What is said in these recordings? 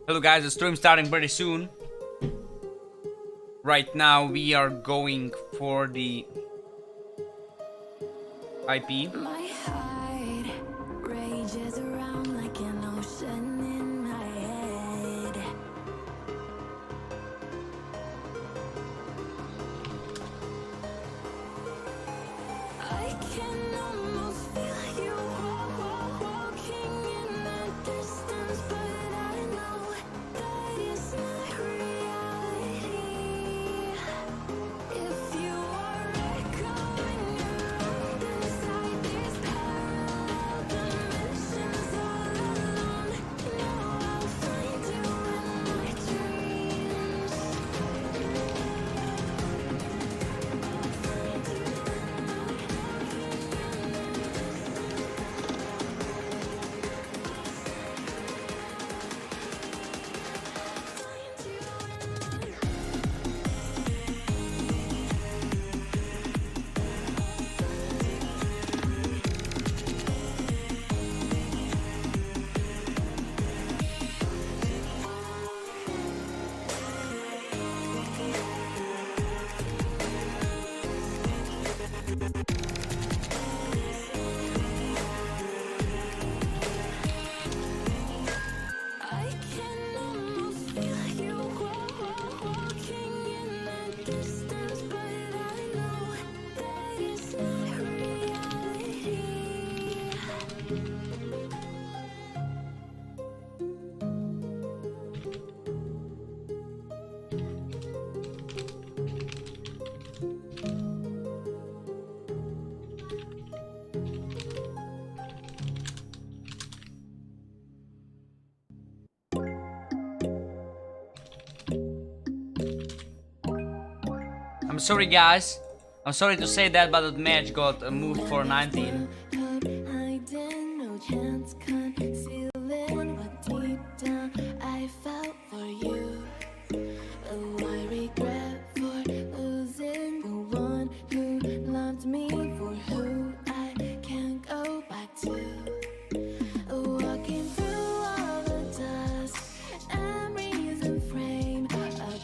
Hello guys, the stream starting pretty soon. Right now we are going for the IP. My heart rages around like an ocean in my head. I can almost feel you walking in the distance, but I know that it's not reality. If you are echoing around inside these parallel dimensions all alone, know I'll find you in my dreams. I can almost feel you walking in the distance, but I know that it's not reality. I'm sorry guys. I'm sorry to say that, but the match got moved for 19. Hiding, no chance concealing what deep down I felt for you. Oh, I regret for losing the one who loved me, for who I can't go back to. Walking through all the dust, memories and frame a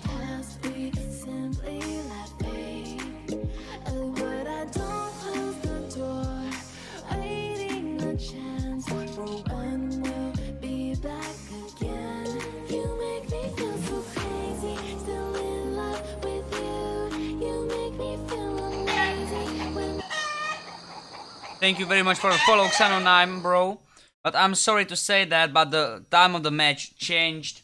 past we simply let fade. But I don't close the door, waiting a chance for when we'll be back again. You make me feel so crazy, still in love with you. You make me feel amazing when Thank you very much for the follow, Xano9, bro. But I'm sorry to say that, but the time of the match changed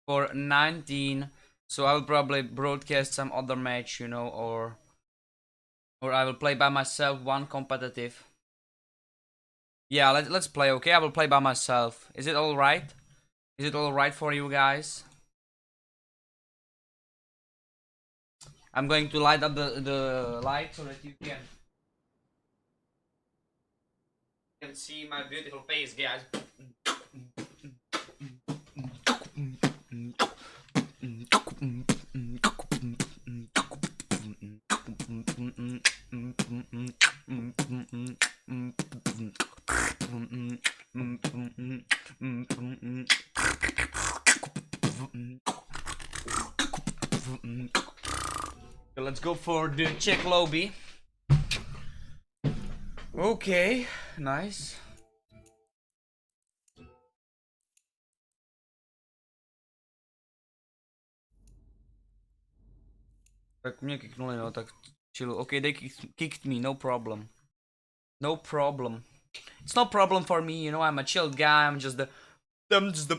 for 19. So I will probably broadcast some other match, you know, or I will play by myself one competitive. Yeah, let's play, okay? I will play by myself. Is it alright? Is it alright for you guys? I'm going to light up the light so that you can see my beautiful face, guys. So let's go for the Czech lobby. Okay, nice. Tak mě kicknuli, no, tak chillu. Okay, they kicked me, no problem. No problem. It's no problem for me, you know, I'm a chill guy, I'm just the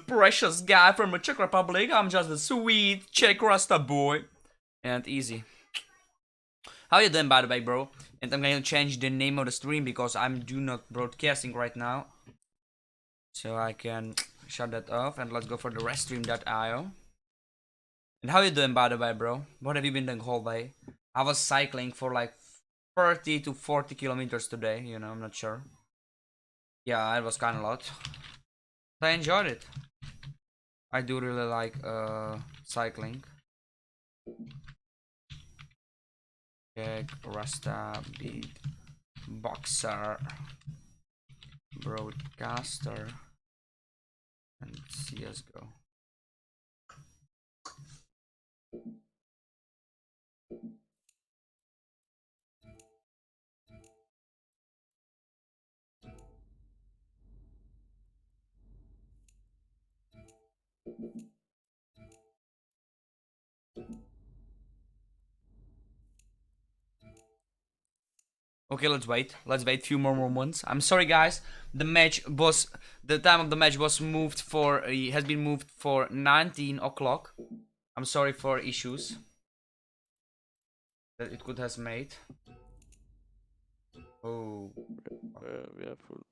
precious guy from the Czech Republic, I'm just the sweet Czech Rasta boy. And easy. How you doing, by the way, bro? And I'm going to change the name of the stream because I'm do not broadcasting right now. So I can shut that off and let's go for the reststream.io. And how you doing, by the way, bro? What have you been doing whole day? I was cycling for like 30 to 40 kilometers today, you know, I'm not sure. Yeah, it was kind of a lot. I enjoyed it. I do really like cycling. Check Rasta beat boxer broadcaster and CSGO. Okay, let's wait. Let's wait few more moments. I'm sorry, guys. The time of the match was moved for, has been moved for 19 o'clock. I'm sorry for issues that it could has made. Oh. We are full.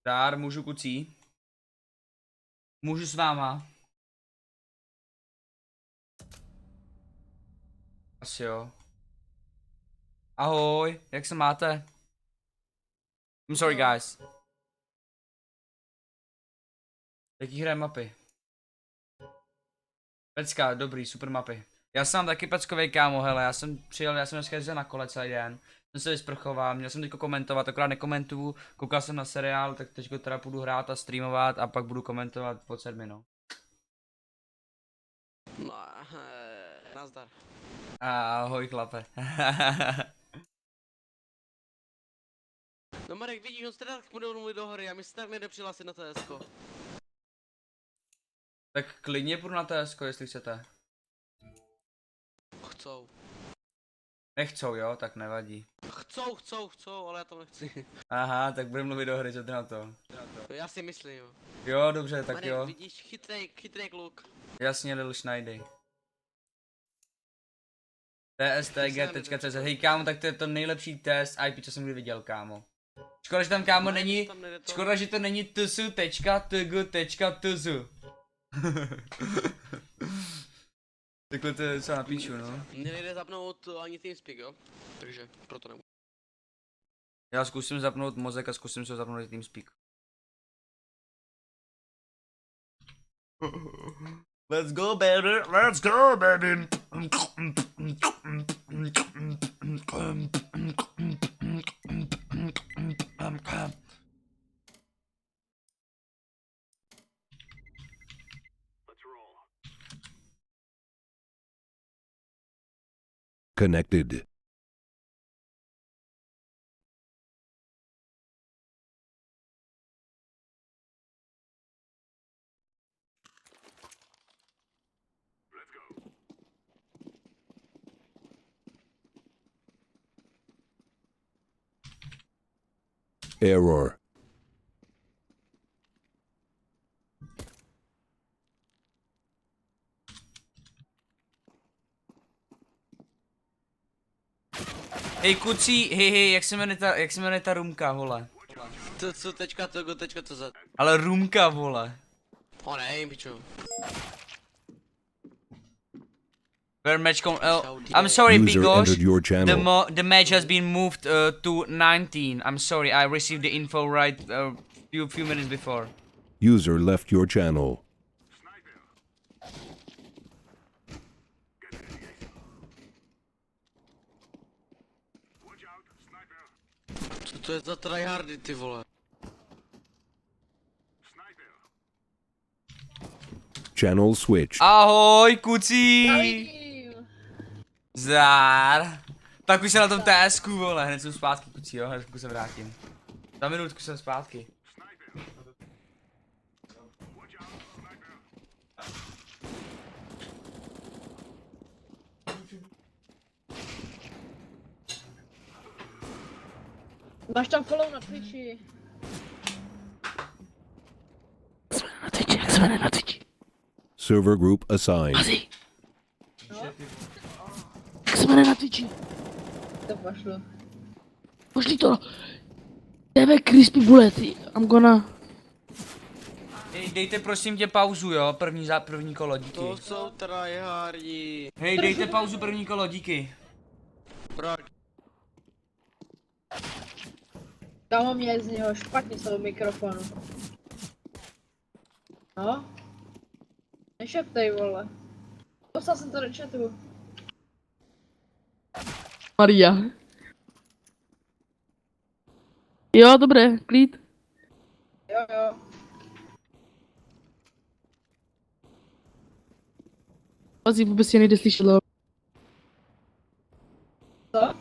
Dár, můžu kucí? Můžu s váma? Asi jo. Ahoj, jak se máte? I'm sorry, guys. Jaký hraje mapy? Pecka, dobrý, super mapy. Já jsem taky peckovej, kámo, hele, já jsem dneska jezdil na kole celý den. Jsem se vysprchoval, měl jsem teďko komentovat, akorát nekomentuju, koukal jsem na seriál, tak teďko teda půjdu hrát a streamovat a pak budu komentovat po 7, no. No, nazdar. Ahoj, chlape. No Marek, vidíš, on se tak budou mluvit do hory a my se tak nejde přihlásit na TSko. Tak klidně půjdu na TSko, jestli chcete. Chcou. Nechcou, jo, tak nevadí. Chcou, ale já tam nechci. Aha, tak budeme mluvit do hry, co ty na to? Já si myslím, jo. Jo, dobře, tak Marek, jo. vidíš, chytrý kluk. Jasně, Lil Schneidy. tstg.cz. Hej kámo, tak to je to nejlepší test IP, co jsem kdy viděl, kámo. Škoda, že tam kámo není, škoda, že to není ts.tg.tz. Takhle to je docela napíšu, no. Nejde zapnout ani TeamSpeak, jo? Takže proto nemůžu. Já zkusím zapnout mozek a zkusím se zapnout i TeamSpeak. Let's go, baby! Let's go, baby! Connected. Error. Hej kucí, hej, jak se jmenuje ta rumka, vole? tg.tz. Ale rumka, vole. O nevím, pičo. Where match I'm sorry, User Bigosh. entered your channel. The match has been moved to 19. I'm sorry, I received the info right few minutes before. User left your channel. Co to je za tryhardy, ty vole? Channel switched. Ahoj, kucí! Zdár. Tak už se na tom TSku, vole, hned jsem zpátky, kucí, jo, hned se vrátím. Za minutku jsem zpátky. Máš tam follow na Twitchi. Jak se jmenuje na Twitchi? Server group assigned. Asi. No, Jak se jmenuje na Twitchi? to pošlu. Pošli to. TV Crispy Bullet, I'm gonna... Hej, dejte prosím tě pauzu, jo, první kolo, díky. To jsou tryhardi. Hej, dejte pauzu první kolo, díky. Proč? Kámo, mě z něho špatně z toho mikrofonu. No? Nešeptej, vole. Poslal jsem to do chatu. Maria. Jo, dobré, klid. Jo. Asi vůbec tě nejde slyšet, ale... Co?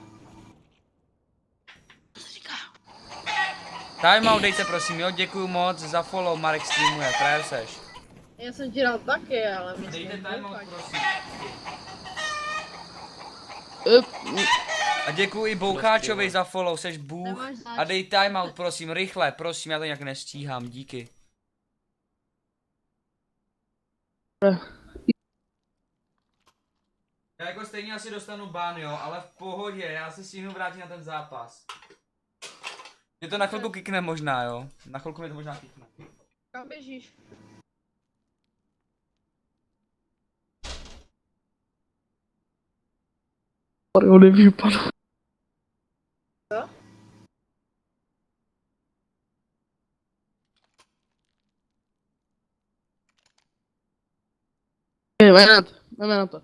Timeout dejte prosím, jo, děkuju moc za follow, Marek streamuje, frajer seš. Já jsem ti dal taky, ale myslím, Dejte timeout prosím. A děkuji i Boucháčovi za follow, seš bůh. Nemáš zač. A dej timeout prosím, rychle, prosím, já to nějak nestíhám, díky. Já jako stejně asi dostanu ban, jo, ale v pohodě, já se stihnu vrátit na ten zápas. Mě to na chvilku kikne možná, jo, na chvilku mě to možná kikne. Kam běžíš? Mario nevypadá. Co? Jdeme na to.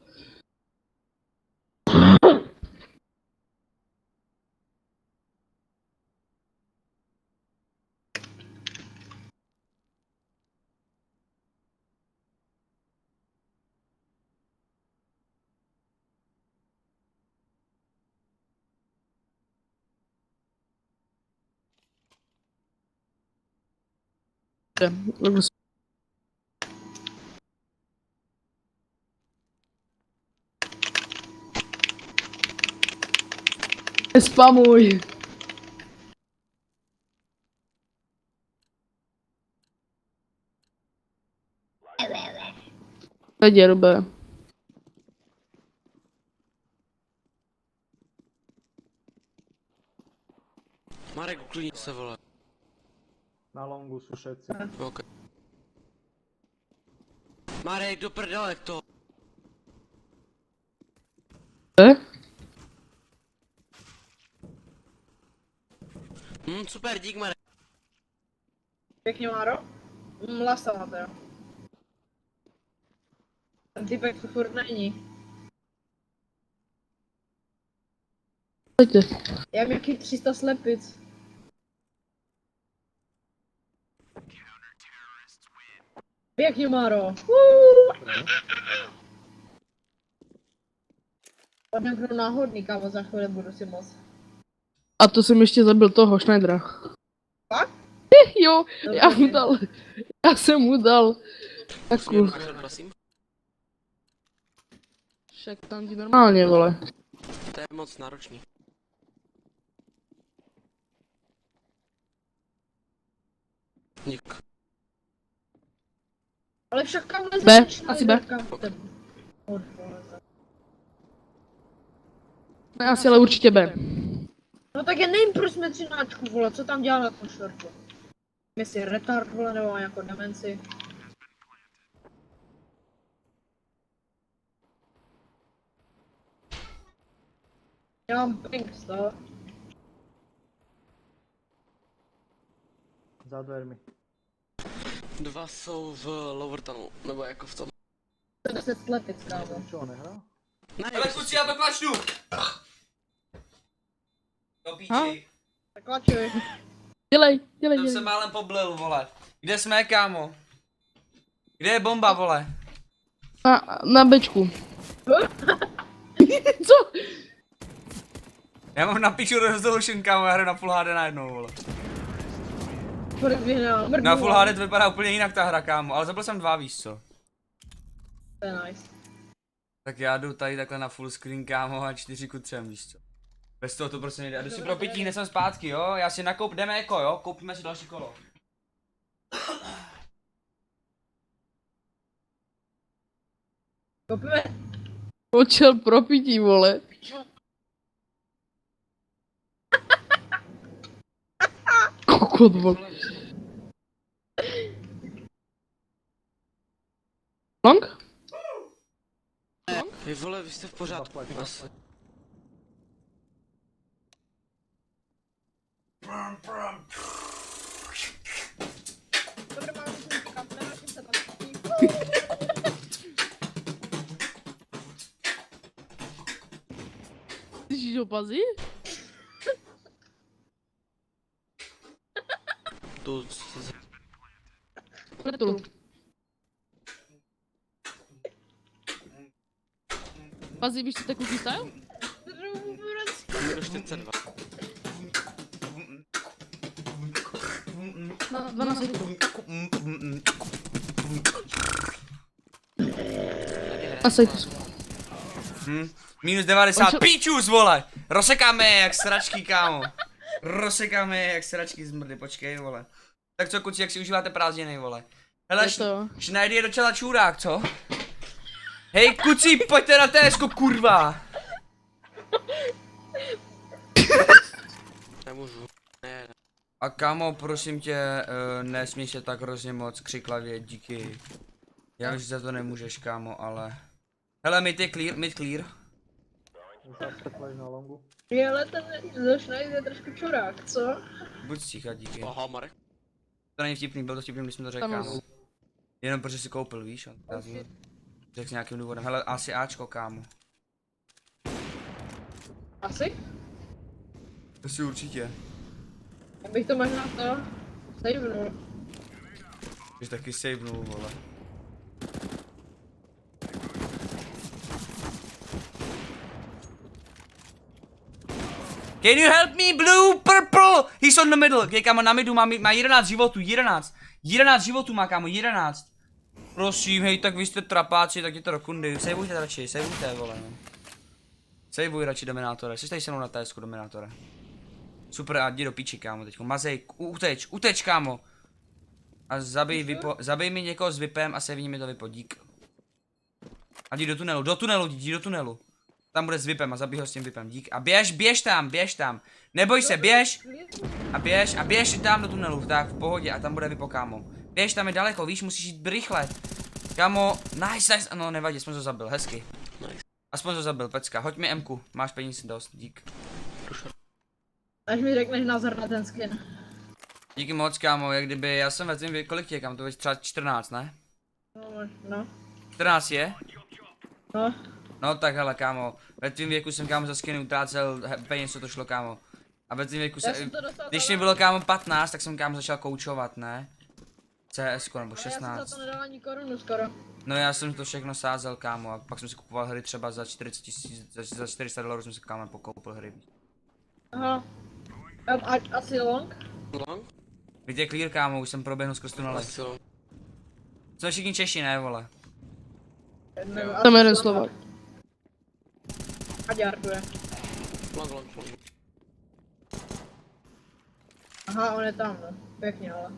Spamuj. Vedě, Rube. Marek, uklidni se, vole. Na longu sú všetci. OK. Marek, do prdele to. Super, dík, Marek. Pěkně, Máro. Lasa máte, jo. Ten typek tu furt není. Pojďte. Já mám jakých 300 slepic. Pěkně, Máro. Tam někdo náhodný, kámo, za chvíli budu si moc. A to jsem ještě zabil toho Schneidera. Fakt? Jo, já mu dal. Já jsem mu dal. Takovou. Prosím. Však tam ti normálně, vole. To je moc náročný. Dík. Ale však kam leze? B, ten asi Schneider, B. kam ten odvoleze? Ne, asi ale určitě B. No tak já nevím, proč jsme 13, vole, co tam dělá na tom shortu? Jestli retard, vole, nebo jako demenci. Já mám ping z toho. Za dvermi. Dva jsou v lower tunnelu, nebo jako v tom. 10 slepic, kámo. Čo, on nehrá? Ne, Ale kluci, já to klačnu! Do píči. Tak klačuj. Dělej. Jsem se málem poblil, vole. Kde jsme, kámo? Kde je bomba, vole? Na bečku. Co? Já mám na piču resolution, kámo, já hru na Full HD najednou, vole. Na Full HD to vypadá úplně jinak ta hra, kámo, ale zabil jsem 2, víš co? To je nice. Tak já jdu tady takhle na full screen, kámo, a 4:3, víš co? Bez toho to prostě nejde. A jdu si pro pití, hned jsem zpátky, jo? Já si jdeme jako, jo? Koupíme si další kolo. Koupíme. Počel propití, vole. Kokot, vole. Long? Vy vole, vy jste v pořádku. Asi. Dobrý, máme si kam, nevrátím se tam. Slyšíš opazí? Tu Pretul. Pazí, víš, co to cookie style? mi do 42. na 12 A sejtu. Minus 90, pičus, vole! Rozsekáme je jak sračky, kámo. Rozsekáme je jak sračky zmrdy, počkej, vole. Tak co, kuci, jak si užíváte prázdniny, vole? Hele, Schneider je docela čurák, co? Hej, kuci, pojďte na TSko, kurva! Nemůžu. Ne. A kámo, prosím tě, nesmí se tak hrozně moc křiklavě, díky. Já vím, že za to nemůžeš, kámo, ale... Hele, mid je clear, mid clear. Zase flash na longu. Ale ten Schneider je trošku čurák, co? Buď sticha, díky. Aha, Marek. To není vtipný, byl to vtipný, když jsme to řekl, Tam kámo. Jenom protože si koupil, víš? Řekl s nějakým důvodem, hele, asi Ačko, kámo. Asi? Asi určitě. Já bych to možná to savenul. Jsi taky savenul, vole. Can you help me, blue, purple? He's on the middle. Okay, kámo, na midu má 11 životů, 11. 11 životů má, kámo, 11. Prosím, hej, tak vy jste trapáci, tak je to do kundy. Savujte radši, savujte, vole. Savuj radši, dominátore. Jsi tady se mnou na TSku, dominátore. Super, a jdi do píči, kámo, teďko. Mazej, uteč, kámo. A zabij mi někoho s VIPem a sevni mi to VIPo, dík. A jdi do tunelu, jdi do tunelu. Tam bude s VIPem a zabij ho s tím VIPem, dík. A běž tam. Neboj se, běž. A běž tam do tunelu, tak v pohodě a tam bude VIPo, kámo. Běž, tam je daleko, víš, musíš jít rychle. Kámo, nice, no nevadí, aspoň to zabil, hezky. Aspoň to zabil, pecka, hoď mi Mku, máš peníze dost, dík. Až mi řekneš názor na ten skin. Díky moc, kámo, jak kdyby, já jsem ve tvým věku, kolik tě, kámo, to je třeba 14, ne? No. 14 je? No. No tak hele, kámo, ve tvým věku jsem, kámo, za skiny utrácel peněz, co to šlo, kámo. A ve tvým věku se, když mi bylo, kámo, 15, tak jsem, kámo, začal koučovat, ne? CS nebo 16. Já jsem za to nedal ani korunu skoro. No já jsem to všechno sázel, kámo, a pak jsem si kupoval hry třeba za 40 000, za 400 dolarů jsem si, kámo, pokoupil hry. Aha. Asi long? Long? Víte, clear, kámo, už jsem proběhnul skrz tunely. Jsme všichni Češi, ne, vole? Tam jeden Slovák. Maďar tu je. Long. Aha, on je tam, no. Pěkně, ale.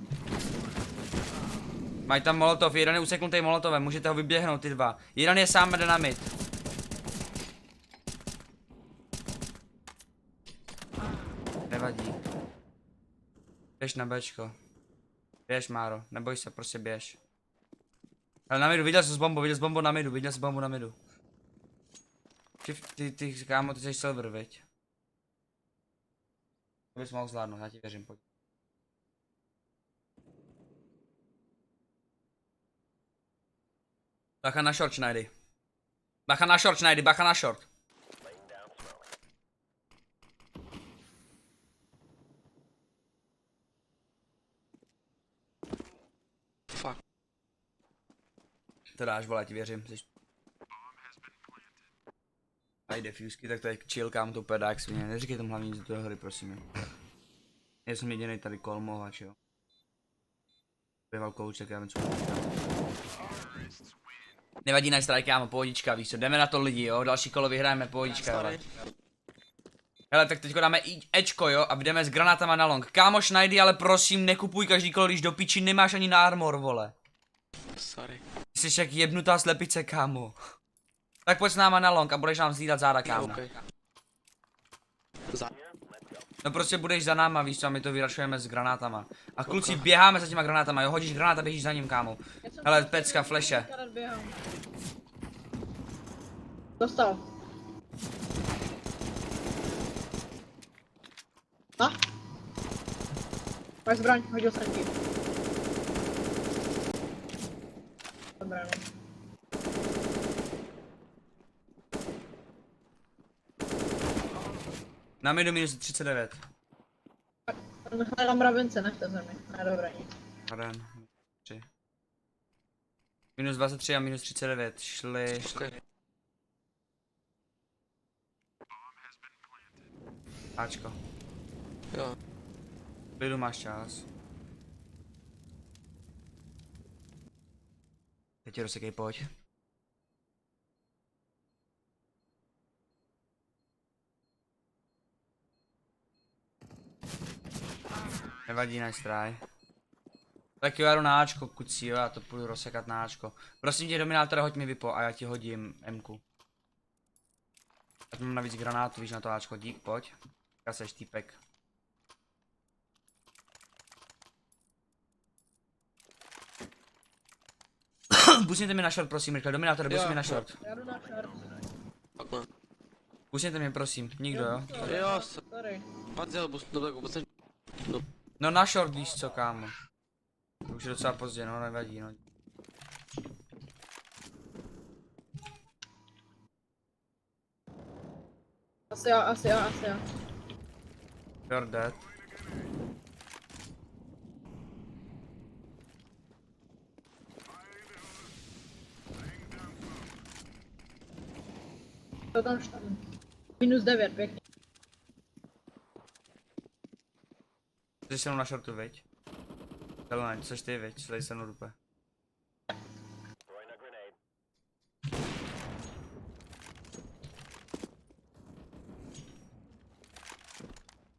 Mají tam molotov, jeden je useknutý molotovem, můžete ho vyběhnout, ty dva. Jeden je sám jde na mid. Nevadí. Běž na Bčko. Běž, Máro, neboj se, prostě běž. Ale na midu, viděl jsi bombu na midu, Ty, kámo, ty jsi silver, viď? To bys mohl zvládnout, já ti věřím, pojď. Bacha na short, Schneidy. Bacha na short. Fuck. To dáš, vole, já ti věřím. A jde fusky, tak to je chill, kámo, to úplně dá jak svině. Neříkej tomu hlavně nic do té hry, prosím. Já jsem jedinej tady kolmovač, jo. Býval kouč, tak já vím, co nevadí, na strike, kámo, pohodička, víš co, jdeme na to lidi, jo, další kolo vyhrajeme, pohodička, hele. Hele, tak teďko dáme Ečko, jo, a jdeme s granátama na long. Kámo, Schneidy, ale prosím, nekupuj každý kolo, když do piči nemáš ani na armor, vole. Sorry. Jsi jak jebnutá slepice, kámo. Tak pojď s náma na long a budeš nám zlídat záda, kámo. Okay. No prostě budeš za náma, víš co, a my to vyračujeme s granátama. A kluci běháme za těma granátama, jo, hodíš granát a běžíš za ním, kámo. Hele, pecka, fleše. Dostal. A? Máš zbraň, hodil jsem ti. Dobré, no. Na midu minus 39. Hledám mravince, nechte zemi. Ne, dobré, nic. Jeden, 3. Minus 23 a minus 39, šli. Okay. Ačko. Jo. Klidu máš čas. Teď rozsekej, pojď. Nevadí, nice try. Tak jo, já jdu na Ačko, kucí, jo, já to půjdu rozsekat na Ačko. Prosím tě, Dominátore, hoď mi vypo a já ti hodím Mku. Ať mám navíc granátů, víš, na to Ačko, dík, pojď. Já seš týpek. Pusněte mi na short, prosím, rychle, Dominátore, pusť mi na short. Já jdu na short. Pusněte mi, prosím, nikdo, jo? Jo, Sorry. Padzel, bus. No na short, víš co, kámo. To už je docela pozdě, no, nevadí, no. Asi já. You're dead. To tam štam. -9, pěkně. Jsi se mnou na shortu, veď? Hele, ne, což ty, veď, tady se mnou dupe.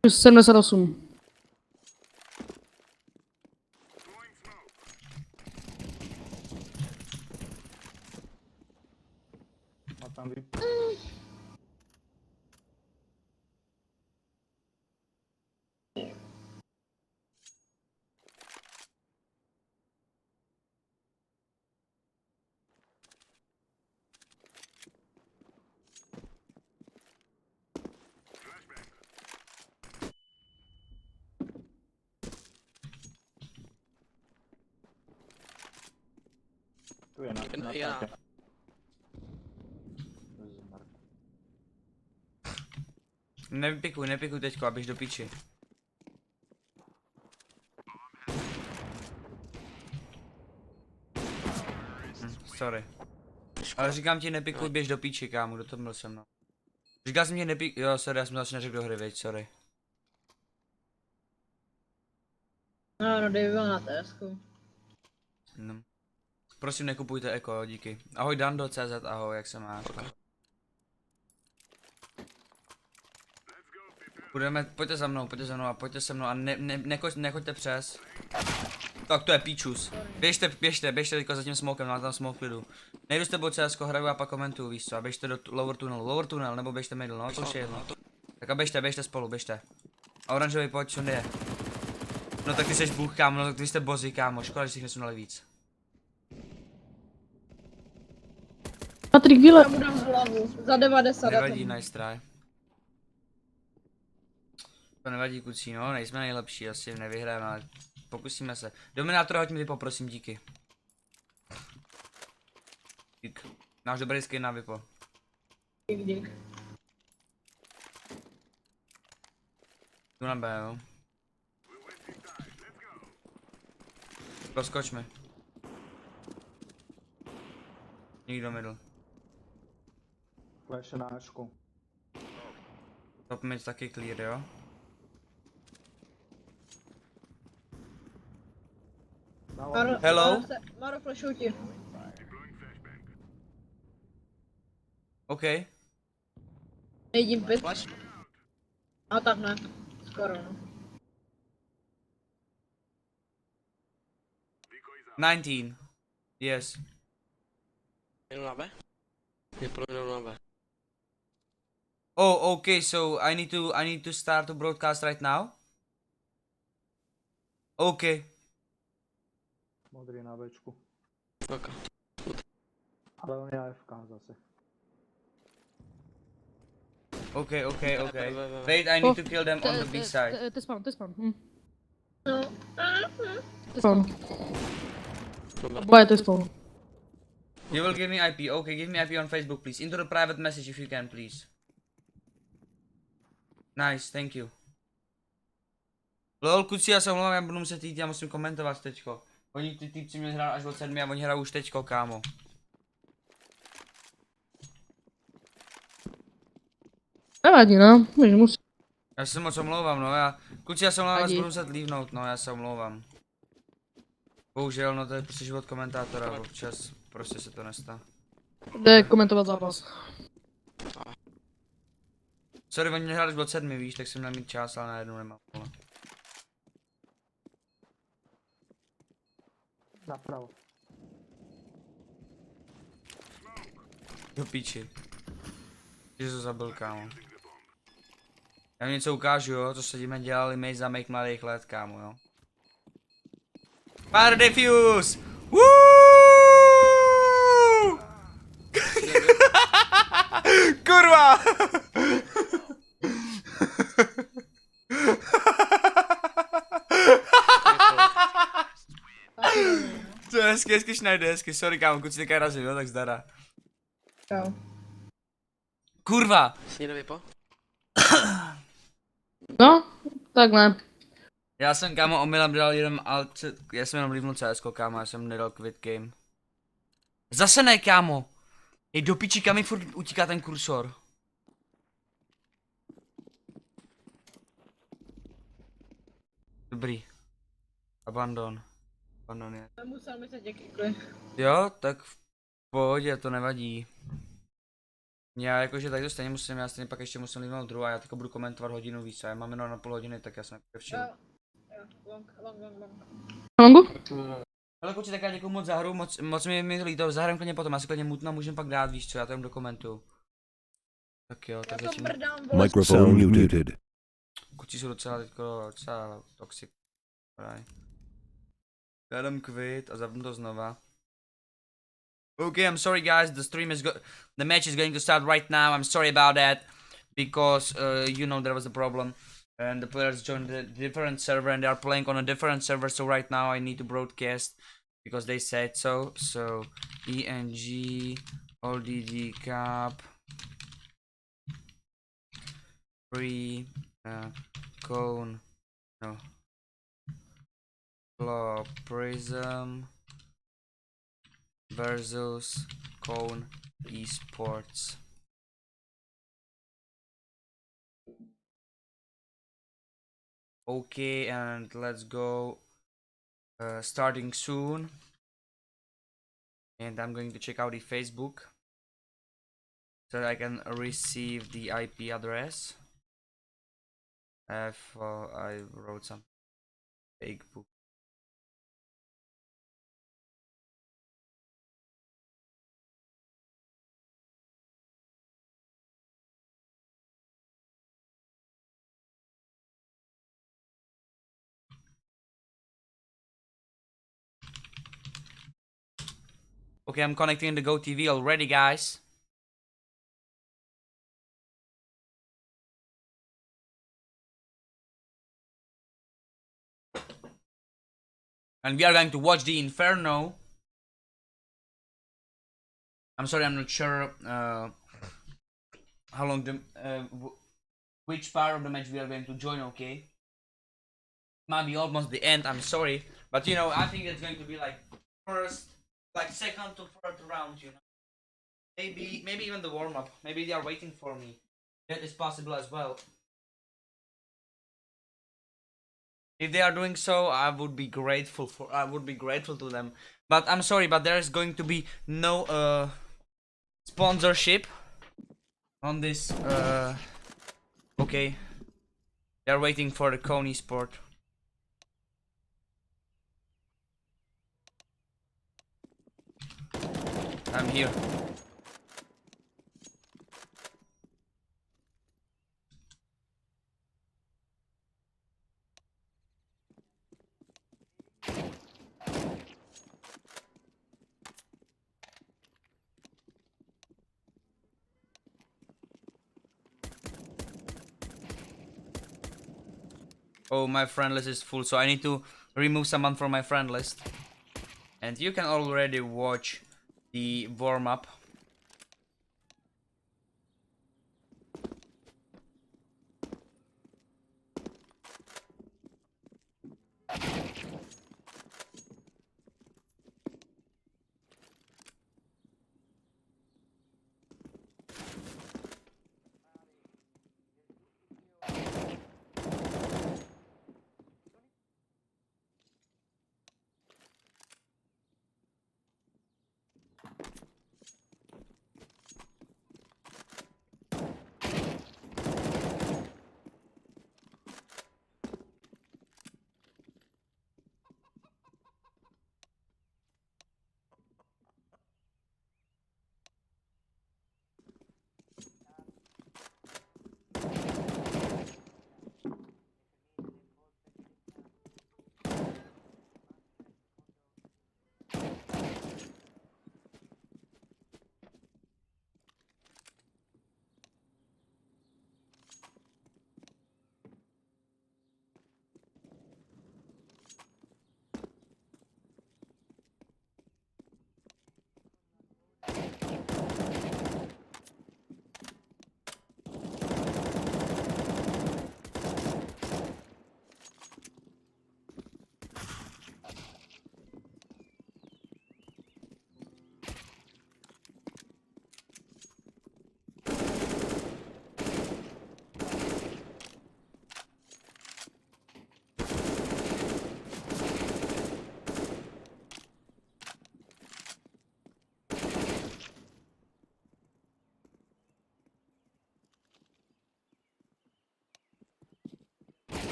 Plus 78. Má tam vyp... Tu je na Já. táte. Nepikuj teďko, abyš do piči. Sorry. Ale říkám ti nepikuj, běž do piči, kámo, kdo to byl se mnou. Říkal jsem ti nepikuj, jo, sorry, já jsem to asi neřekl do hry, veď, sorry. No, Dave byl na TSku. No. Prosím, nekupujte eko, jo, díky. Ahoj Dando, CZ, ahoj, jak se máš? Pojďte za mnou a pojďte se mnou a nechoďte přes. Tak to je píčus. Běžte teďko za tím smokem, má tam smoke klidu. Nejdu s tebou CSko, hraju a pak komentuju, víš co, a běžte do lower tunnel, nebo běžte middle, no, to už je jedno. Tak a běžte spolu, běžte. A oranžový pojď, šuny je. No tak ty seš bůh, kámo, no tak ty jste bozy, kámo, škoda, že si jich nesunuli víc. Patrik, vyle. Já mu dám hlavu. Za 90. Nevadí, nice try. To nevadí, kucí, no, nejsme nejlepší, asi nevyhrajeme, ale pokusíme se. Dominátor, hoď mi vypo, prosím, díky. Dík. Máš dobrý skin na vypo. Dík. Tu na B, jo. Proskoč mi. Nikdo middle. Flash na Ačku. Top mid taky clear, jo. Maro, Hello? Maro, flashuj ti. OK. Nejdím pit. Flash. A tak ne. Skoro, no. 19. Yes. Jdu na B? Je projdu na B. Oh, okay, so I need to start to broadcast right now? Okay. Modrý na Bčku. Ok. Ale on je AFK zase. Okay. Wait, I need to kill them on the B side. To je spawn. No. To je spawn. Oboje to je spawn. You will give me IP. Okay, give me IP on Facebook, please. Into the private message if you can, please. Nice, thank you. Lol, kuci, já se omlouvám, já budu muset jít, já musím komentovat teďko. Oni ty týpci měli hrát až od 7 a oni hrajou už teďko, kámo. Nevadí, no, musí. Já se moc omlouvám, no, kuci, já se omlouvám, já Vadí. budu muset lívnout, no, já se omlouvám. Bohužel, no to je prostě život komentátora, občas prostě se to nestane. Jde komentovat zápas. Sorry, oni hráli od 7, víš, tak jsem měl mít čas, ale najednou nemám. Vole. Napravo. Do píči. Že to zabil, kámo. Já vám něco ukážu, jo, co se tím dělali my za mých mladých let, kámo, jo. Fire defuse! Woo! Kurva! To je hezky šnajde, hezky, sorry kámo, kuci teďka razím, jo, tak zdara. Jo. Kurva! Sníde vypo? No, tak ne. Já jsem kámo omylem dal jenom alt, já jsem jenom líbnul CSko kámo, já jsem nedal quit game. Zase ne kámo! Ej do piči, kam mi furt utíká ten kursor. Dobrý. Abandon. Abandon je. Nemusel mi se tě kikli. Jo, tak v pohodě, to nevadí. Já jakože tak to stejně musím, já stejně pak ještě musím líbnout druhou a já teďka budu komentovat hodinu víc a já mám jenom na půl hodiny, tak já jsem jako včil. Jo, long. Longu? Ale kluci, tak já děkuju moc za hru, moc mi líto, zahrám klidně potom, já si klidně mutno můžem pak dát, víš co, já to jen dokumentuju. Tak jo, Já tak to začíná. mrdám, vole. Microphone muted. Kluci jsou docela toxic. Já dám quit a zapnu to znova. Okay, I'm sorry guys, the match is going to start right now, I'm sorry about that. Because, you know, there was a problem. And the players joined a different server and they are playing on a different server, so right now I need to broadcast. Because they said so. So, ENG, OLDD cap. Free, cone, no. ClawPrism versus Cone Esports. Okay, and let's go. Starting soon. And I'm going to check out the Facebook so that I can receive the IP address. I wrote some fake book. Okay, I'm connecting the GoTV already, guys. And we are going to watch the Inferno. I'm sorry, I'm not sure how long the which part of the match we are going to join. Okay, might be almost the end. I'm sorry, but you know, I think it's going to be like first, like second to third round. You know, maybe even the warm up. Maybe they are waiting for me. That is possible as well. If they are doing so, I would be grateful to them. But I'm sorry, but there is going to be no sponsorship on this. Okay, they are waiting for the Coney Sport. I'm here. Oh, my friend list is full, so I need to remove someone from my friend list. And you can already watch the warm-up.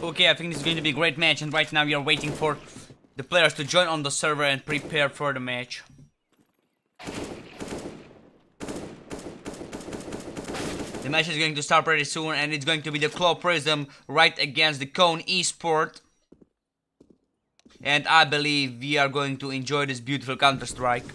Okay, I think this is going to be a great match, and right now we are waiting for the players to join on the server and prepare for the match. The match is going to start pretty soon, and it's going to be the ClawPrism right against the Cone Esports. And I believe we are going to enjoy this beautiful Counter-Strike.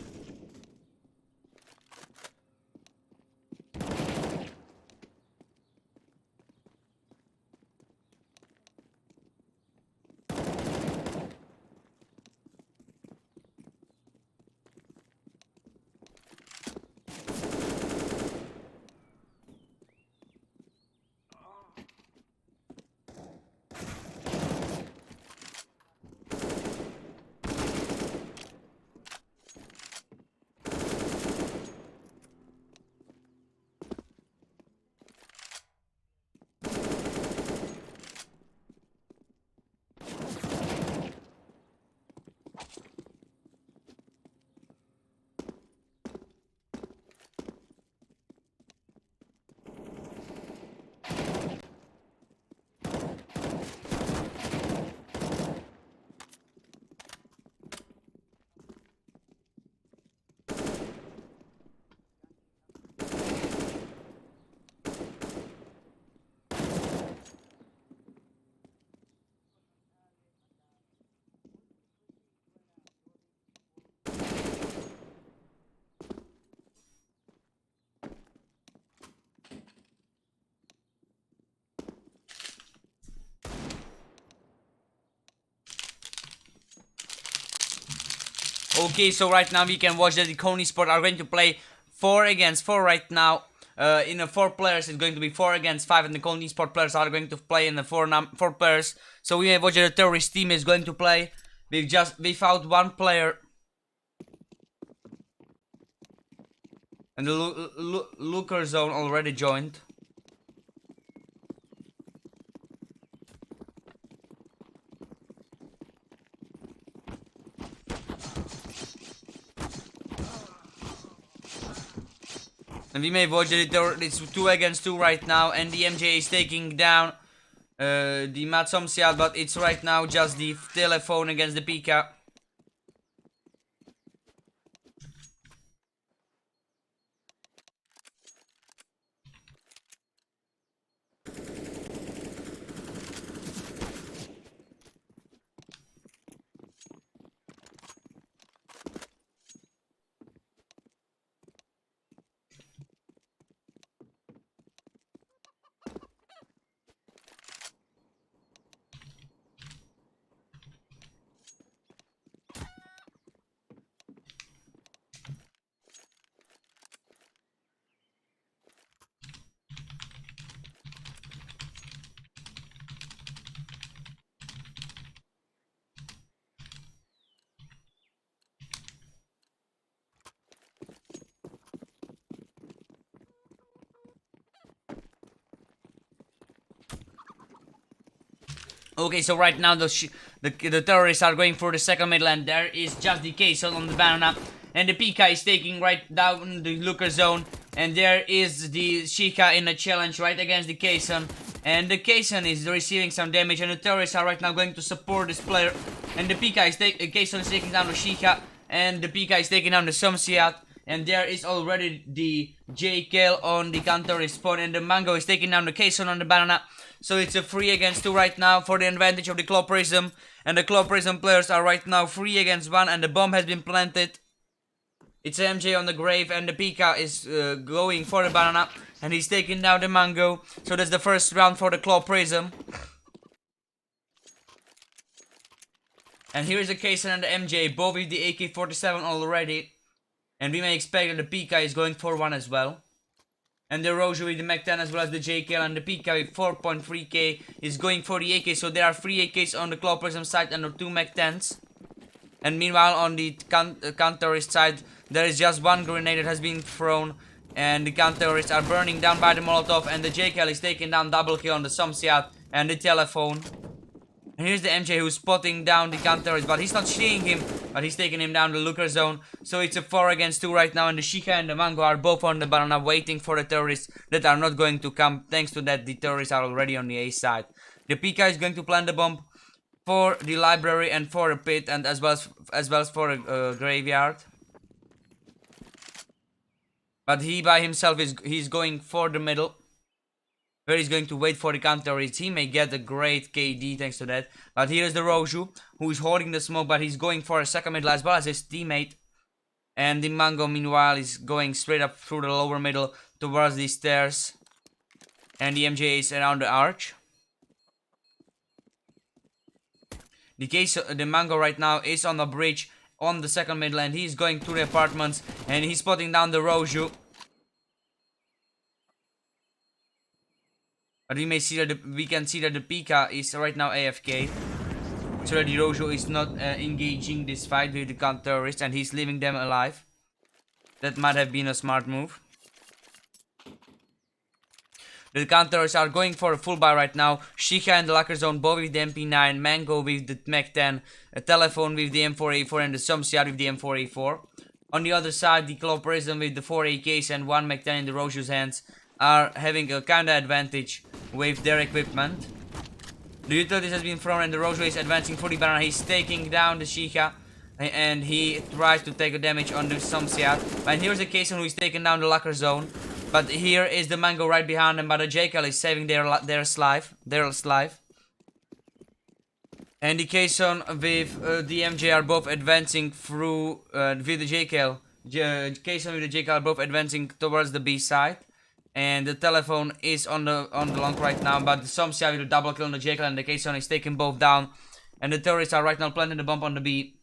Okay, so right now we can watch that the Cone Esports are going to play 4 against 4 right now. In the 4 players, it's going to be 4 against 5, and the Cone Esports players are going to play in the 4 players. So we may watch the terrorist team is going to play. We found one player. And the looker zone already joined. And we may watch it, it's 2 against 2 right now, and the MJ is taking down the Matsomsiad, but it's right now just the telephone against the Pika. Okay, so right now the terrorists are going for the second middle, and there is just the Kayson on the banana, and the Pika is taking right down the looker zone, and there is the Shika in the challenge right against the Kayson, and the Kayson is receiving some damage, and the terrorists are right now going to support this player, and the Pika is Kayson is taking down the Shika, and the Pika is taking down the Somsiat, and there is already the JKL on the counter respawn, and the Mango is taking down the Kayson on the banana. So it's a 3 against 2 right now for the advantage of the ClawPrism. And the ClawPrism players are right now 3 against 1, and the bomb has been planted. It's MJ on the grave, and the Pika is going for the banana, and he's taking down the Mango. So that's the first round for the ClawPrism. And here is the Kaysen and the MJ, both with the AK-47 already. And we may expect that the Pika is going for 1 as well. And the Rojo with the Mac-10 as well as the JKL, and the Pika with 4.3k is going for the AK. So there are 3 AKs on the ClawPrism side and the 2 Mac-10s. And meanwhile on the counterist side, there is just 1 grenade that has been thrown. And the counterists are burning down by the Molotov, and the JKL is taking down double kill on the Somsiat and the telephone. And here's the MJ who's spotting down the counterist, but he's not seeing him, but he's taking him down the looker zone. So it's a 4 against 2 right now, and the Shika and the Mango are both on the banana waiting for the terrorists that are not going to come. Thanks to that, the terrorists are already on the A side. The Pika is going to plant the bomb for the library and for a pit, and as well as for a graveyard. But he by himself he's going for the middle, where he's going to wait for the counter. He may get a great KD thanks to that. But here is the Roju, who is holding the smoke, but he's going for a second middle as well as his teammate. And the Mango meanwhile is going straight up through the lower middle towards the stairs. And the MJ is around the arch. The Mango right now is on the bridge on the second middle, and he's going to the apartments, and he's spotting down the Roju. But we can see that the Pika is right now AFK, so that the Roju is not engaging this fight with the counter-terrorist, and he's leaving them alive. That might have been a smart move. The counterers are going for a full buy right now. Shika and the Locker Zone both with the MP9, Mango with the Mech 10, a Telephone with the M4A4, and the Sumsiad with the M4A4. On the other side, the ClawPrism with the 4 AKs and 1 Mech 10 in the Roju's hands are having a kinda advantage with their equipment. The utilities has been thrown and the Roju is advancing for the banana. He's taking down the Shika and he tries to take a damage on the Sumsiad. And here's the Kason who is taking down the Locker Zone. But here is the Mango right behind them, but the JKL is saving their life. And the Kason with the MJ are both advancing through with the JKL. Kason with the JKL are both advancing towards the B side. And the Telephone is on the long right now, but the Sumsia with a double kill on the JKL and the Kason is taking both down. And the terrorists are right now planting the bomb on the B.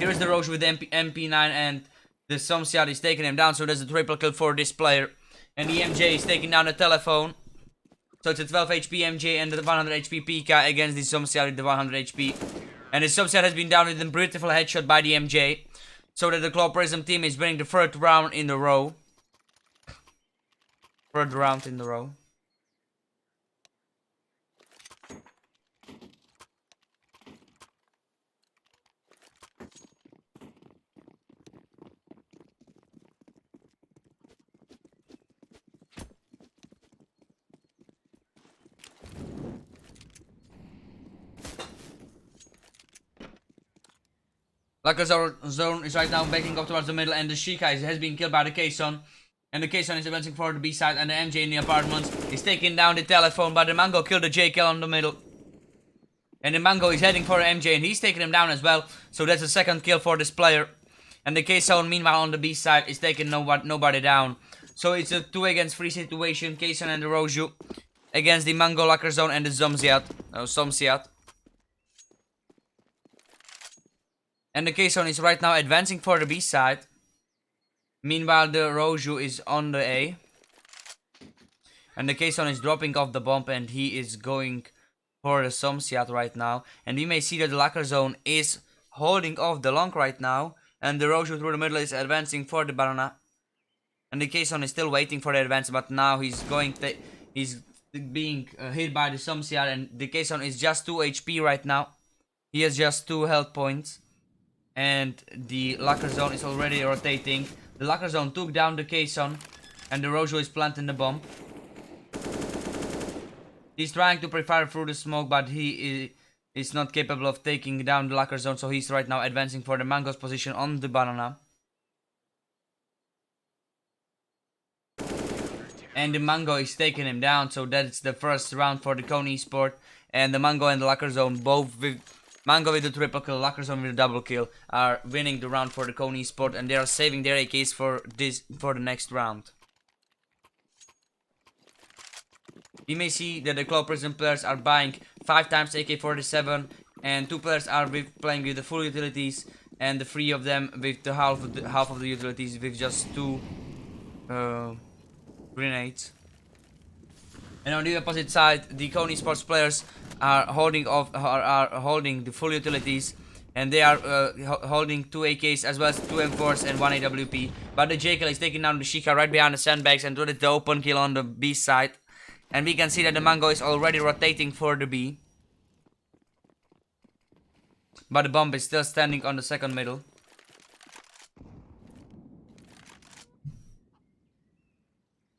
Here is the Roche with the MP9 and the Sumsiad is taking him down, so there's a triple kill for this player. And the MJ is taking down the Telephone. So it's a 12 HP MJ and the 100 HP Pika against the Sumsiad with the 100 HP. And the Sumsiad has been down with a beautiful headshot by the MJ. So that the ClawPrism team is winning the third round in a row. Locker Zone is right now backing up towards the middle, and the Shika has been killed by the Kason. And the Kason is advancing for the B side, and the MJ in the apartments is taking down the Telephone, but the Mango killed the JKL on the middle. And the Mango is heading for the MJ, and he's taking him down as well. So that's a second kill for this player. And the Kason meanwhile on the B side is taking nobody down. So it's a 2 against 3 situation. Kason and the Roju against the Mango, Locker Zone, and the Sumsiad. And the Kason is right now advancing for the B side. Meanwhile, the Roju is on the A. And the Kason is dropping off the bomb and he is going for the Sumsiad right now. And we may see that the Locker Zone is holding off the long right now. And the Roju through the middle is advancing for the banana. And the Kason is still waiting for the advance, but now he's being hit by the Sumsiad. And the Kason is just 2 HP right now. He has just 2 health points. And the Locker Zone is already rotating. The Locker Zone took down the Kason. And the Roju is planting the bomb. He's trying to pre-fire through the smoke, but he is not capable of taking down the Locker Zone. So he's right now advancing for the Mango's position on the banana. And the Mango is taking him down. So that's the first round for the Cone Esports. And the Mango and the Locker Zone both with... Mango with the triple kill, Locker Zone with the double kill are winning the round for the Cone Esports, and they are saving their AKs for the next round. We may see that the ClawPrism players are buying 5 times AK-47 and 2 players are playing with the full utilities and the 3 of them with the half of the utilities with just 2 grenades. And on the opposite side, the Cone Esports players are holding the full utilities, and they are holding 2 AKs as well as 2 M4s and 1 AWP. But the JKL is taking down the Shika right behind the sandbags and doing the open kill on the B side. And we can see that the Mango is already rotating for the B. But the bomb is still standing on the second middle.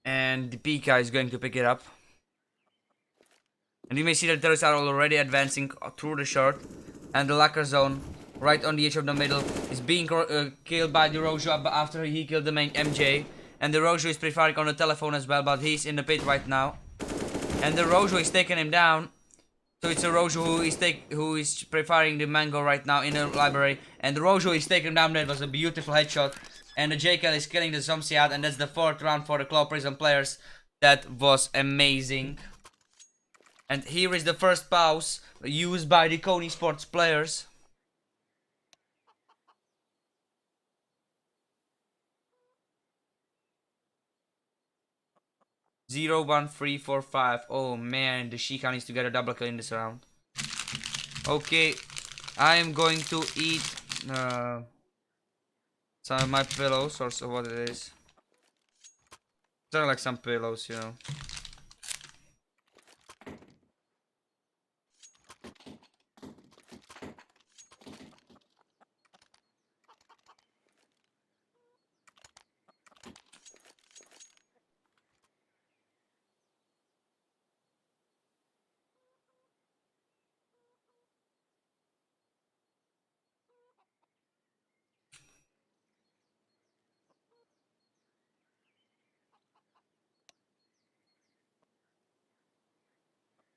And the Pika is going to pick it up. And you may see that the terrorists are already advancing through the short. And the locker zone, right on the edge of the middle, is being killed by the Rojo after he killed the main MJ. And the Rojo is preferring on the telephone as well, but he's in the pit right now. And the Rojo is taking him down. So it's a Rojo who is preferring the Mango right now in the library. And the Rojo is taking him down. That was a beautiful headshot. And the JKL is killing the Zomsiad, and that's the 4th round for the ClawPrism players. That was amazing. And here is the first pause used by the Kony Esports players. Zero, 1, 3, 4, 5. Oh man, the Shika needs to get a double kill in this round. Okay, I am going to eat some of my pillows, or so what it is. They're like some pillows, you know.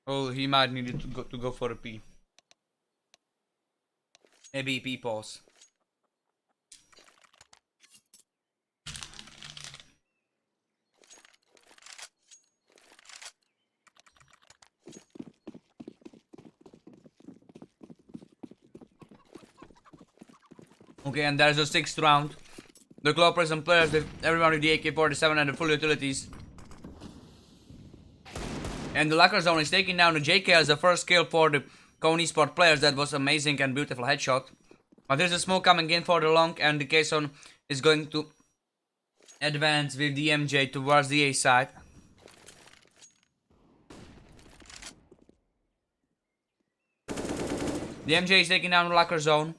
Oh, he might need to go for a pee. Maybe pee pause. Okay, and there's the 6th round. The ClawPrism players with everyone with the AK-47 and the full utilities. And the locker zone is taking down the JK as the first kill for the Kony Esports players. That was amazing and beautiful headshot. But there's a smoke coming in for the long, and the K-Zone is going to advance with the MJ towards the A side. The MJ is taking down the locker zone.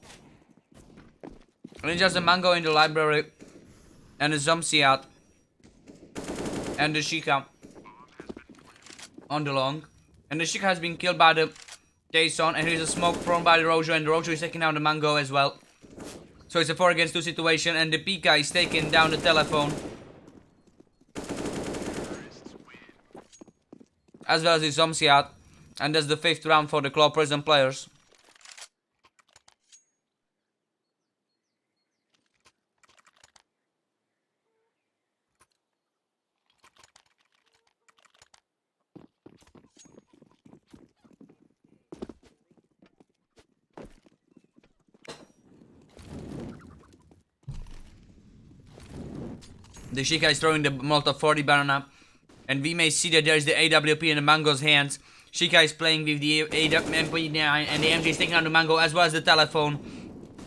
And it's just a Mango in the library. And the Zomsiad. And the Shika on the long. And the Shika has been killed by the K-Zone. And here's a smoke thrown by the Rojo. And the Rojo is taking down the Mango as well. So it's a 4 against 2 situation. And the Pika is taking down the telephone. As well as the Zomsiad. And that's the 5th round for the ClawPrism players. The Shika is throwing the Molotov 40 banana. And we may see that there is the AWP in the Mango's hands. Shika is playing with the MP9 and the MJ is taking on the Mango as well as the telephone.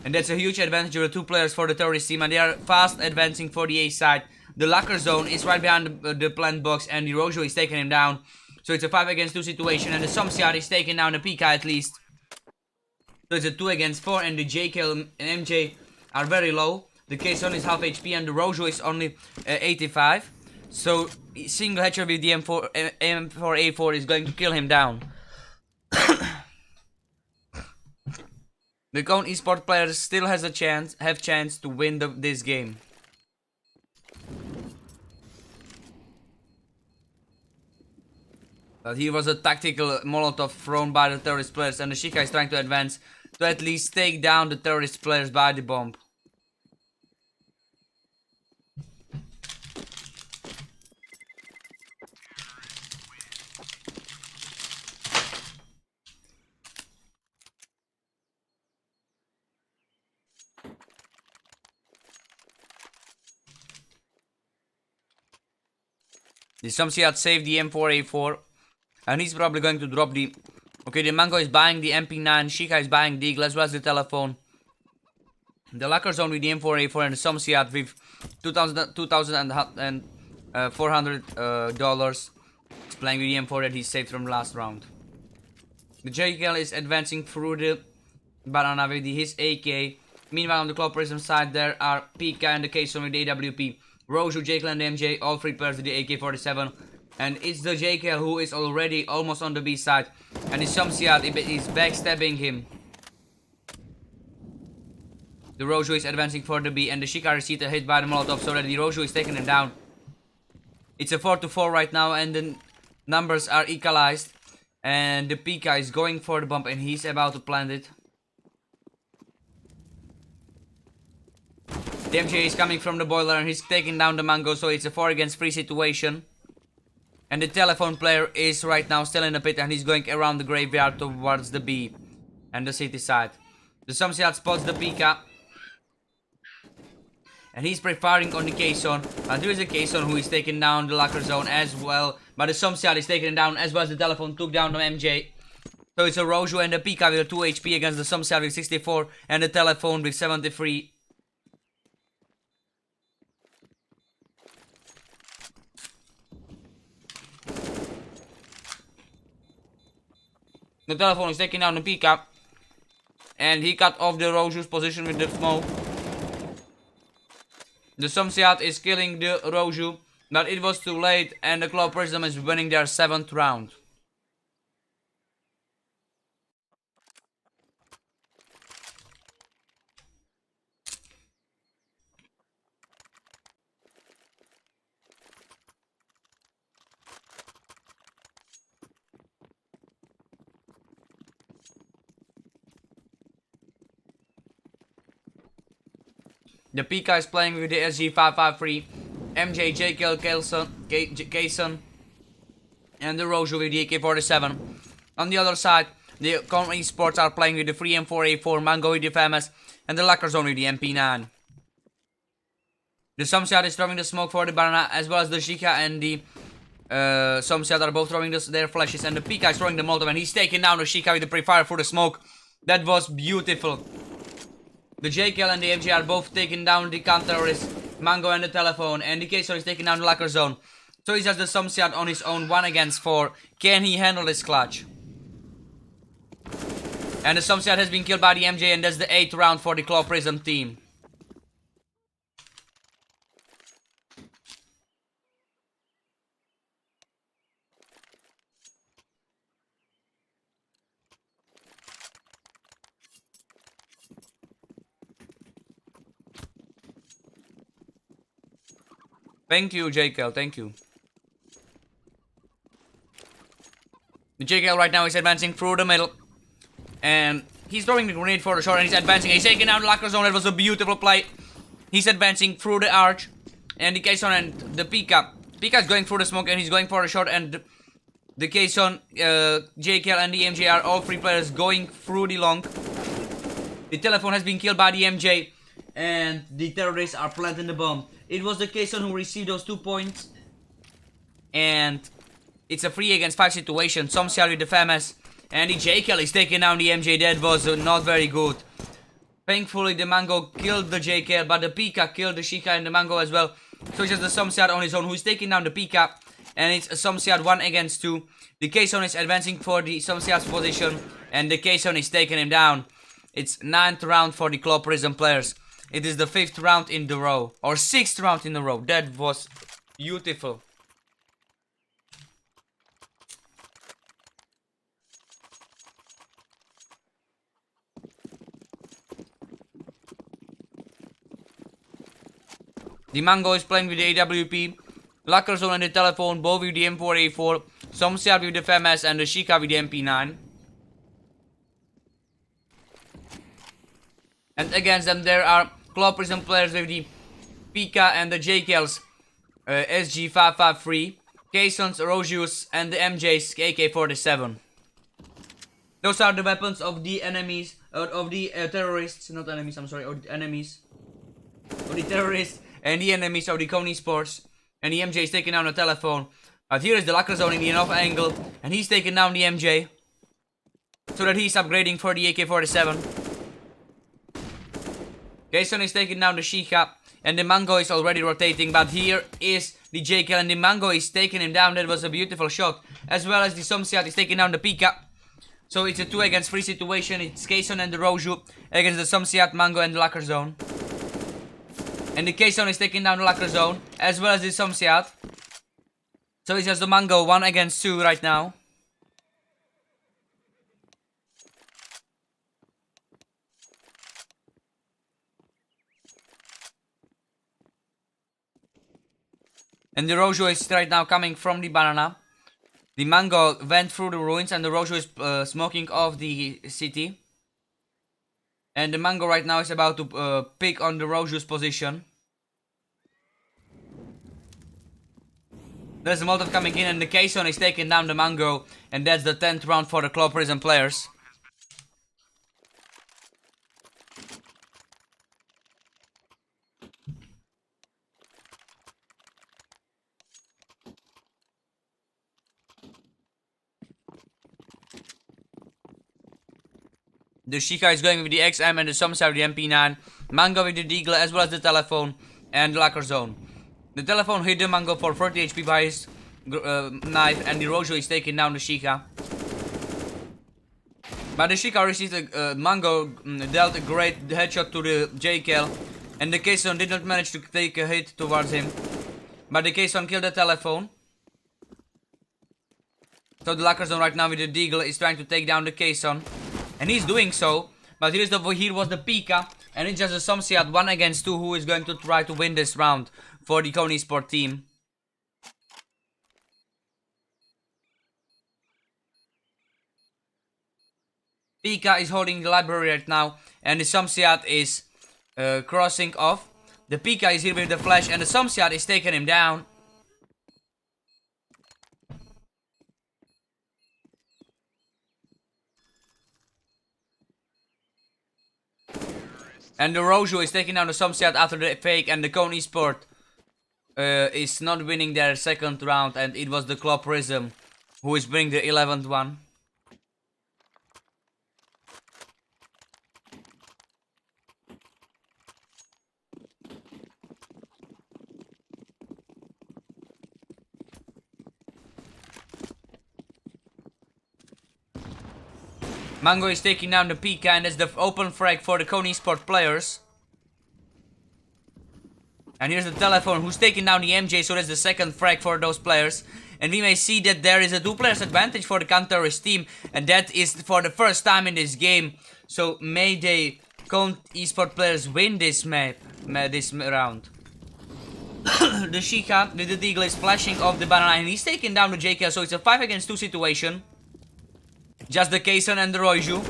And that's a huge advantage of the 2 players for the terrorist team. And they are fast advancing for the A side. The locker zone is right behind the plant box and the Rojo is taking him down. So it's a 5 against 2 situation and the Zomsiad is taking down the Pika at least. So it's a 2 against 4 and the JK and MJ are very low. The K-Zone is half HP and the Rojo is only 85. So single headshot with the M4A4 is going to kill him down. The Kony Esports players still have chance to win this game. But here was a tactical Molotov thrown by the terrorist players and the Shika is trying to advance to at least take down the terrorist players by the bomb. The Zomsiad saved the M4A4 and he's probably going to drop the... Okay, the Mango is buying the MP9, Shika is buying the Eagle as well as the telephone. The locker zone with the M4A4 and the Zomsiad with $2,400 is playing with the M4 that he saved from last round. The JKL is advancing through the banana with his AK. Meanwhile on the ClawPrism side there are Pika and the K-Zone with the AWP. Rojo, JKL and MJ, all 3 players with the AK-47. And it's the JKL who is already almost on the B side. And the Shamsiad is backstabbing him. The Rojo is advancing for the B, and the Shika received a hit by the Molotov, so that the Rojo is taking him down. It's a 4-4 right now, and the numbers are equalized. And the Pika is going for the bump, and he's about to plant it. The MJ is coming from the boiler, and he's taking down the Mango, so it's a 4 against 3 situation. And the telephone player is right now still in the pit, and he's going around the graveyard towards the B and the city side. The Shamsiad spots the Pika, and he's pre-firing on the K-Zone. There is a K-Zone who is taking down the locker zone as well. But the Shamsiad is taking him down as well as the telephone took down the MJ. So it's a Rojo and the Pika with 2 HP against the Shamsiad with 64 and the telephone with 73. The telephone is taking down the Pika. And he cut off the Rojo's position with the smoke. The Shamsiad is killing the Rojo, but it was too late, and the ClawPrism is winning their 7th round. The Pika is playing with the SG553, MJ, JKL, Kayson, and the Rojo with the AK-47. On the other side, the Esports are playing with the 3M4A4, Mango with the FMS, and the Locker Zone with the MP9. The Shamsiad is throwing the smoke for the banana, as well as the Shika and the Shamsiad are both throwing their flashes, and the Pika is throwing the Molotov, and he's taking down the Shika with the pre-fire for the smoke. That was beautiful. The JKL and the MJ are both taking down the counter-terrorists, Mango and the telephone, and the K-Zone is taking down the locker zone. So he's just the Shamsiad on his own, 1 against 4. Can he handle this clutch? And the Shamsiad has been killed by the MJ, and that's the 8th round for the ClawPrism team. Thank you, JKL, thank you. The JKL right now is advancing through the middle. And he's throwing the grenade for the shot, and he's advancing. He's taking out the locker zone. That was a beautiful play. He's advancing through the arch. And the K-Zone and the Pika. Pika is going through the smoke, and he's going for the shot. And the K-Zone, JKL, and the MJ are all 3 players going through the long. The telephone has been killed by the MJ. And the terrorists are planting the bomb. It was the K-Zone who received those 2 points. And it's a 3 against 5 situation. Shamsiad with the FMS. And the JKL is taking down the MJ. That was not very good. Thankfully, the Mango killed the JKL. But the Pika killed the Shika and the Mango as well. So it's just the Shamsiad on his own who is taking down the Pika. And it's a Shamsiad 1 against 2. The K-Zone is advancing for the Shamsiad's position. And the K-Zone is taking him down. It's 9th round for the ClawPrism players. It is the 5th round in the row. Or 6th round in a row. That was beautiful. The Mango is playing with the AWP. Locker Zone and the telephone. Both with the M4A4. Shamsiad with the FMS and the Shika with the MP9. And against them there are ClawPrism players with the Pika and the JKLs, SG553, K-Zones, Rojus, and the MJ's AK-47. Those are the weapons of the enemies, of the terrorists, not enemies, I'm sorry, of the enemies. Of the terrorists and the enemies of the Esports. And the MJ is taking down the telephone. But here is the Locker Zone in the off angle, and he's taking down the MJ. So that he's upgrading for the AK-47. K-Zone is taking down the Shika, and the Mango is already rotating, but here is the JKL, and the Mango is taking him down. That was a beautiful shot, as well as the Shamsiad is taking down the Pika. So it's a 2 against 3 situation. It's K-Zone and the Roju against the Shamsiad, Mango, and the Locker Zone. And the K-Zone is taking down the Locker Zone, as well as the Shamsiad. So it's just the Mango 1 against 2 right now. And the Rojo is right now coming from the banana. The Mango went through the ruins and the Rojo is smoking off the city. And the Mango right now is about to pick on the Rojo's position. There's a Molotov coming in and the Kson is taking down the Mango. And that's the 10th round for the ClawPrism players. The Shika is going with the XM and the Somsa with the MP9. Mango with the Deagle as well as the telephone and the Locker Zone. The telephone hit the Mango for 30 HP by his knife and the Rojo is taking down the Shika. But the Shika received a Mango dealt a great headshot to the JKL and the Kson did not manage to take a hit towards him. But the Kson killed the telephone. So the Locker Zone right now with the Deagle is trying to take down the Kson. And he's doing so, but here was the Pika, and it's just a Somsiat 1 against 2 who is going to try to win this round for the Kony Sport team. Pika is holding the library right now, and the Somsiat is crossing off. The Pika is here with the flash, and the Somsiat is taking him down. And the Rojo is taking down the Somsiat after the fake, and the Kony Sport is not winning their second round, and it was the ClawPrism who is winning the 11th one. Mango is taking down the Pika, and that's the open frag for the Kony Sport players. And here's the telephone who's taking down the MJ, so that's the second frag for those players. And we may see that there is a 2 players advantage for the counterist team, and that is for the first time in this game. So may the Esports players win this this round. The Shika, the Deagle is flashing off the banana, and he's taking down the JK, so it's a 5 against 2 situation. Just the Kson and the Rojo.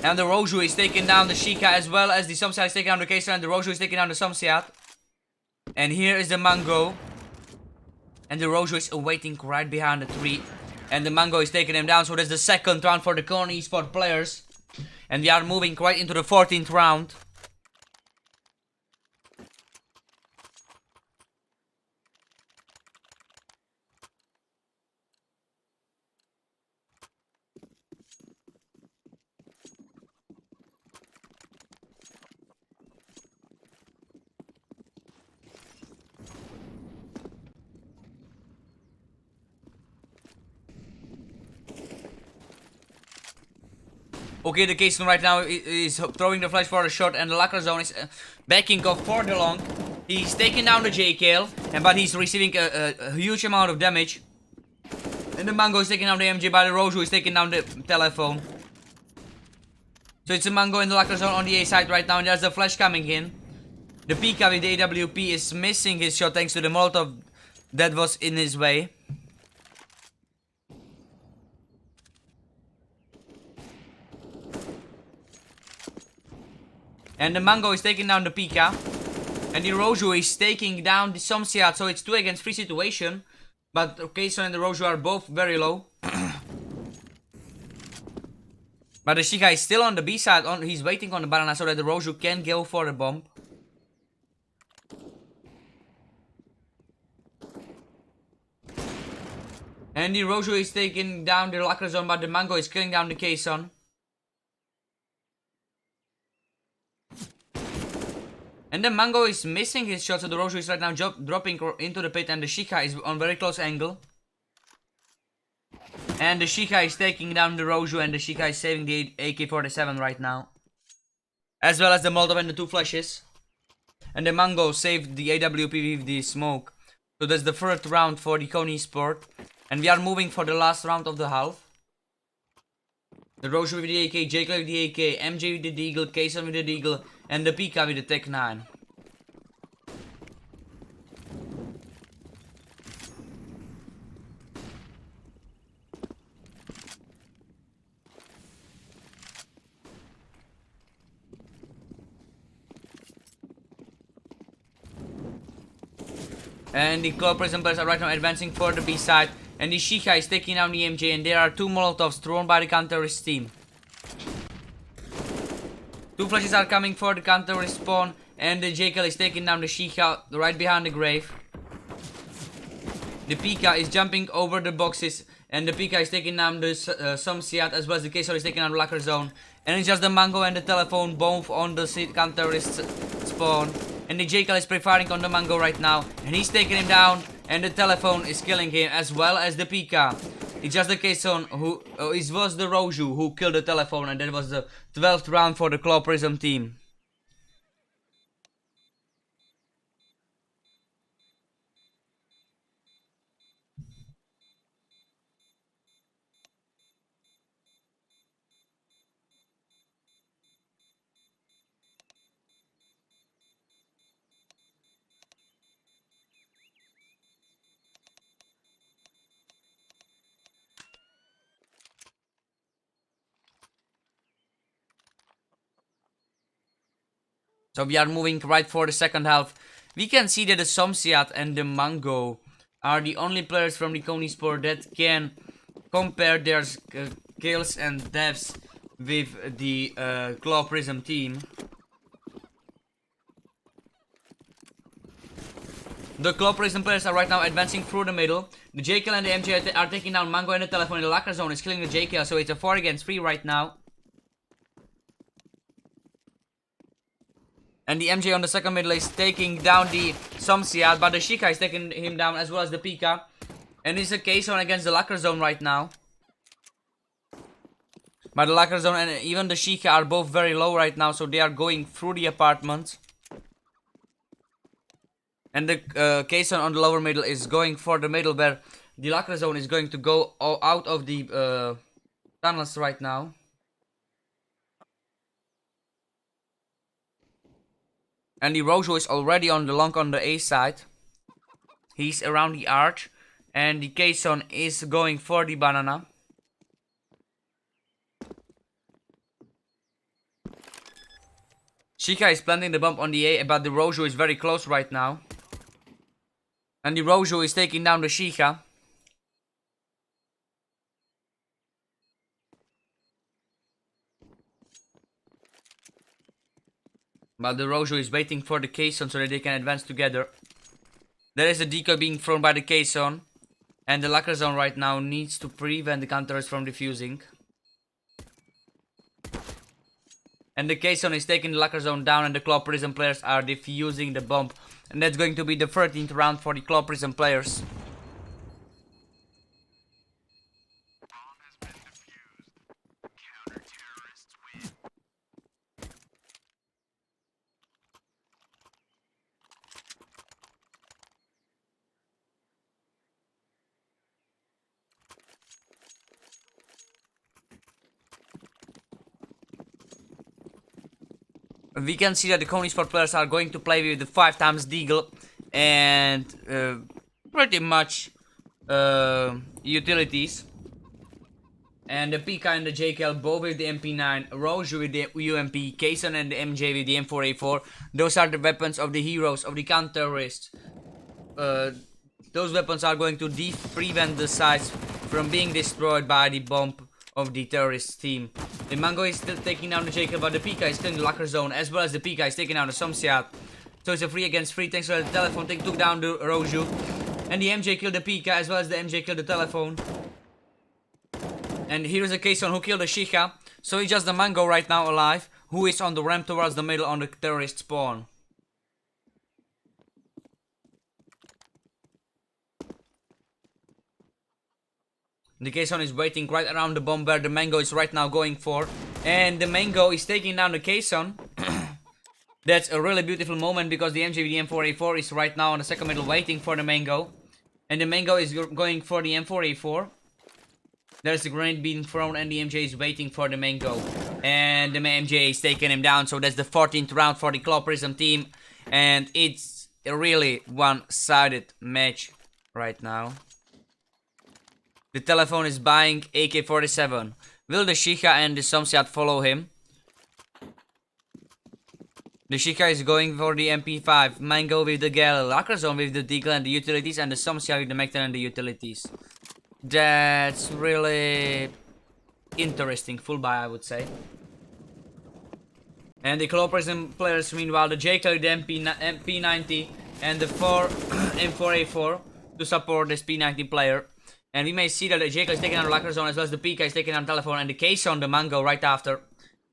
And the Rojo is taking down the Shika as well as the Somsiat is taking down the Kson, and the Rojo is taking down the Somsiat. And here is the Mango. And the Rojo is awaiting right behind the tree. And the Mango is taking him down, so that's the second round for the Kony Sport players. And we are moving right into the 14th round. Okay, the Kson right now is throwing the flash for a shot, and the Locker Zone is backing off for the long. He's taking down the JKL, but he's receiving a huge amount of damage. And the Mango is taking down the MJ, but the Rojo is taking down the telephone. So it's a Mango in the Locker Zone on the A side right now, and there's the flash coming in. The Pika with the AWP is missing his shot thanks to the Molotov that was in his way. And the Mango is taking down the Pika. And the Rojo is taking down the Somsiat. So it's 2 against 3 situation. But Kson and the Rojo are both very low. But the Shika is still on the B side. He's waiting on the banana so that the Rojo can go for the bomb. And the Rojo is taking down the Locker Zone, but the Mango is killing down the Kson. And the Mango is missing his shot, so the Rojo is right now dropping into the pit, and the Shika is on very close angle. And the Shika is taking down the Rojo, and the Shika is saving the AK-47 right now. As well as the Molotov and the 2 flashes. And the Mango saved the AWP with the smoke. So that's the first round for the Kony Sport. And we are moving for the last round of the half. The Roche with the AK, Jacob with the AK, MJ with the Deagle, Kason with the Deagle, and the Pika with the Tech 9. And the ClawPrism players are right now advancing for the B side. And the Shika is taking down the MJ, and there are 2 Molotovs thrown by the counter-terrorist team. 2 flashes are coming for the counter-terrorist spawn, and the Jekyll is taking down the Shika right behind the grave. The Pika is jumping over the boxes, and the Pika is taking down the Somsiat, as well as the Kesor is taking down the Locker Zone. And it's just the Mango and the Telephone both on the counter-terrorist spawn. And the Jekyll is pre-firing on the Mango right now, and he's taking him down. And the Telephone is killing him, as well as the Pika. It's just the Kason who it was the Roju who killed the Telephone, and that was the 12th round for the ClawPrism team. So we are moving right for the second half. We can see that the Somsiat and the Mango are the only players from the Kony Sport that can compare their kills and deaths with the ClawPrism team. The ClawPrism players are right now advancing through the middle. The JKL and the MJ are taking down Mango and the Telephone. The Locker Zone is killing the JKL, so it's a 4 against 3 right now. And the MJ on the second middle is taking down the Somsiat, but the Shika is taking him down, as well as the Pika. And it's a K-Zone against the Locker Zone right now. But the Locker Zone and even the Shika are both very low right now, so they are going through the apartments. And the K-Zone on the lower middle is going for the middle, where the Locker Zone is going to go out of the tunnels right now. And the Rojo is already on the long on the A side. He's around the arch. And the K-Zone is going for the banana. Shika is planting the bomb on the A, but the Rojo is very close right now. And the Rojo is taking down the Shika. But the Rojo is waiting for the K-Zone so that they can advance together. There is a decoy being thrown by the K-Zone. And the Locker Zone right now needs to prevent the counters from defusing. And the K-Zone is taking the Locker Zone down, and the ClawPrism players are defusing the bomb. And that's going to be the 13th round for the ClawPrism players. We can see that the Kony Sport players are going to play with the 5x Deagle and pretty much utilities. And the Pika and the JKL both with the MP9, Roju with the UMP, Kason and the MJ with the M4A4. Those are the weapons of the heroes, of the counter-terrorists. Those weapons are going to prevent the sites from being destroyed by the bomb of the terrorist team. The Mango is still taking down the Jacob, but the Pika is still in the Locker Zone, as well as the Pika is taking down the Somsiat. So it's a 3 against 3, thanks to the Telephone. They took down the Roju. And the MJ killed the Pika, as well as the MJ killed the Telephone. And here is a K-Zone who killed the Shika. So it's just the Mango right now alive, who is on the ramp towards the middle on the terrorist spawn. The K-Zone is waiting right around the bomb where the Mango is right now going for. And the Mango is taking down the K-Zone. That's a really beautiful moment because the MJ with the M4A4 is right now on the second middle waiting for the Mango. And the Mango is going for the M4A4. There's a grenade being thrown and the MJ is waiting for the Mango. And the MJ is taking him down. So that's the 14th round for the ClawPrism team. And it's a really one-sided match right now. The telephone is buying AK-47. Will the Shika and the Somsiat follow him? The Shika is going for the MP5, Mango with the Gale, Lacrazone with the Deagle and the utilities, and the Somsia with the Mecton and the utilities. That's really interesting full buy, I would say. And the ClawPrism players, meanwhile, the J with the MP90 and the 4 M4A4 to support this P90 player. And we may see that the J is taking on Lacrazone as well as the PK is taking on telephone and the case on the Mango right after.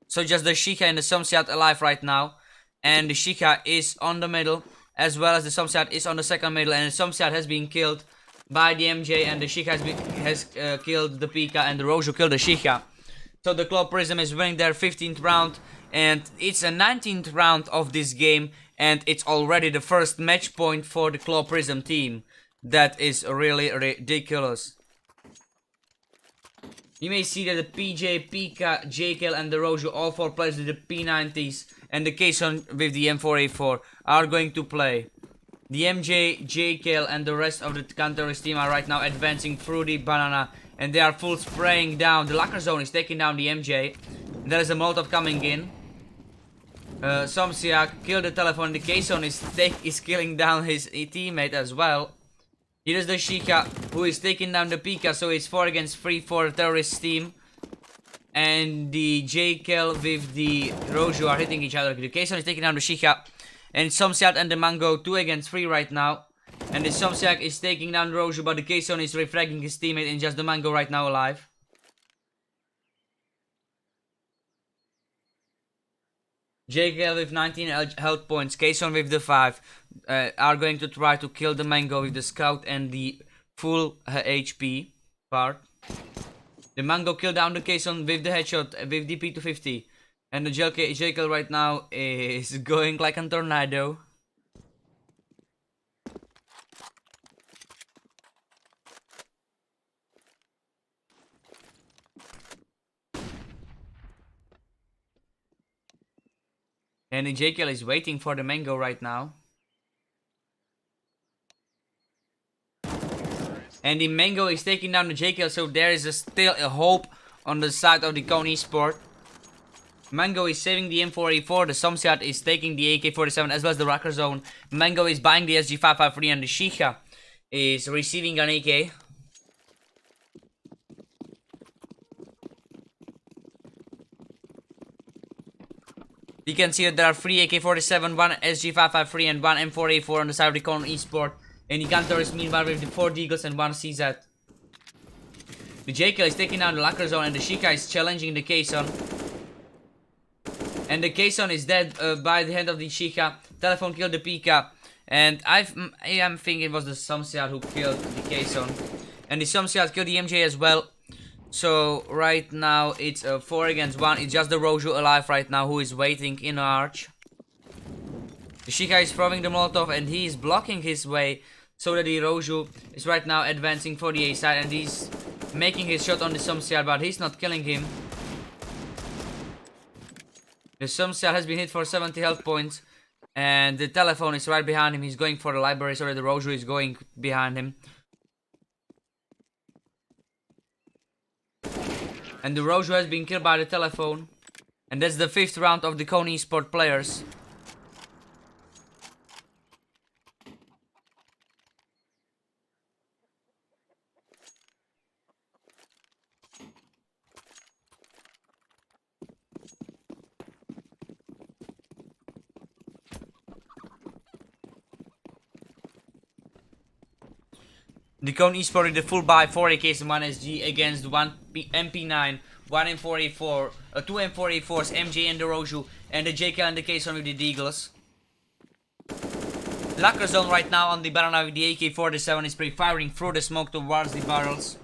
So just the Shika and the Somsiat alive right now. And the Shika is on the middle, as well as the Somsiat is on the second middle, and the Somsiat has been killed by the MJ, and the Shika has killed the Pika, and the Rojo killed the Shika. So the ClawPrism is winning their 15th round, and it's a 19th round of this game, and it's already the first match point for the ClawPrism team. That is really ridiculous. You may see that the PJ, Pika, JKL and the Rojo, all 4 players with the P90s and the Kson with the M4A4 are going to play. The MJ, JKL and the rest of the counterist team are right now advancing through the banana and they are full spraying down. The Lacrazone is taking down the MJ. There is a Molotov coming in. Somsiak killed the telephone. The Kson is killing down his teammate as well. Here is the Shika who is taking down the Pika, so it's 4 against 3 for the terrorist team. And the JKL with the Rojo are hitting each other. The Kson is taking down the Shika. And Somsiak and the Mango 2 against 3 right now. And the Somsiak is taking down the Rojo, but the Kson is refragging his teammate and just the Mango right now alive. JKL with 19 health points, Kson with the 5 are going to try to kill the Mango with the Scout and the full HP part. The Mango killed down the Kson with the headshot with the P250. And the JKL right now is going like a tornado. And the JKL is waiting for the Mango right now. And the Mango is taking down the JKL, so there is still a hope on the side of the Cone Esports. Mango is saving the M4A4, the Somsiat is taking the AK-47 as well as the Lacrazone. Mango is buying the SG553 and the Shika is receiving an AK. You can see that there are 3 AK-47, 1 SG553 and 1 M4A4 on the side of the Cone Esports. And the counter is meanwhile with the 4 Deagles and 1 CZ. The JKL is taking down the Lacrazone and the Shika is challenging the Kson. And the Kson is dead by the hand of the Shika. Telephone killed the Pika. And I am thinking it was the Somsiat who killed the Kson. And the Somsiat killed the MJ as well. So right now it's 4 against 1. It's just the Rojo alive right now who is waiting in arch. The Shika is throwing the Molotov and he is blocking his way so that the Rojo is right now advancing for the A side and he's making his shot on the Somsiat, but he's not killing him. The Somsiat has been hit for 70 health points and the telephone is right behind him. He's going for the library so that the Rojo is going behind him. And the Rojo has been killed by the telephone. And that's the 5th round of the Cone Esports players. The Cone Esports with the full buy 4 AKs and 1 SG against 1 MP9, 1 M4A4, 2 M4A4s, MJ and the Rojo, and the JK and the Kson with the Deagles. Lacrazone right now on the banana with the AK-47 is pre-firing through the smoke towards the barrels.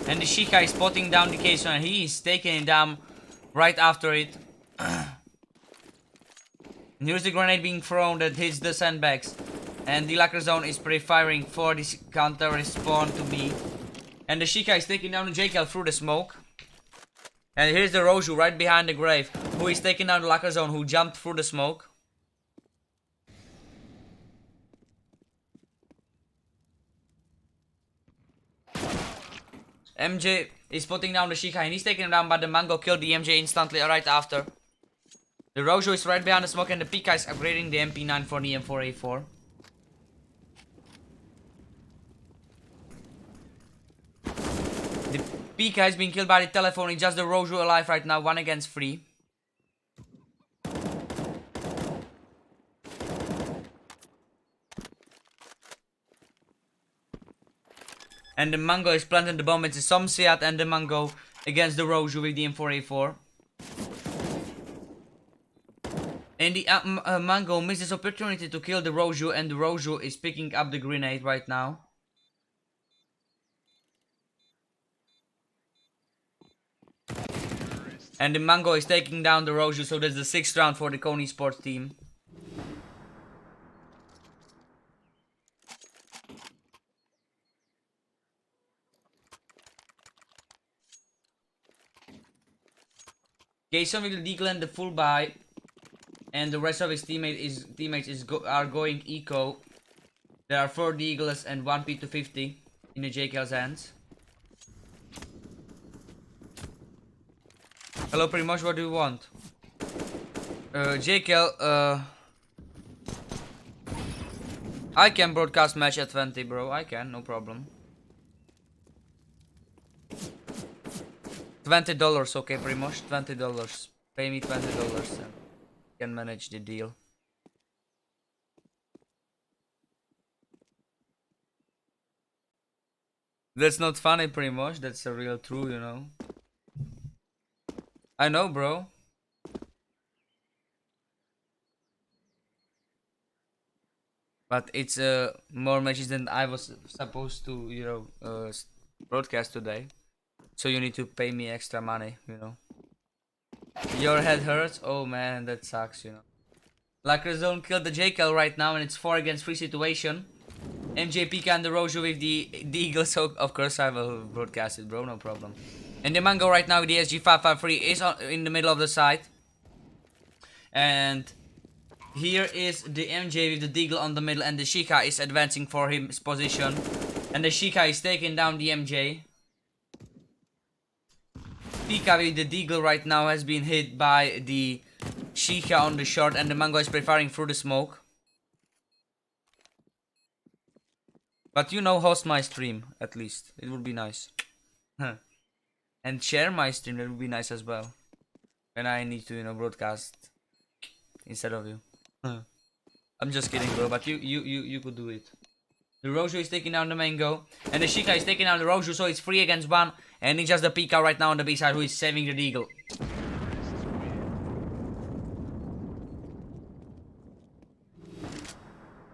And the Shika is spotting down the Kson and he is taking it down right after it. And here's the grenade being thrown that hits the sandbags. And the locker zone is pre-firing for this counter respawn to be. And the Shika is taking down the JKL through the smoke. And here's the Roju right behind the grave, who is taking down the locker zone, who jumped through the smoke. MJ is putting down the Shika and he's taking him down, but the Mango killed the MJ instantly right after. The Rojo is right behind the smoke and the Pika is upgrading the MP9 for the M4A4. The Pika has been killed by the telephone, it's just the Rojo alive right now, 1 against 3. And the Mango is planting the bomb. It's a Somsiat and the Mango against the Roju with the M4A4. And the Mango misses opportunity to kill the Roju, and the Roju is picking up the grenade right now. And the Mango is taking down the Roju, so that's the 6th round for the Kony Sports team. Jason will declan the full buy, and the rest of his teammates are going eco. There are 4 Deagles and 1 P250 in the JKL's hands. Hello Primoz, what do you want? JKL, I can broadcast match at 20, bro. I can, no problem. $20, okay, Primoz, $20. Pay me $20 and can manage the deal. That's not funny, Primoz. That's a real true, you know. I know, bro. But it's more matches than I was supposed to, you know, broadcast today. So you need to pay me extra money, you know. Your head hurts? Oh man, that sucks, you know. Locker zone killed the JKL right now and it's 4 against 3 situation. MJ Pika and the Rojo with the Eagle, so of course I will broadcast it, bro, no problem. And the Mango right now with the SG553 is in the middle of the site. And here is the MJ with the Deagle on the middle, and the Shika is advancing for his position. And the Shika is taking down the MJ. Pika with the Deagle right now has been hit by the Shika on the short, and the Mango is preferring through the smoke. But you know, host my stream, at least. It would be nice. And share my stream, that would be nice as well. And I need to, you know, broadcast instead of you. I'm just kidding, bro, but you could do it. The Rojo is taking down the Mango, and the Shika is taking down the Rojo, so it's 3 against 1. And it's just the Pika right now on the B side who is saving the Deagle.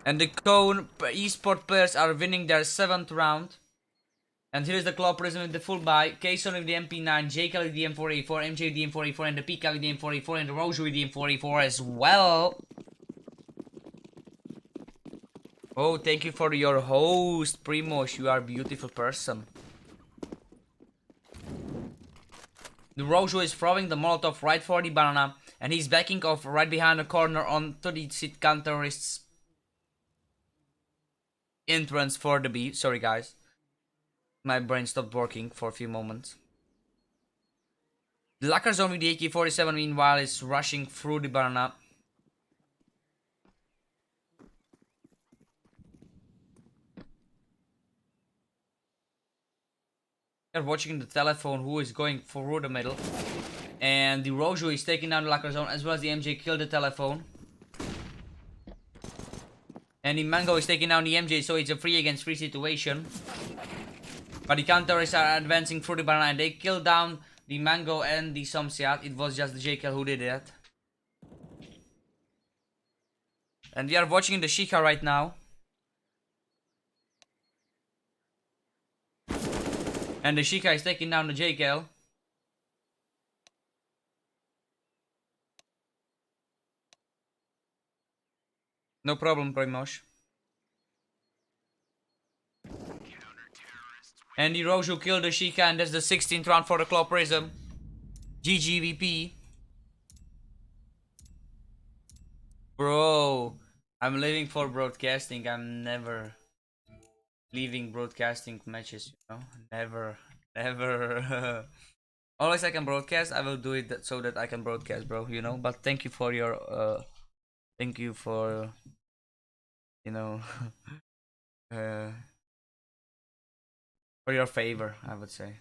And the Cone Esports players are winning their 7th round. And here's the ClawPrism with the full buy, Kson with the MP9, JK with the M4A4, MJ with the M4A4, and the Pika with the M4A4, and the Rojo with the M4A4 as well. Oh, thank you for your host, Primoz. You are a beautiful person. The Rojo is throwing the Molotov right for the banana, and he's backing off right behind the corner onto the seat counterist's entrance for the B. Sorry, guys. My brain stopped working for a few moments. The locker zone with the AK-47 meanwhile is rushing through the banana. They're watching the telephone who is going through the middle. And the Rojo is taking down the locker zone as well as the MJ killed the telephone. And the Mango is taking down the MJ, so it's a 3 against 3 situation. But the counters are advancing through the banana and they kill down the Mango and the Somsiat. It was just the JKL who did that. And we are watching the Shika right now. And the Shika is taking down the JKL. No problem, Primosh. Andy Rojo killed the Sheikah, and that's the 16th round for the ClawPrism. GGVP. Bro, I'm living for broadcasting. I'm never leaving broadcasting matches, you know? Never. Never. Always I can broadcast, I will do it so that I can broadcast, bro, you know? But thank you for your, thank you for, you know, uh, for your favor, I would say.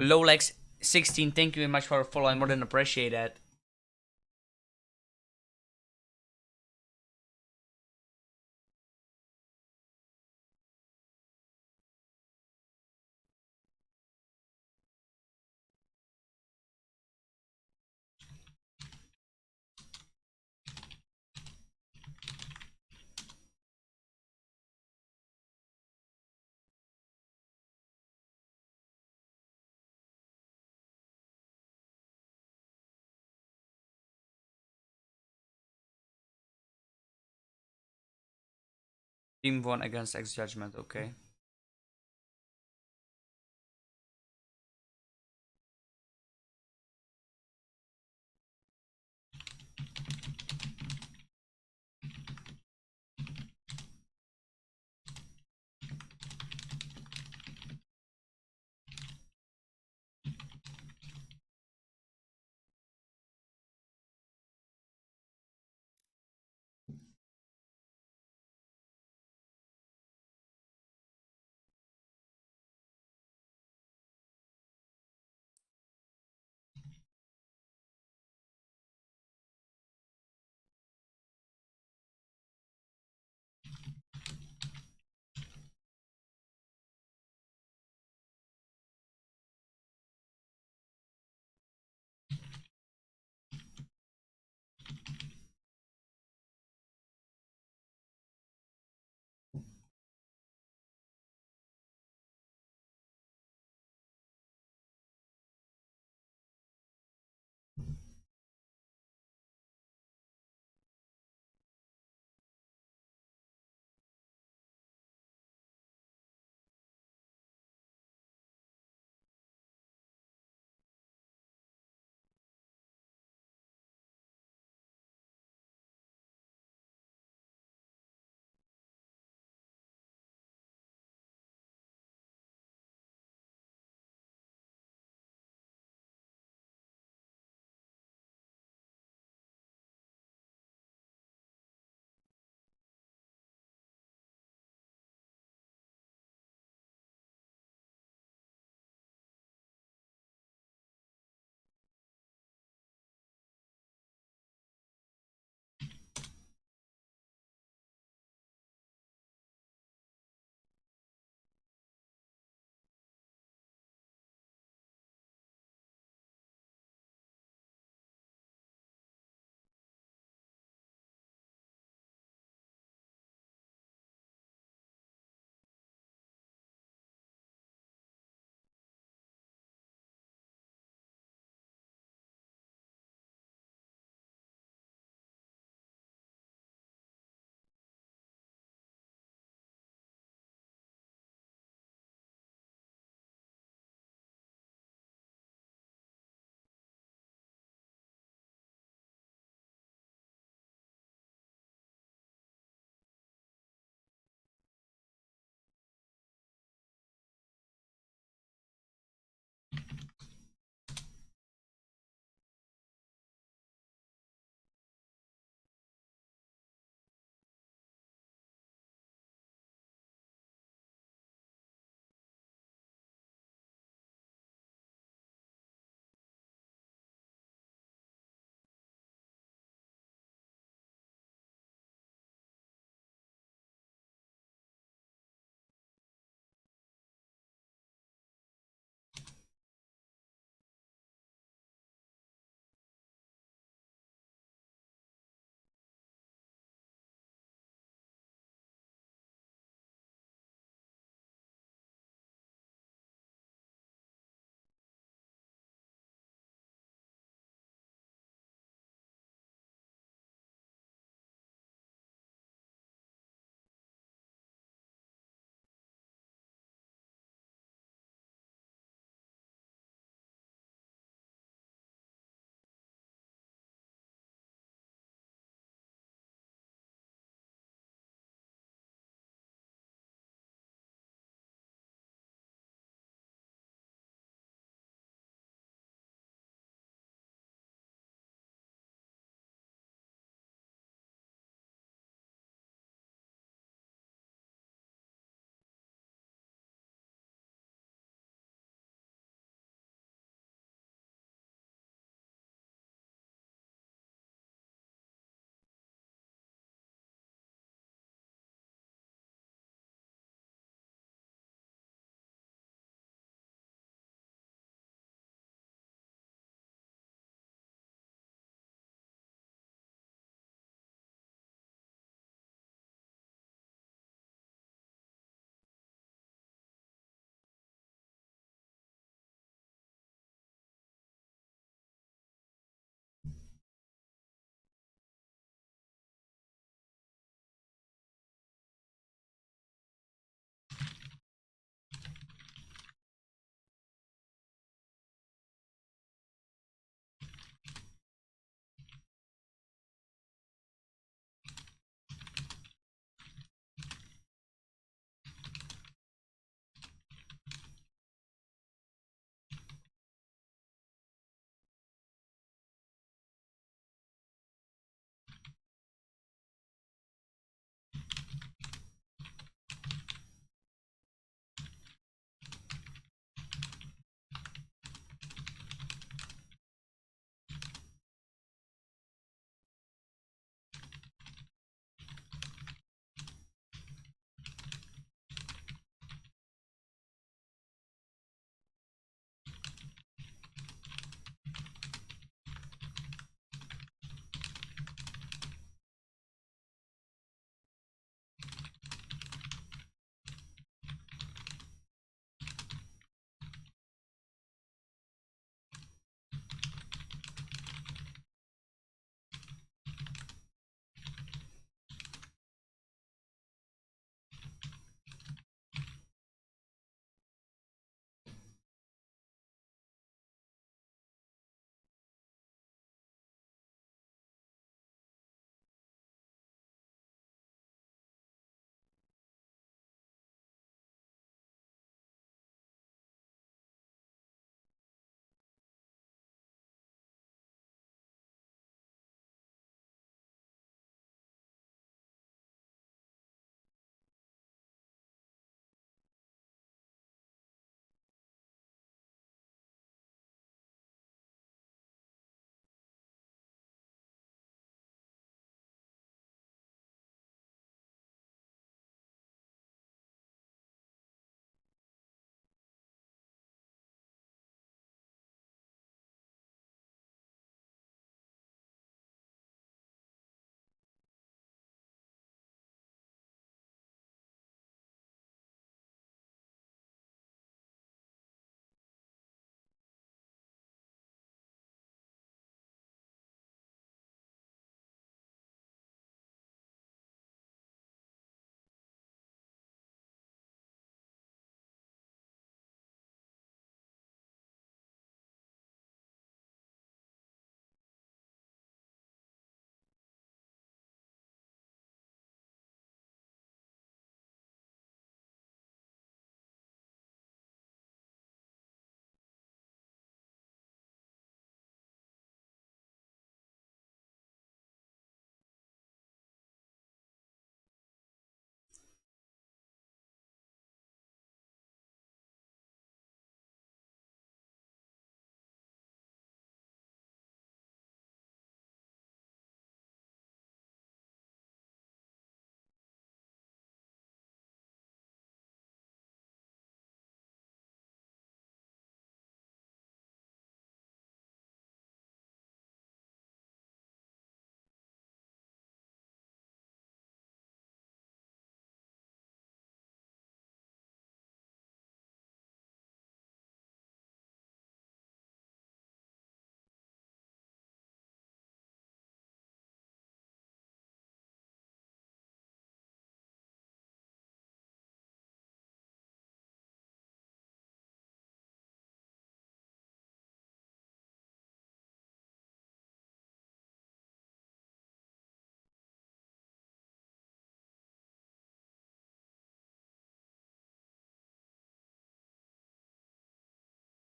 Lowlex 16, thank you very much for following, more than appreciate that. Team 1 against xJudgment, okay.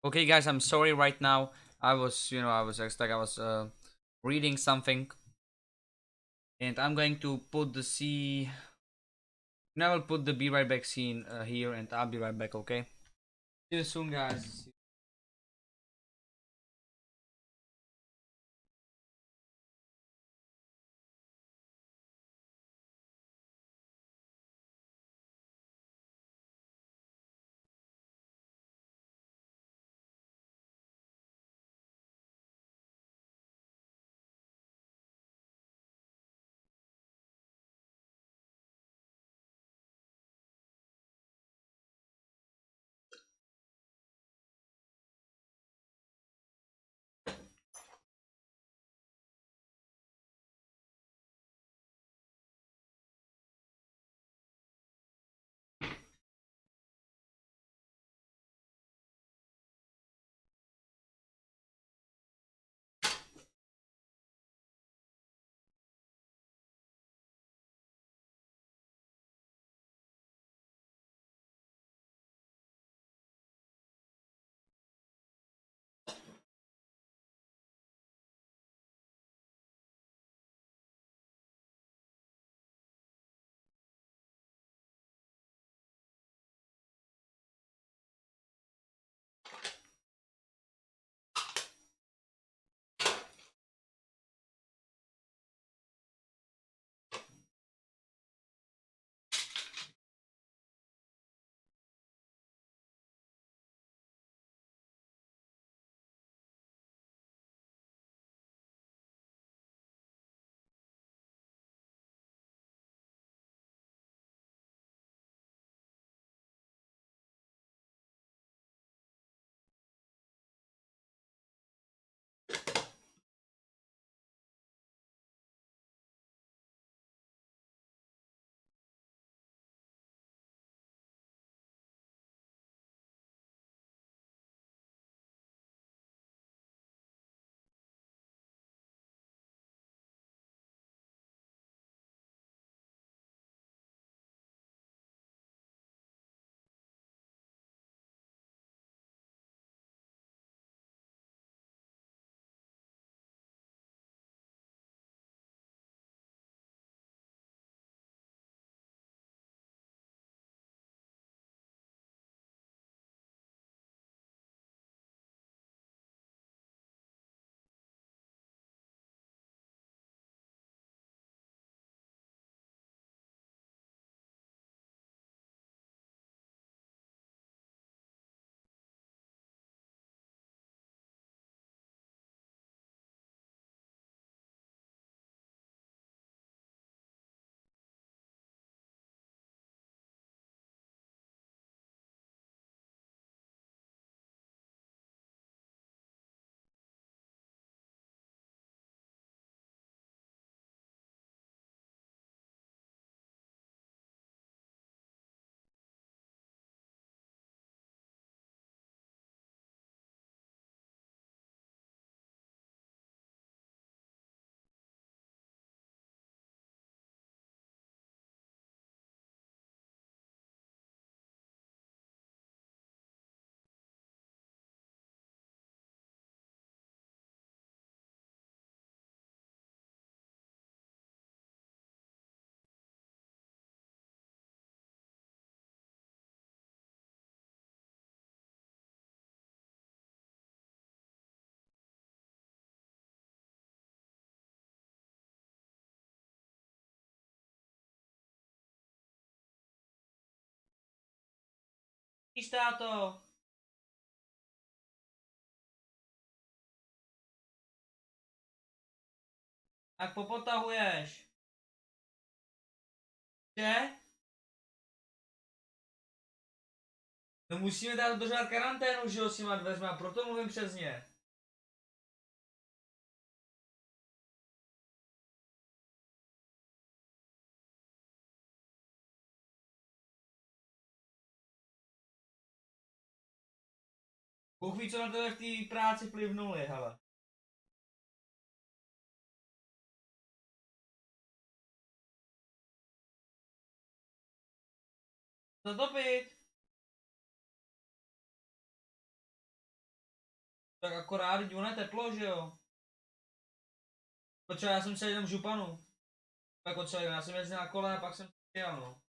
Okay, guys, I'm sorry right now. I was, reading something, and I'm going to put the C. And I will put the be right back scene here, and I'll be right back. Okay. See you soon, guys. Táto. Tak popotahuješ. Že? No musíme dát dodržovat karanténu, že jo, s těma dveřma, proto mluvím přes ně. Bůh ví, co na tebe v té práci plivnuli, hele. Zatopit. Tak akorát, jdu na teplo, že jo? Protože já jsem se jenom v županu. Jako celý, já jsem jezdil na kole a pak jsem přijel, no.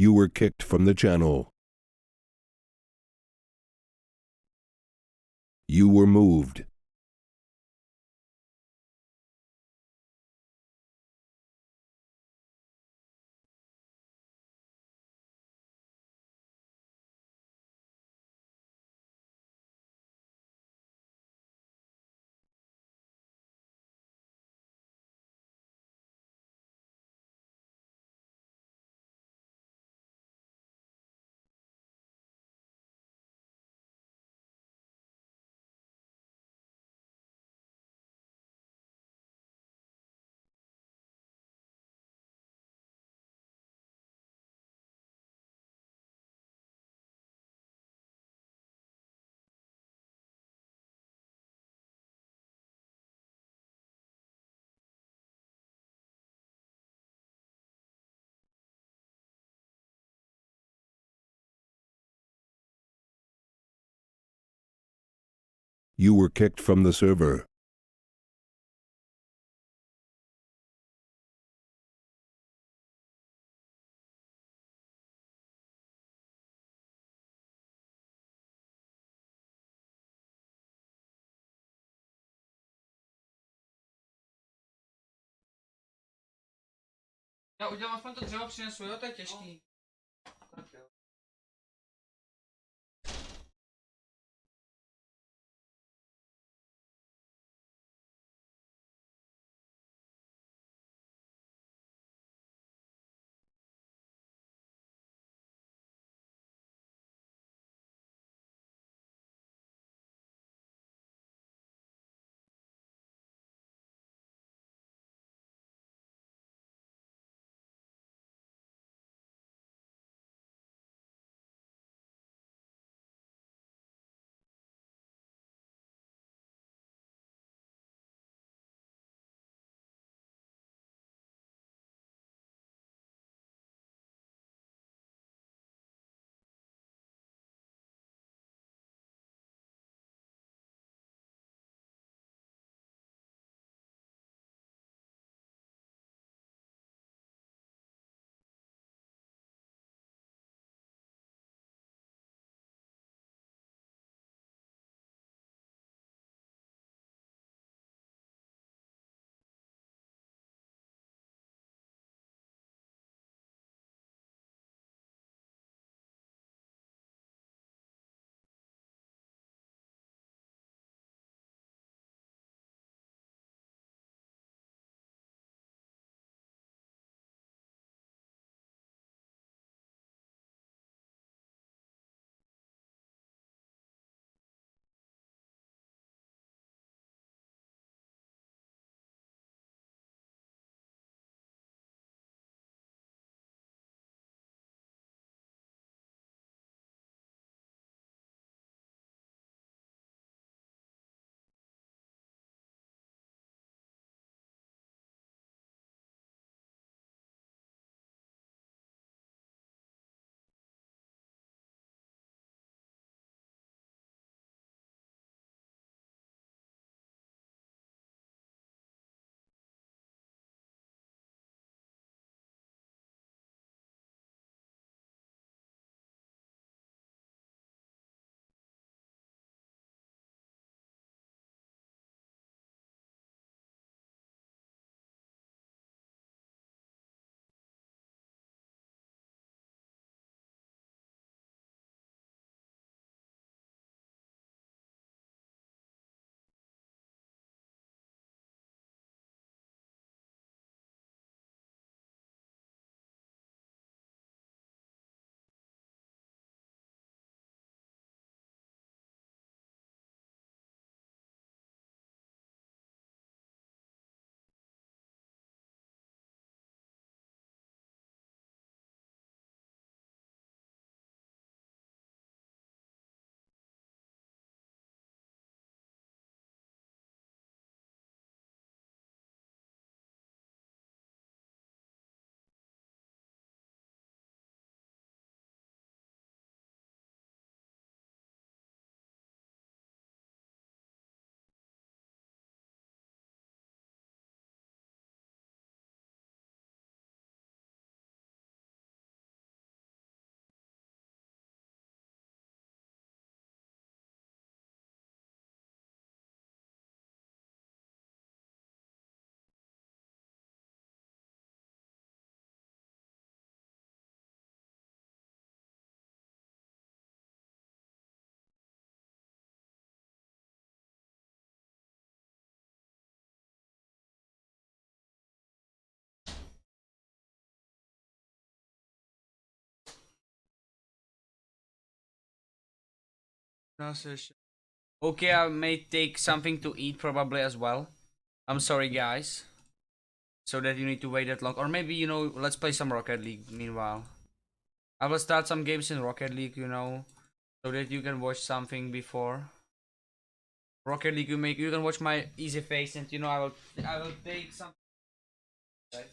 You were kicked from the channel. You were moved. You were kicked from the server. Já udělám aspoň to dřevo, přinesu, jo, to je těžký. Tak jo. Okay, I may take something to eat probably as well. I'm sorry, guys. So that you need to wait that long. Or maybe, you know, let's play some Rocket League meanwhile. I will start some games in Rocket League, you know, so that you can watch something before. Rocket League, you can watch my easy face, and you know I will take some. Right?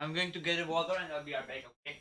I'm going to get the water and I'll be right back, okay?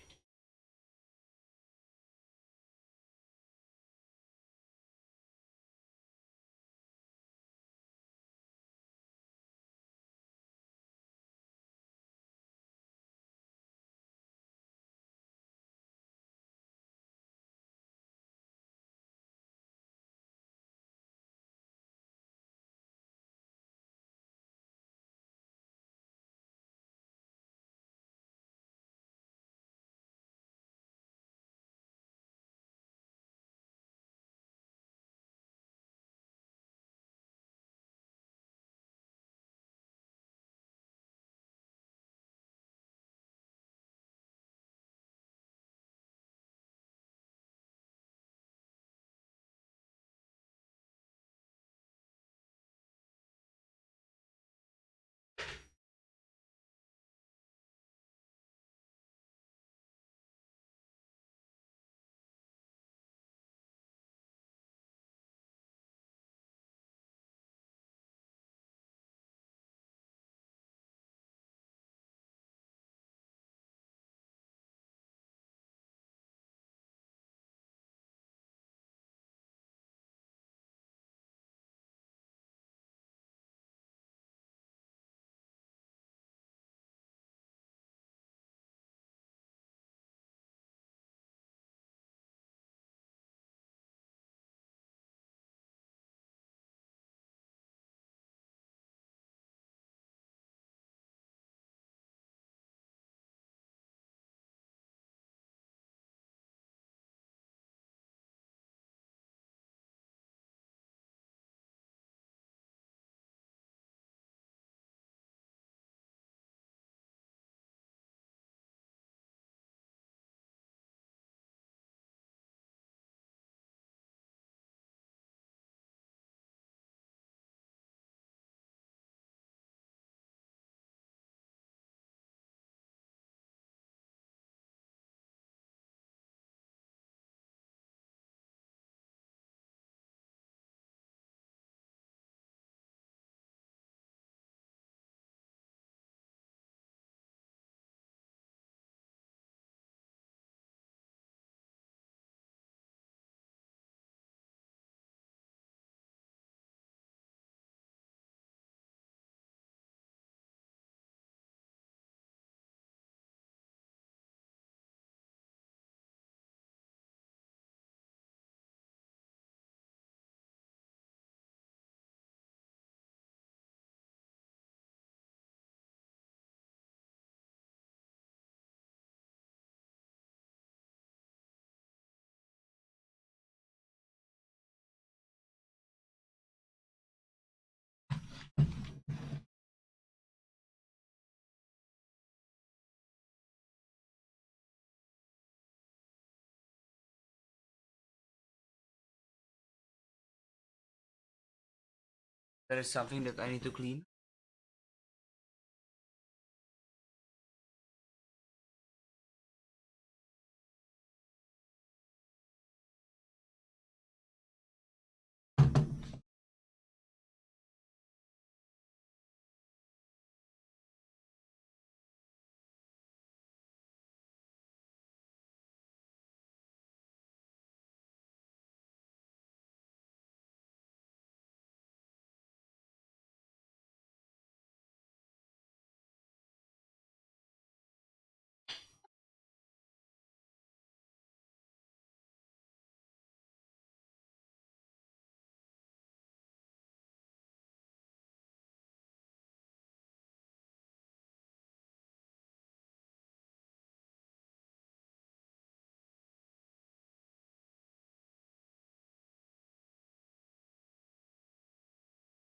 There is something that I need to clean.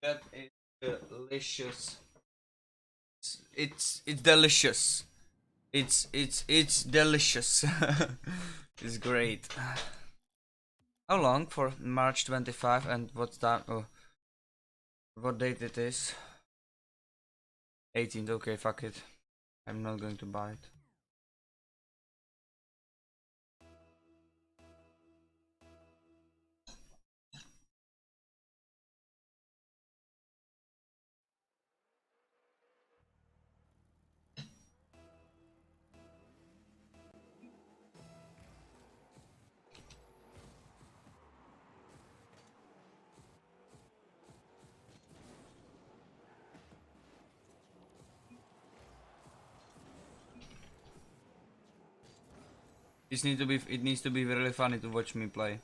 That is delicious. It's delicious. It's delicious. It's great. How long for March 25 and what's that? Oh, what date it is? 18th. Okay, fuck it. I'm not going to buy it. It needs to be really funny to watch me play.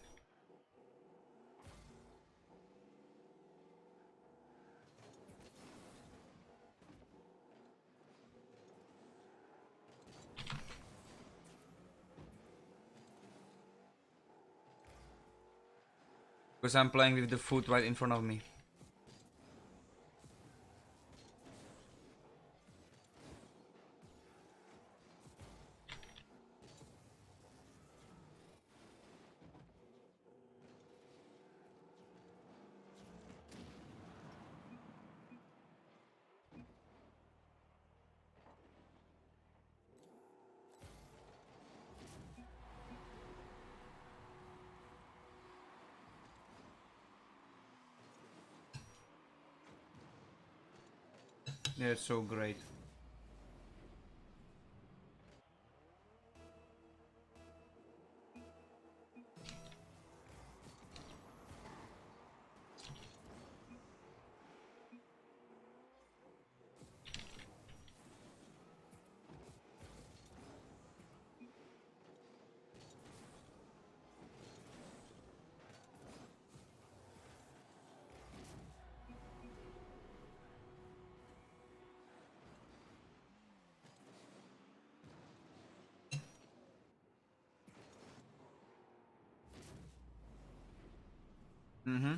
Because I'm playing with the food right in front of me. Yeah, it's so great. Mm-hmm.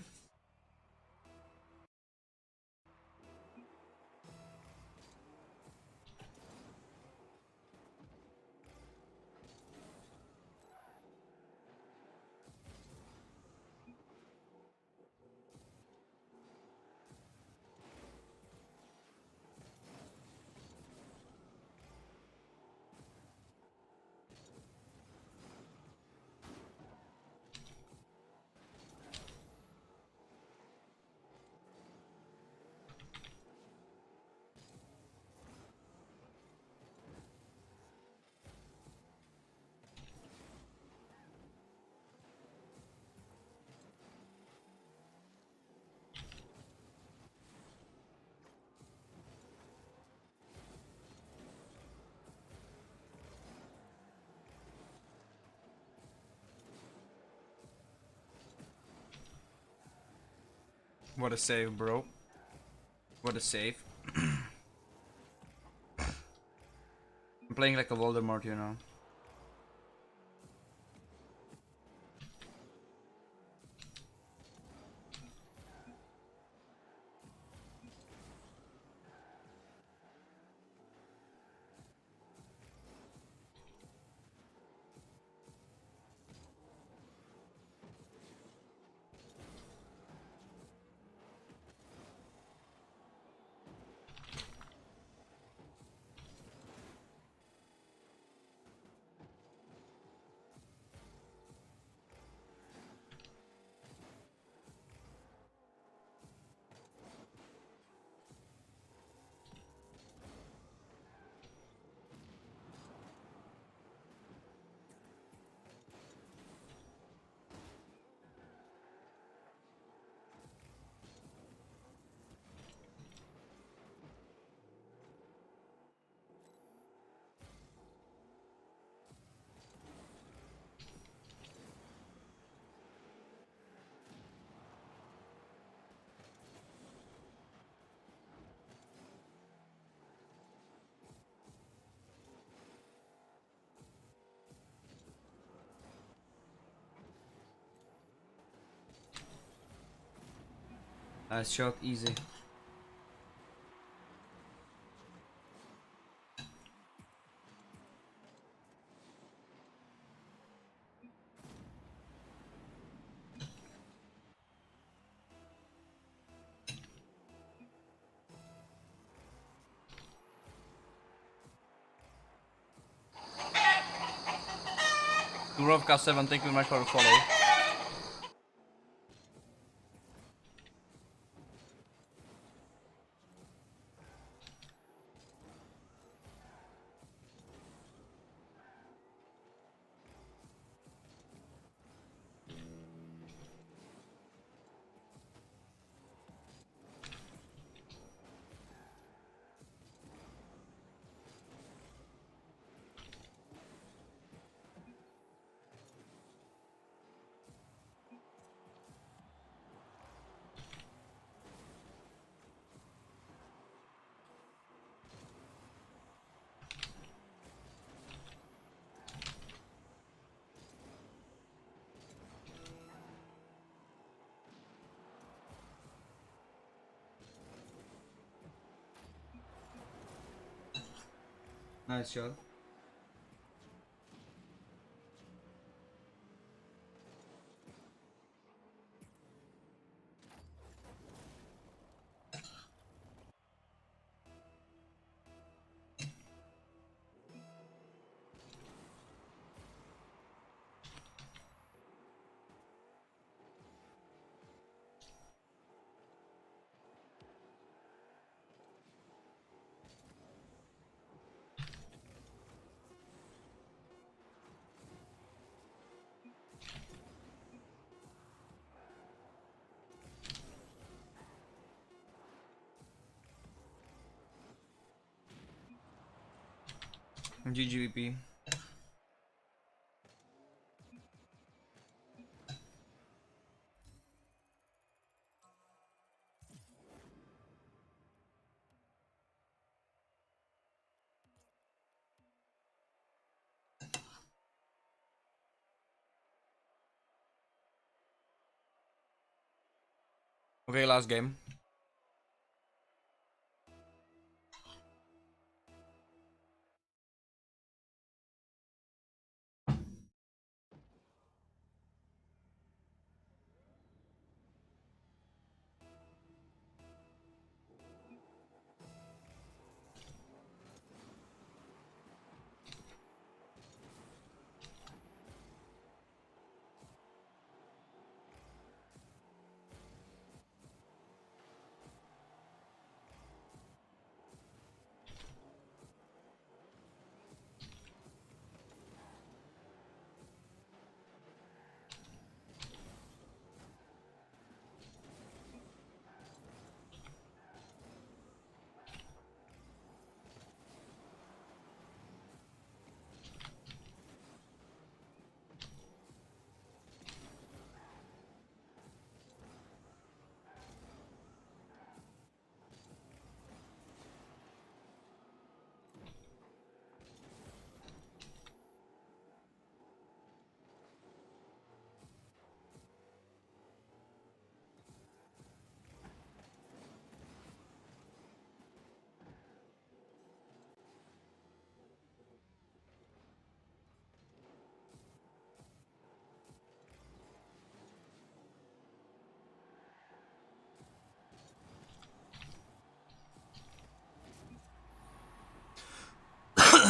What a save, bro. What a save. I'm playing like a Voldemort, you know. Nice shot, easy. Gurovka7, thank you very much for the follow. Nice shot. GGVP. Okay, last game.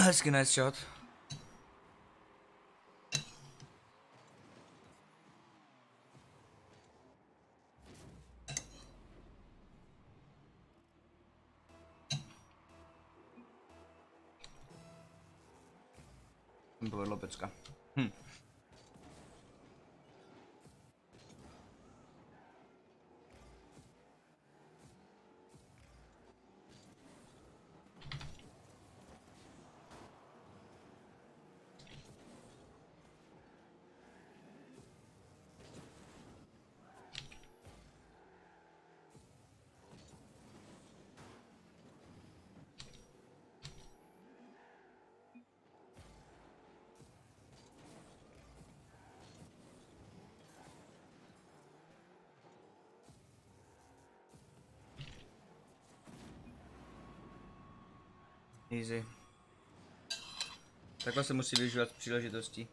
Hezky nice shot. Povedlo pecka. Easy. Takhle se musí využívat příležitostí.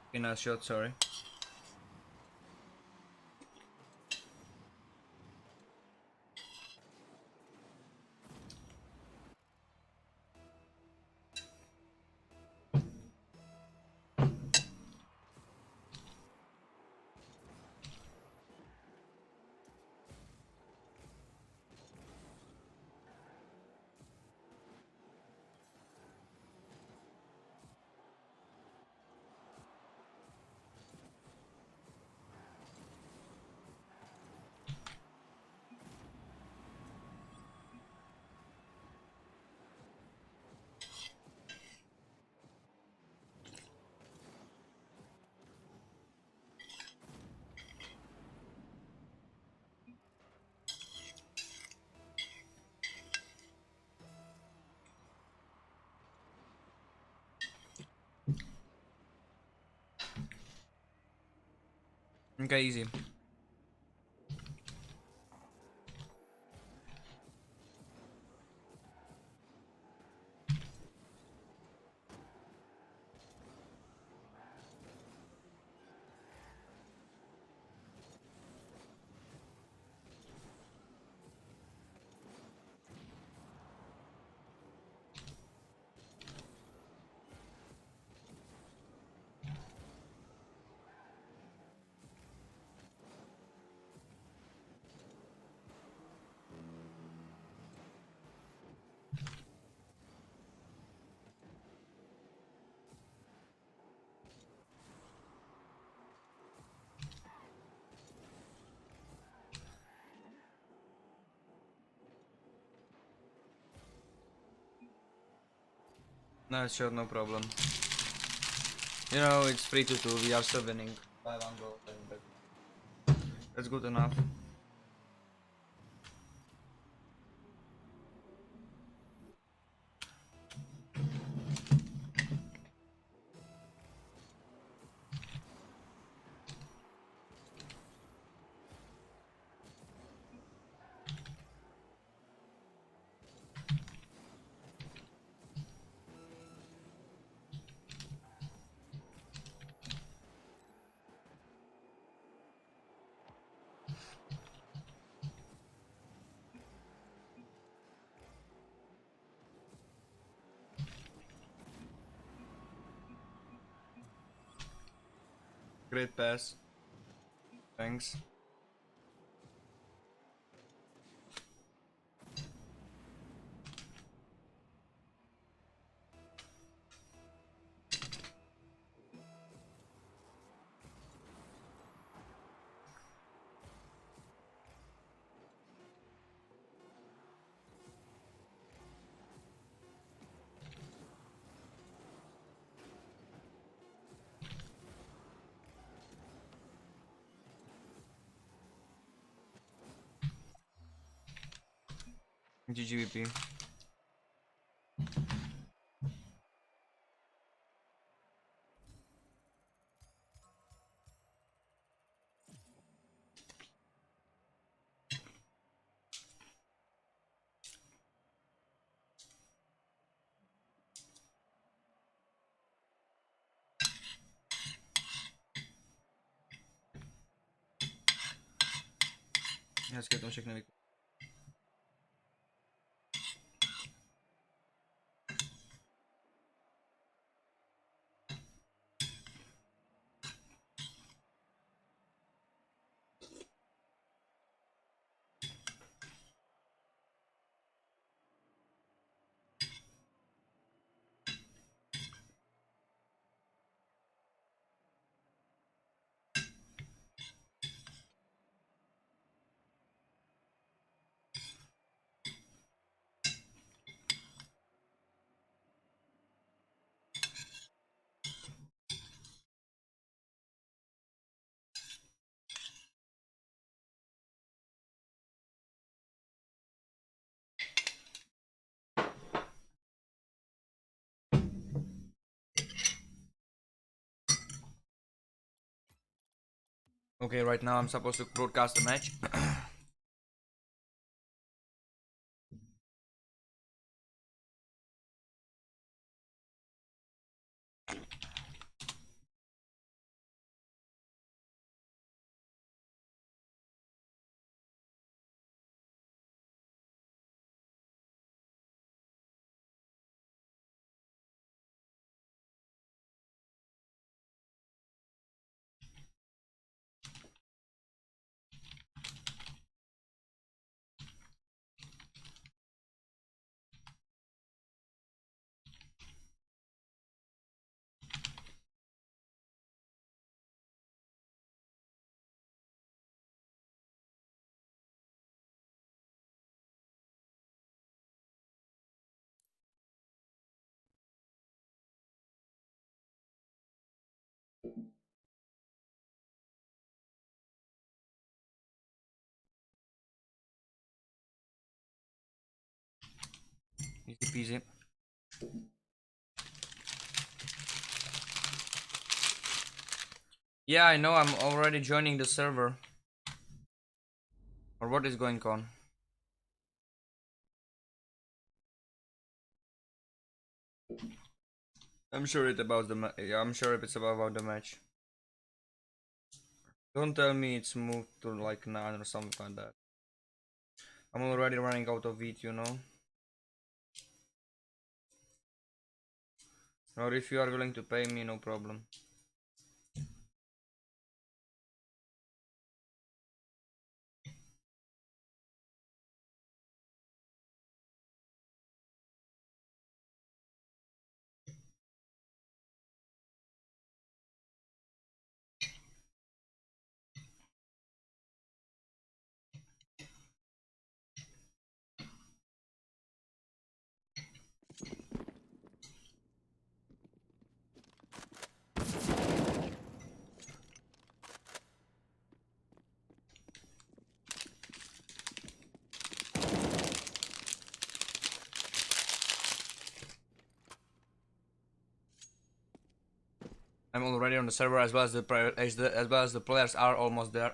Okay, nice shot, sorry. Okay, easy. Nice shot, no problem. You know, it's 3-2, we are still winning by 1 goal. That's good enough. Great pass. Thanks. GGVP. Hezké to všechny vyk... Okay, right now I'm supposed to broadcast the match. Easy peasy. Yeah, I know, I'm already joining the server. Or what is going on? I'm sure it's about the I'm sure if it's about the match. Don't tell me it's moved to like 9 or something like that. I'm already running out of wheat, you know. Or if you are willing to pay me, no problem. I'm already on the server as well as the players are almost there.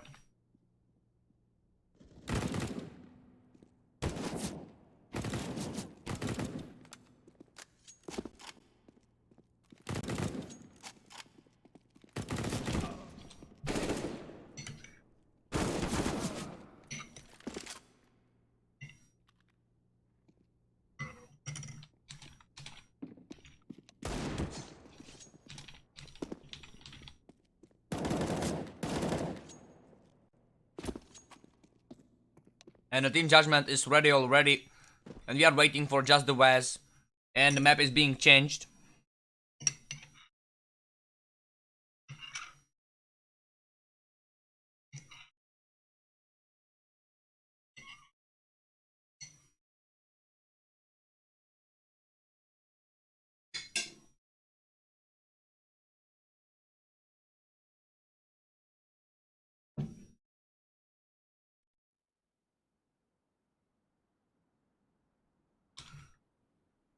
And the team judgment is ready already. And we are waiting for just the Waz. And the map is being changed.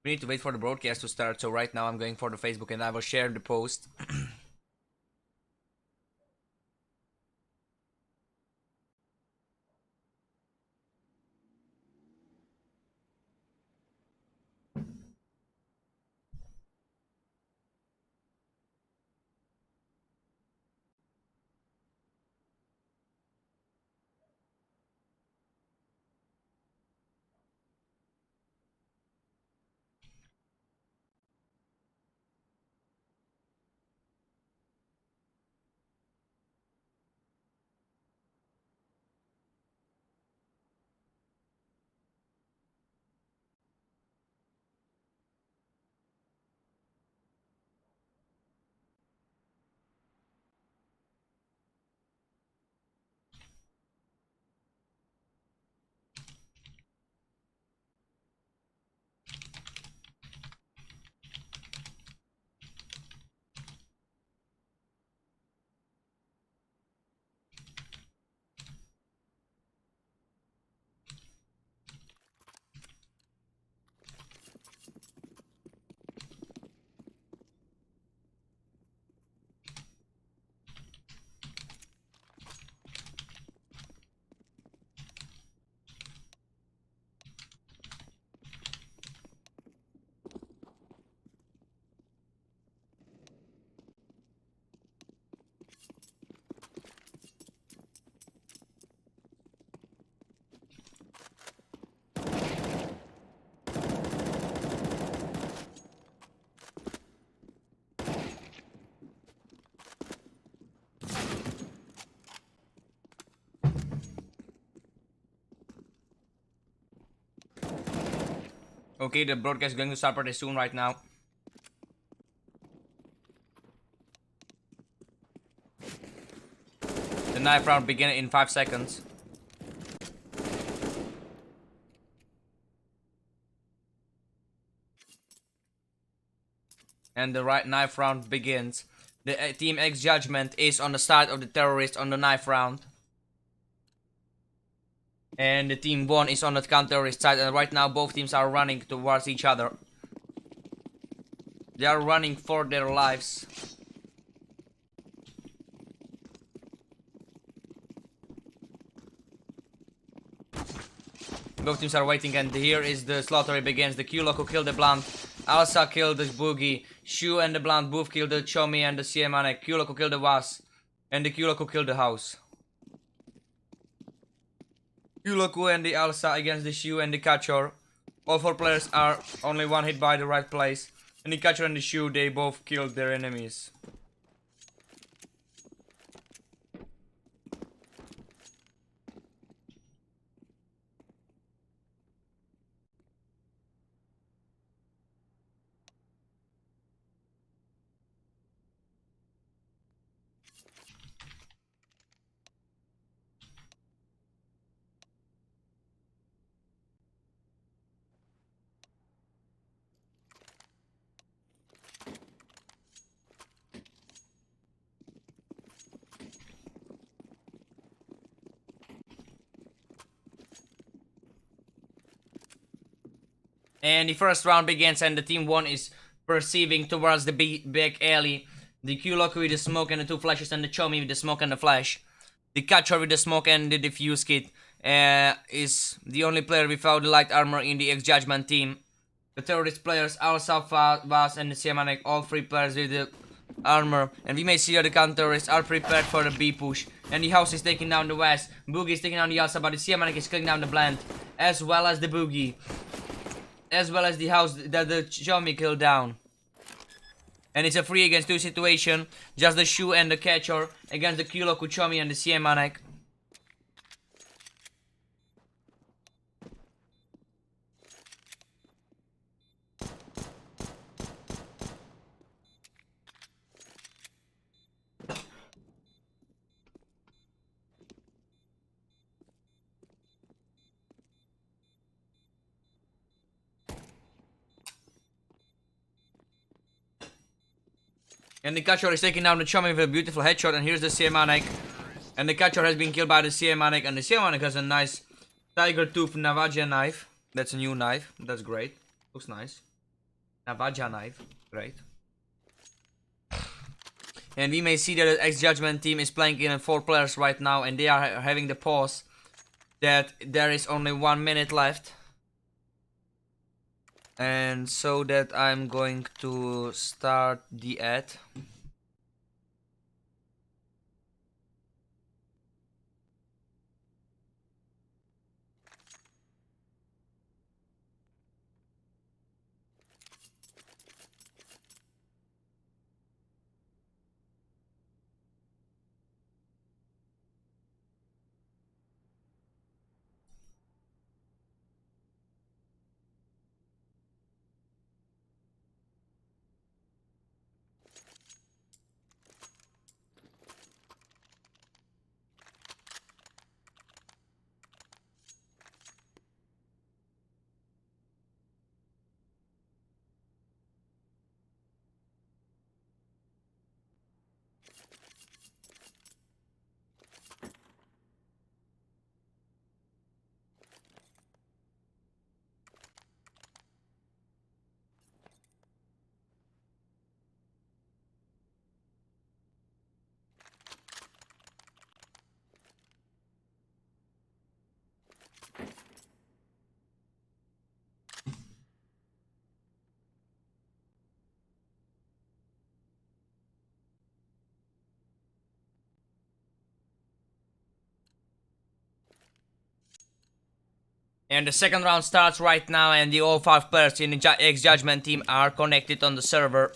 We need to wait for the broadcast to start, so right now I'm going for the Facebook and I will share the post. Okay, the broadcast is going to start pretty soon right now. The knife round begin in 5 seconds. And the right knife round begins. The team xJudgment is on the side of the terrorist on the knife round. And the team 1 is on the counter-terrorist side, and right now both teams are running towards each other. They are running for their lives. Both teams are waiting, and here is the slaughter begins. The Q-Loco killed the Blunt, Alsa killed the Boogie, Shu and the Blunt both killed the Chomi and the Siemane, Q-Loco killed the Was, and the Q-Loco killed the House. Q-Loco and the Alsa against the Shu and the Kachor. All 4 players are only one hit by the right place. And the Kachor and the Shu, they both killed their enemies. And the first round begins, and the team 1 is perceiving towards the back alley. The Q-Loco with the smoke and the 2 flashes, and the Chomi with the smoke and the flash. The Kachor with the smoke and the defuse kit is the only player without the light armor in the xJudgment team. The terrorist players, Alsa, Vas and the Siemanek, all 3 players with the armor. And we may see that the counter-terrorists are prepared for the B push. And the House is taking down the West. Boogie is taking down the Alsa, but the Siemanek is killing down the Blend. As well as the Boogie. As well as the House that the Chomi killed down. And it's a 3 against 2 situation. Just the Shu and the Catcher against the Q-Loco, Chomi and the Siemanek. And the Kachor is taking down the Chomi with a beautiful headshot, and here's the Siemanek. And the Kachor has been killed by the Siemanek, and the Siemanek has a nice Tiger Tooth Navaja knife. That's a new knife, that's great. Looks nice. Navaja knife, great. And we may see that the xJudgment team is playing in 4 players right now, and they are having the pause that there is only 1 minute left. And so that I'm going to start the ad. And the second round starts right now, and the all 5 players in the xJudgment team are connected on the server.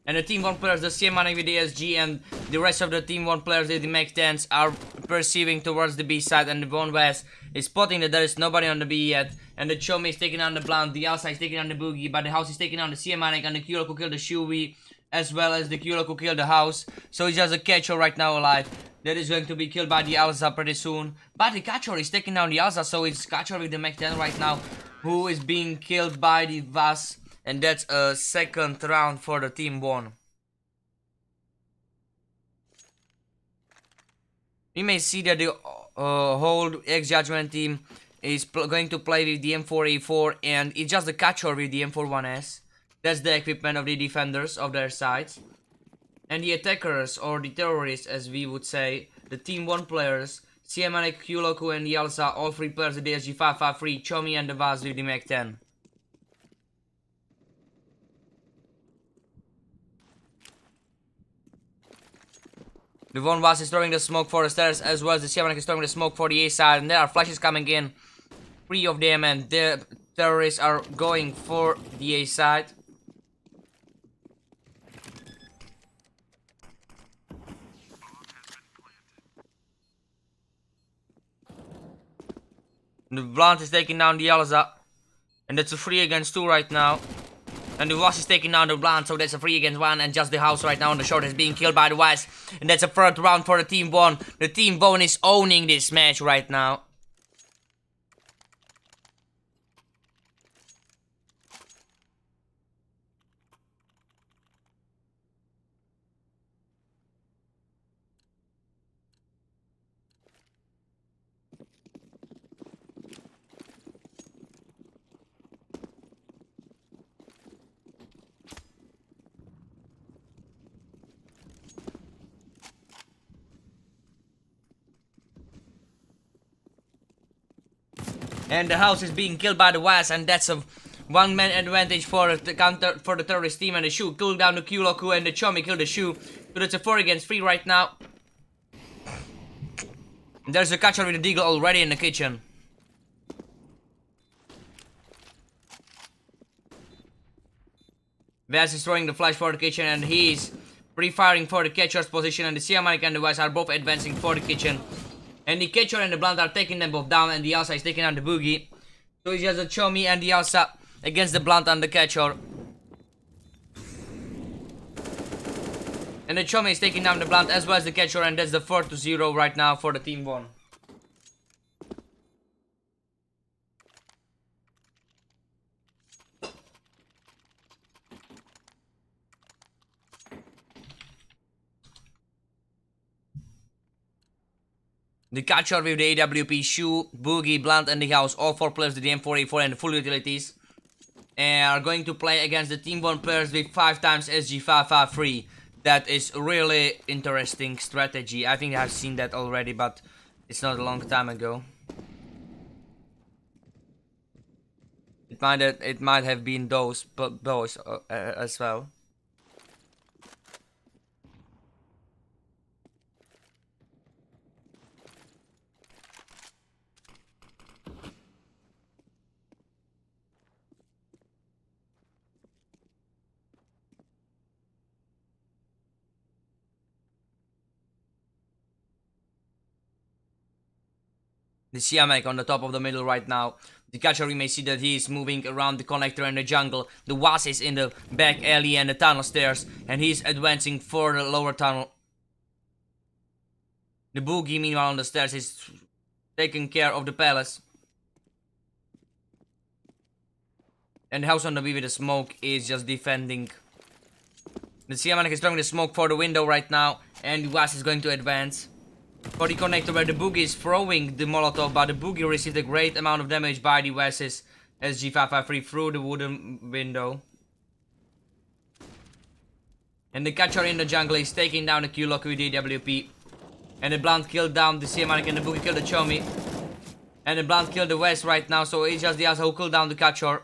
And the team 1 players, the Siemane with the SG, and the rest of the team 1 players, the Mac 10s, are perceiving towards the B side, and the Von West is spotting that there is nobody on the B yet. And the Chomi is taking on the Blunt, the Alsa is taking on the Boogie, but the House is taking on the Siemane, and the Q-Loco killed the Shuwi, as well as the Q-Loco killed the House. So it's just a Catcher right now alive. That is going to be killed by the Alsa pretty soon. But the Catcher is taking down the Alsa, so it's Catcher with the Mac 10 right now, who is being killed by the Vas. And that's a second round for the team 1. We may see that the whole xJudgment team is going to play with the M4A4, and it's just the catcher with the M41S. That's the equipment of the defenders of their sides. And the attackers, or the terrorists as we would say, the Team 1 players, CMNX, Qloku and Yelza, all 3 players of the SG553, Chomi and the Vaz with the Mac 10. The one Vaz is throwing the smoke for the stairs, as well as the CMNX is throwing the smoke for the A side, and there are flashes coming in. 3 of them, and the terrorists are going for the A side. The Blunt is taking down the Yelza, and that's a 3 against 2 right now. And the Voss is taking down the Blunt, so that's a 3 against 1, and just the house right now on the short is being killed by the West. And that's a third round for the Team 1. The Team 1 is owning this match right now. And the house is being killed by the West, and that's a one-man advantage for the counter for the terrorist team. And the Shu killed down the Qloku, and the Chomi killed the Shu. So that's a 4 against 3 right now. And there's a catcher with a deagle already in the kitchen. Vaz is throwing the flash for the kitchen, and he's pre-firing for the catcher's position, and the CMNX and the West are both advancing for the kitchen. And the catcher and the Blunt are taking them both down, and the Alsa is taking down the Boogie. So it's just a Chomi and the Alsa against the Blunt and the catcher. And the Chomi is taking down the Blunt as well as the catcher, and that's the 4-0 right now for the Team 1. The catcher with the AWP, Shu, Boogie, Blunt and the house, all 4 players with the M4A4 and the full utilities, and are going to play against the Team 1 players with 5 times SG553. That is really interesting strategy. I think I've seen that already, but it's not a long time ago. It might have been those as well. The CMNX on the top of the middle right now. The catcher, we may see that he is moving around the connector and the jungle. The Was is in the back alley and the tunnel stairs, and he's advancing for the lower tunnel. The Boogie, meanwhile, on the stairs is taking care of the palace. And the house on the B with the smoke is just defending. The CMNX is throwing the smoke for the window right now, and the Was is going to advance for the connector where the Boogie is throwing the Molotov, but the Boogie received a great amount of damage by the West's SG553 through the wooden window. And the catcher in the jungle is taking down the Qloku with the AWP. And the Blunt killed down the CMNX, and the Boogie killed the Chomi. And the Blunt killed the West right now, so it's just the Asa who killed down the catcher.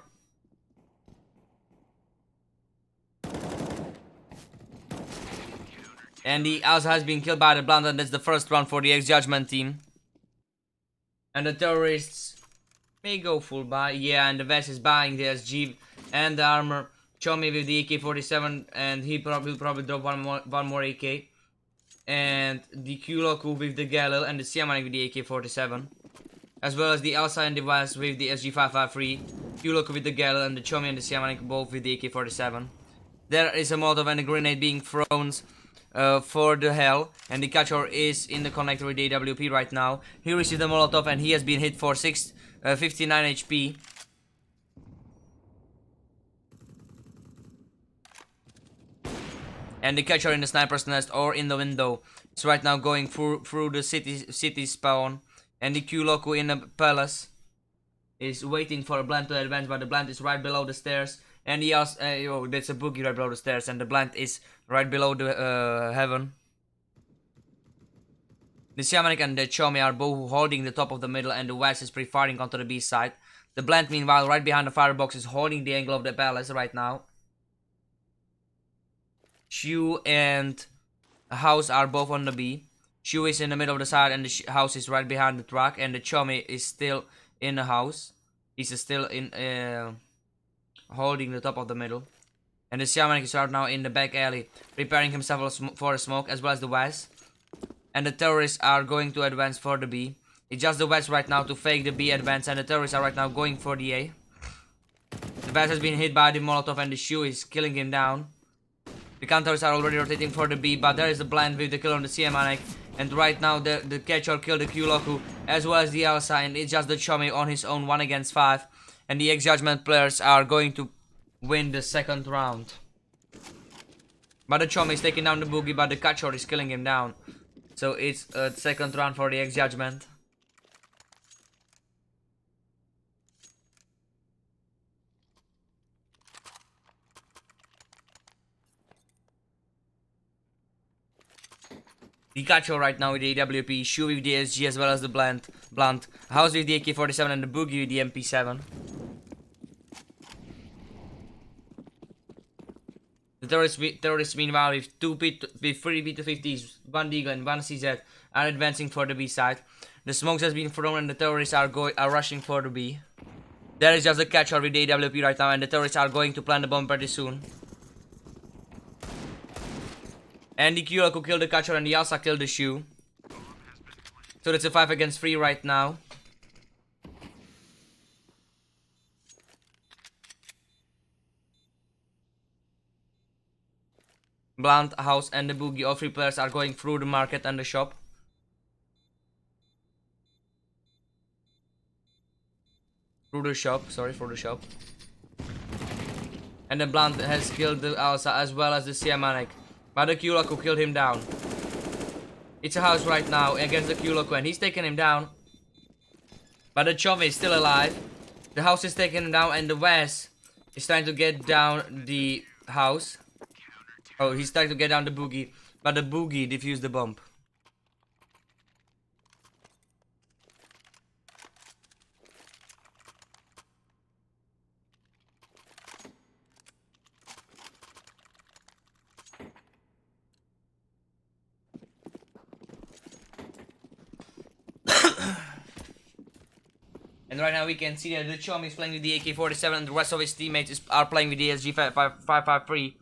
And the Alsa has been killed by the Blunt, and that's the first round for the xJudgment team. And the terrorists may go full buy. Yeah, and the West is buying the SG and the armor. Chomi with the AK-47, and he will probably drop one more AK. And the Qloku with the Galil, and the CMNX with the AK-47. As well as the Alsa and the West with the SG553. Qloku with the Galil, and the Chomi and the CMNX both with the AK-47. There is a Molotov and a grenade being thrown for the hell, and the catcher is in the connector with the AWP right now. He received the Molotov, and he has been hit for 59 HP. And the catcher in the sniper's nest or in the window. is right now going through the city spawn, and the Q-Loku in the palace is waiting for a Blunt to advance, but the Blunt is right below the stairs, and he also there's a boogie right below the stairs, and the Blunt is right below the heaven. The Shamanic and the Chomi are both holding the top of the middle, and the West is pre-firing onto the B side. The Blunt, meanwhile, right behind the firebox, is holding the angle of the palace right now. Shu and House are both on the B. Shu is in the middle of the side, and the House is right behind the truck, and the Chomi is still in the house. He's still in holding the top of the middle. And the Shamanic is right now in the back alley, preparing himself for a smoke, as well as the West. And the terrorists are going to advance for the B. It's just the West right now to fake the B advance, and the terrorists are right now going for the A. The West has been hit by the Molotov, and the Shu is killing him down. The counters are already rotating for the B, but there is a blind with the kill on the Siamanek. And right now the catcher killed the Q-Loku as well as the Elsa, and it's just the Chomi on his own 1 against 5. And the xJudgment players are going to win the second round. But the Chomi is taking down the Boogie, but the catcher is killing him down. So it's a second round for the xJudgment. The catcher right now with the AWP, Shu with the SG as well as the Blunt, House with the AK-47 and the Boogie with the MP7. The terrorists meanwhile with 3 B250s, 1 Deagle and 1 CZ are advancing for the B side. The smokes has been thrown and the terrorists are rushing for the B. There is just the catcher with the AWP right now, and the terrorists are going to plant the bomb pretty soon. And the Q-Loku killed the catcher and the Yasa killed the Shu. So it's a 5 against 3 right now. Blunt, House and the Boogie, all 3 players are going through the market and the shop. For the shop. And the Blunt has killed the Elsa as well as the Siamanek. But the Q-Loku killed him down. It's a House right now against the Q-Loku, and he's taking him down. But the Chomi is still alive. The House is taking him down, and the West is trying to get down the House. Oh, he's trying to get down the Boogie, but the Boogie defused the bomb. And right now we can see that the Chomi is playing with the AK-47 and the rest of his teammates are playing with the SG-553.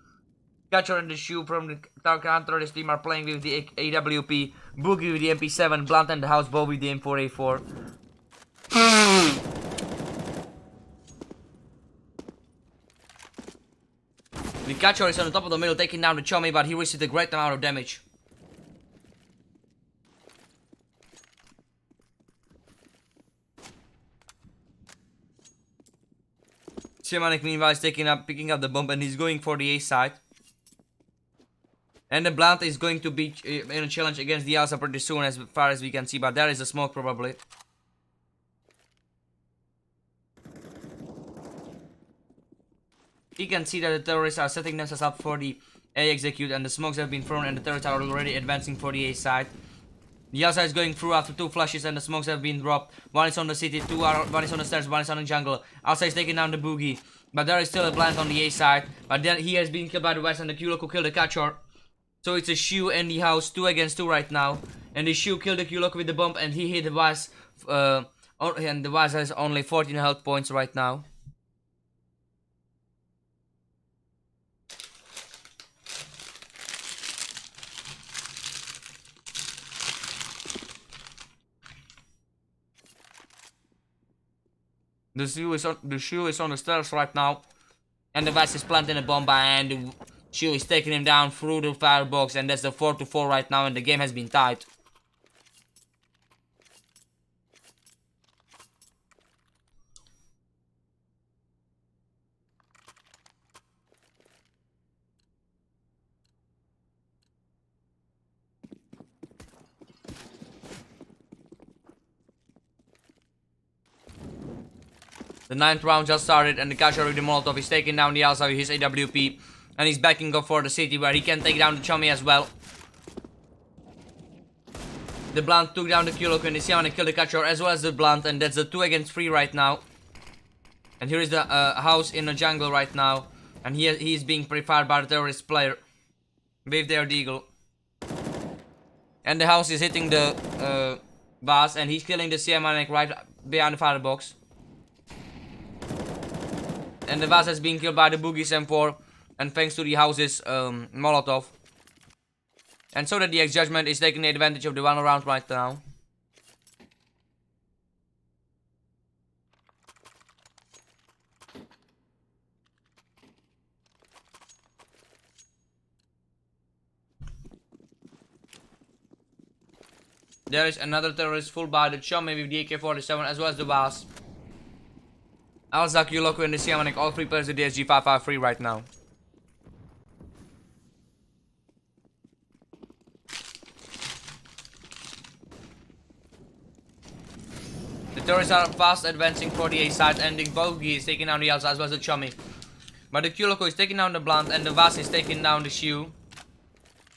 Catcher and the Shu from the counter team are playing with the AWP, Boogie with the MP7, Blunt and the House both with the M4A4. The catcher is on the top of the middle taking down the Chomi, but he received a great amount of damage. Shamanic meanwhile is picking up the bomb, and he's going for the A side. And the Blunt is going to be in a challenge against the Elsa pretty soon, as far as we can see, but there is a smoke probably. You can see that the terrorists are setting themselves up for the A execute, and the smokes have been thrown, and the terrorists are already advancing for the A side. The Elsa is going through after 2 flashes, and the smokes have been dropped. 1 is on the city, 1 is on the stairs, 1 is on the jungle. Elsa is taking down the Boogie, but there is still a Blunt on the A side. But then he has been killed by the West, and the Q-Loku killed the catcher. So it's a Shu and the House 2 against 2 right now. And the Shu killed the Q-Loku with the bomb, and he hit the Waz. And the Waz has only 14 health points right now. The Shu is on the stairs right now, and the West is planting a bomb, and the Shu is taking him down through the firebox, and that's the 4-4 right now, and the game has been tied. The 9th round just started and the Kashar with the Molotov is taking down the Alsa with his AWP. And he's backing up for the city where he can take down the Chummy as well. The Blunt took down the Kyuloko and the Siamane killed the Kachor as well as the Blunt, and that's the 2 against 3 right now. And here is the house in the jungle right now, and he is being pre-fired by the terrorist player with their deagle. And the house is hitting the Vaz, and he's killing the Siamane right behind the firebox. And the Vaz has been killed by the Boogie's M4, and thanks to the house's Molotov. And so that the xJudgment is taking advantage of the 1 round right now. There is another terrorist full by the Chummy with the AK-47 as well as the Vaz. Alza, Kyuloko and the Siamanek, all 3 players with the SG-553 right now. The terrorists are fast advancing for the A side, and the Bogey is taking down the Alza as well as the Chummy. But the Kyuloko is taking down the Blunt, and the Vaz is taking down the Shoe.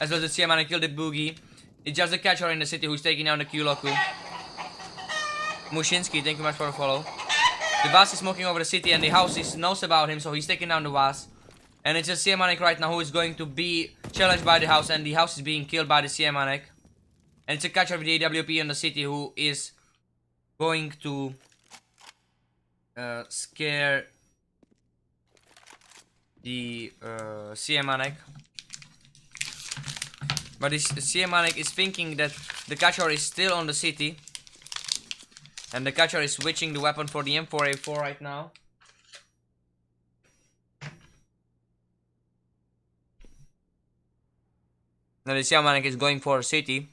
As well as the Siamane killed the Boogie. It's just the Catcher in the city who's taking down the Kyuloko. Mushinsky, thank you much for the follow. The Vaz is smoking over the city and the house knows about him, so he's taking down the Vaz. And it's just Siamanek right now who is going to be challenged by the house, and the house is being killed by the Siamanek. And it's a Catcher with the AWP in the city who is going to scare the Siamanek. But this Siamanek is thinking that the Catcher is still on the city. And the Catcher is switching the weapon for the M4A4 right now. Now the Siamanek is going for a city.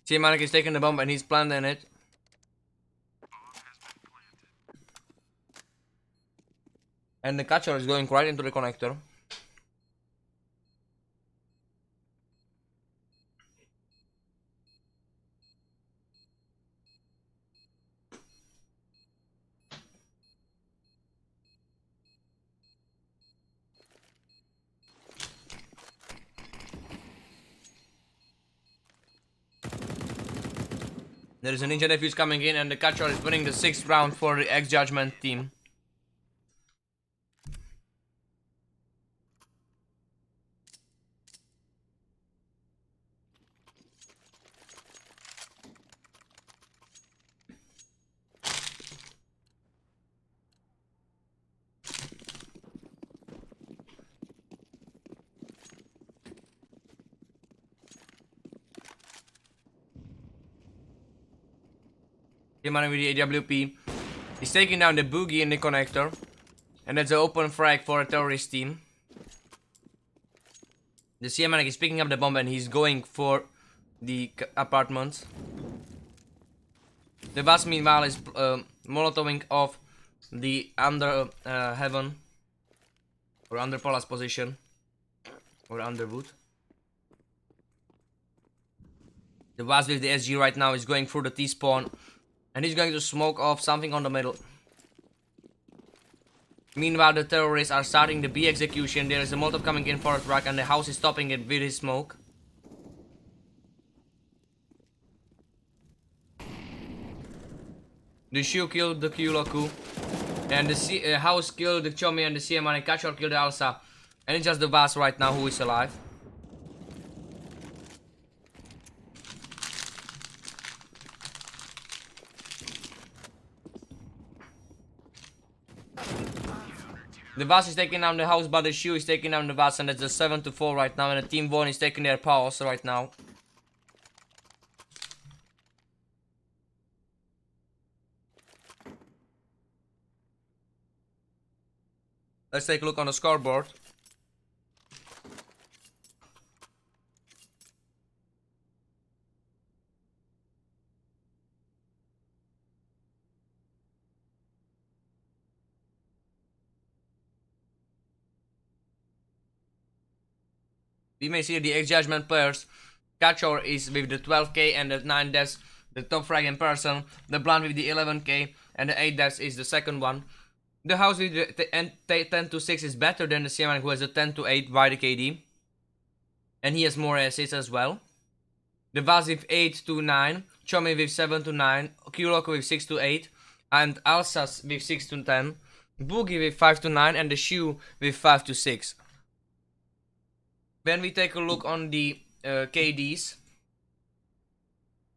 Siamanek is taking the bomb and he's planting it. And the Catcher is going right into the connector. There is a Ninja Defuse coming in and the Catcher is winning the 6th round for the xJudgment team. Siamanek with the AWP is taking down the Boogie in the connector. And that's an open frag for a terrorist team. The Siamanek is picking up the bomb and he's going for the apartments. The Vaz meanwhile is molotoving off the under heaven. Or under Palace position. Or under wood. The Vaz with the SG right now is going through the T-spawn. And he's going to smoke off something on the middle. Meanwhile, the terrorists are starting the B execution. There is a Molotov coming in for a truck and the house is stopping it with his smoke. The Shoe killed the Kyuloko. And the house killed the Chummy and the Siamane. Catcher killed the Alsa. And it's just the Vaz right now who is alive. The Vaz is taking down the house, but the Shoe is taking down the Vaz, and it's a 7-4 right now, and the Team 1 is taking their pause right now. Let's take a look on the scoreboard. We may see the xJudgment players. Catcher is with the 12k and the 9 deaths, the top fragging person. The Blunt with the 11k and the 8 deaths is the second one. The house with the 10 to 6 is better than the CMN who has a 10 to 8 by the KD. And he has more assists as well. The Vaz with 8 to 9, Chomi with 7 to 9, Kyuloko with 6 to 8, and Alsas with 6 to 10, Boogie with 5 to 9, and the Shu with 5 to 6. When we take a look on the KDs,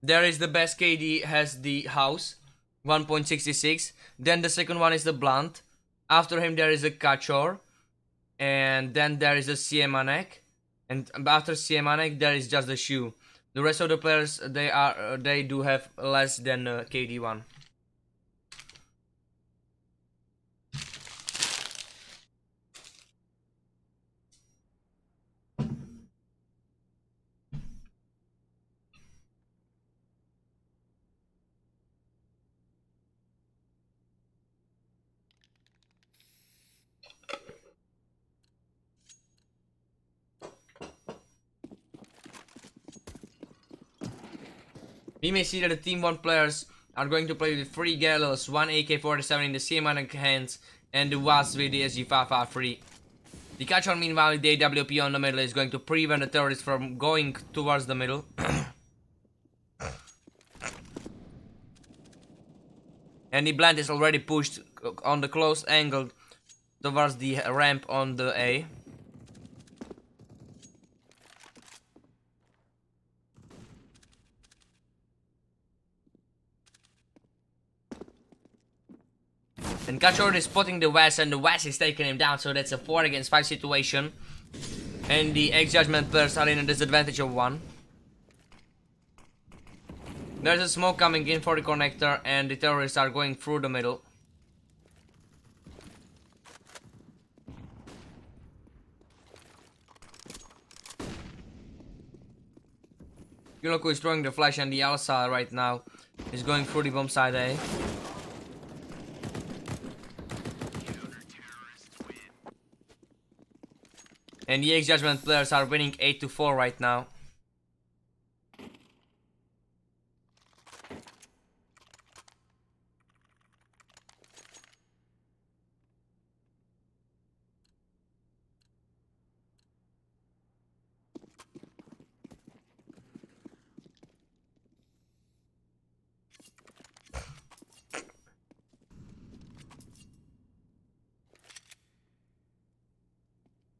there is the best KD has the house, 1.66. Then the second one is the Blunt. After him there is a Kachor. And then there is a Siemanek. And after Siemanek there is just the Shu. The rest of the players they do have less than KD1. We may see that the Team 1 players are going to play with 3 Gallows, 1 AK-47 in the Siemanek hands, and the Wasp with the SG-553. The Catcher meanwhile with the AWP on the middle is going to prevent the terrorists from going towards the middle. And the Blunt is already pushed on the close angle towards the ramp on the A. And Kachor is spotting the West, and the West is taking him down, so that's a 4 against 5 situation. And the xJudgment players are in a disadvantage of 1. There's a smoke coming in for the connector, and the terrorists are going through the middle. Yuloku is throwing the flash, and the Alsa right now is going through the bomb side A. And the xJudgment players are winning 8-4 right now.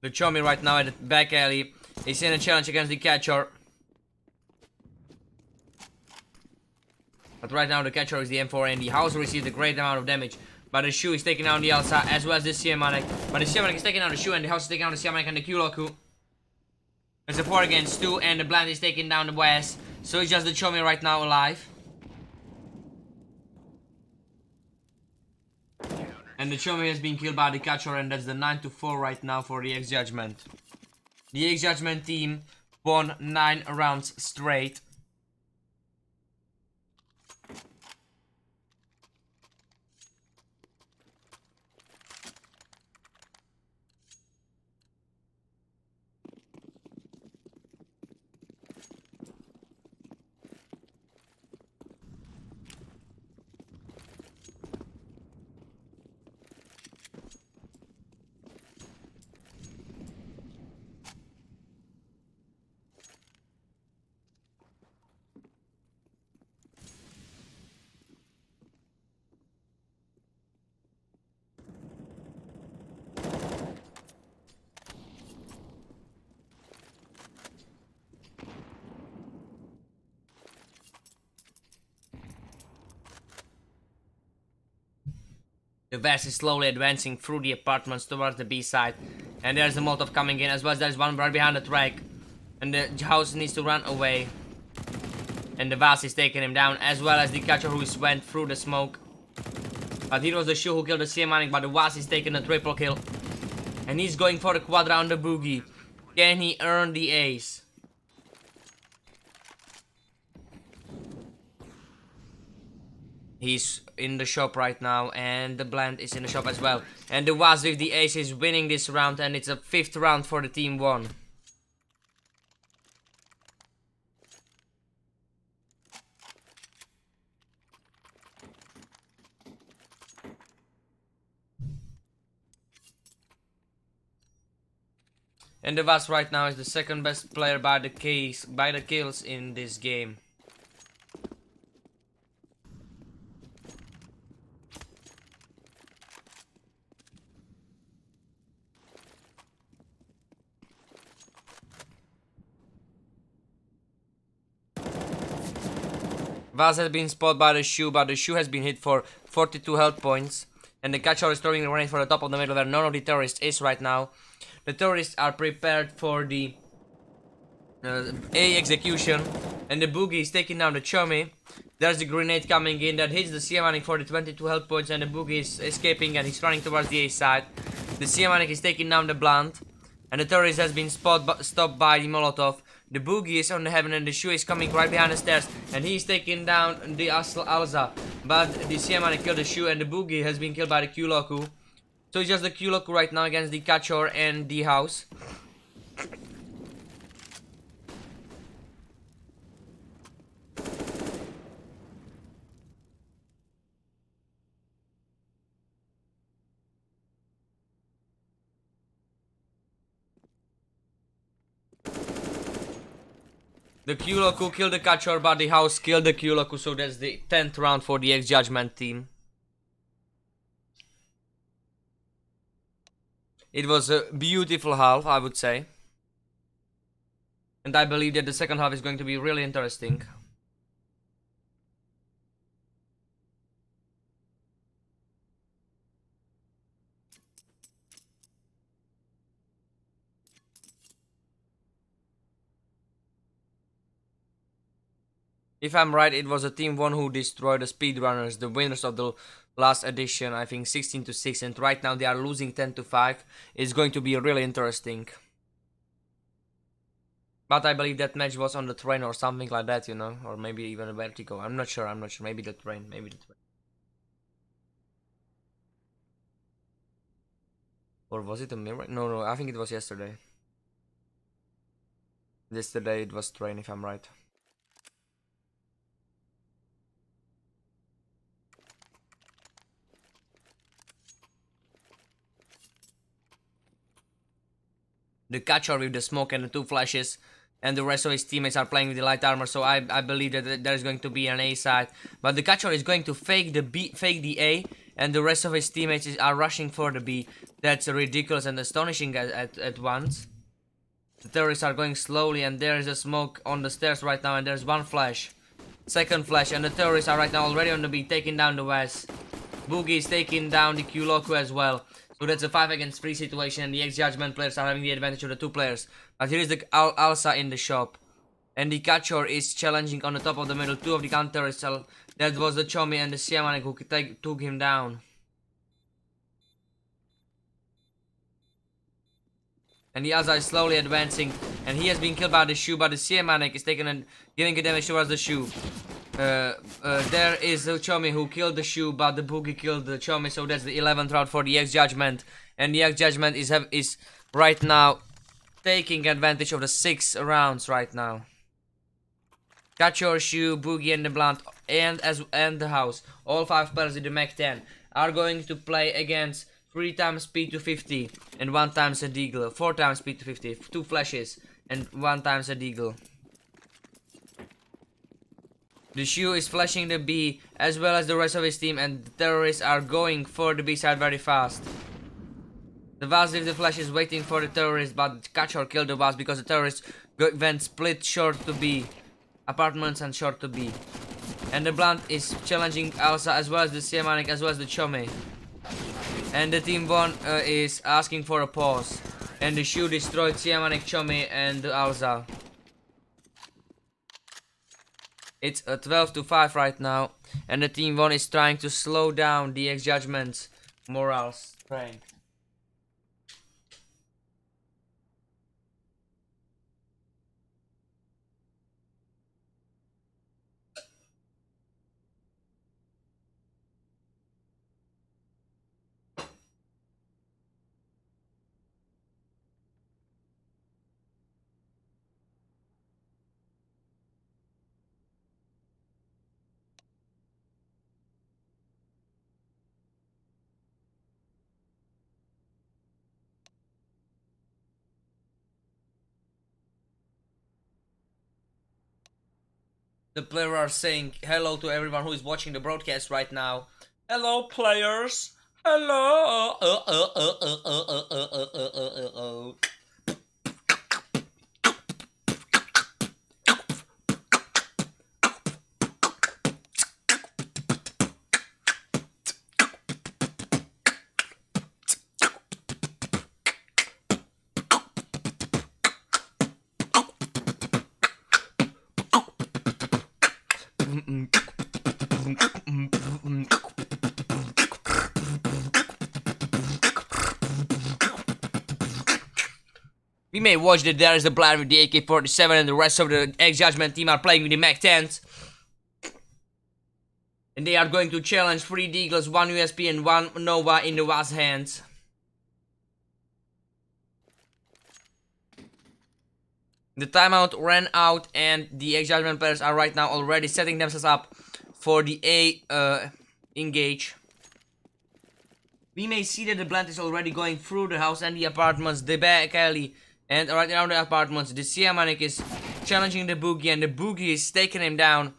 The Chomi right now at the back alley is in a challenge against the Catcher. But right now the Catcher is the M4 and the house received a great amount of damage. But the Shu is taking down the Alsa as well as the Siemanek. But the Siemanek is taking down the Shu and the house is taking down the Siemanek and the Kyuloku. There's a 4 against 2 and the Blunt is taking down the West. So it's just the Chomi right now alive. And the Chomi has been killed by the Catcher, and that's the 9-4 right now for the xJudgment. The xJudgment team won 9 rounds straight. The West is slowly advancing through the apartments towards the B side. And there's a Molotov coming in as well as there's one right behind the track. And the house needs to run away. And the Vaz is taking him down as well as the Catcher who went through the smoke. But it was the Shu who killed the Siemanek, but the Vaz is taking a triple kill. And he's going for the quadra on the Boogie. Can he earn the ace? He's in the shop right now, and the Blunt is in the shop as well. And the Waz with the ace is winning this round, and it's a 5th round for the Team 1. And the Vaz right now is the second best player by the kills in this game. Vaz has been spotted by the shoe, but the shoe has been hit for 42 health points. And the catcher is throwing the grenade for the top of the middle where none of the terrorists is right now. The terrorists are prepared for the A execution. And the boogie is taking down the chummy. There's the grenade coming in that hits the CManic for the 22 health points, and the boogie is escaping and he's running towards the A side. The CManic is taking down the blunt. And the terrorist has been stopped by the Molotov. The boogie is on the heaven and the shoe is coming right behind the stairs. And he's taking down the Alza. But the CManic killed the shoe and the boogie has been killed by the Q-Loku. So it's just the Q-Loku right now against the Kachor and the house. The Q-Loku killed the Kachor, but the house killed the Q-Loku, so that's the 10th round for the xJudgment team. It was a beautiful half, I would say. And I believe that the second half is going to be really interesting. If I'm right, it was a Team 1 who destroyed the speedrunners, the winners of the last edition, I think 16-6, and right now they are losing 10-5. It's going to be really interesting. But I believe that match was on the train or something like that, you know, or maybe even a vertigo. I'm not sure, maybe the train. Or was it a mirror? No, I think it was yesterday. Yesterday it was train, if I'm right. The catcher with the smoke and the 2 flashes, and the rest of his teammates are playing with the light armor, so I believe that there's going to be an A side. But the catcher is going to fake the A, and the rest of his teammates are rushing for the B. That's ridiculous and astonishing at once. The terrorists are going slowly, and there is a smoke on the stairs right now, and there's 1 flash. Second flash, and the terrorists are right now already on the B, taking down the West. Boogie is taking down the Q-Loku as well. So that's a 5 against 3 situation, and the xJudgment players are having the advantage of the 2 players. But here is the Alsa in the shop. And the Kachor is challenging on the top of the middle. 2 of the counter-terrorists. That was the Chomi and the Siamanek who took him down. And the Alsa is slowly advancing. And he has been killed by the shoe, but the Siamanek is taking and giving a damage towards the shoe. There is the Chomi who killed the shoe, but the Boogie killed the Chomi, so that's the 11th round for the xJudgment. And the xJudgment is right now taking advantage of the 6 rounds right now. Kachor, Shoe, Boogie and the Blunt and the house, all 5 players in the Mach 10 are going to play against 3 times speed to 50 and 1 times a deagle, 4 times speed to 50, 2 flashes and 1 times a deagle. The shoe is flashing the B as well as the rest of his team, and the terrorists are going for the B side very fast. The Vaz with the flash is waiting for the terrorists, but Kachor killed the Vaz because the terrorists went split short to B. Apartments and short to B. And the Blunt is challenging Alsa as well as the Siamanik as well as the Chome. And the Team 1 is asking for a pause. And the shoe destroyed Siamanik, Chome and Alsa. It's a 12-5 right now, and the Team 1 is trying to slow down the xJudgment's morale strength. The players are saying hello to everyone who is watching the broadcast right now. Hello, players. Hello. We may watch that there is a blind with the AK-47 and the rest of the xJudgment team are playing with the Mac-10s. And they are going to challenge 3 Deagles, 1 USP and 1 Nova in the Vaz hands. The timeout ran out and the xJudgment players are right now already setting themselves up for the A engage. We may see that the blend is already going through the house and the apartments, the back alley, and right around the apartments. The Siamanik is challenging the Boogie and the Boogie is taking him down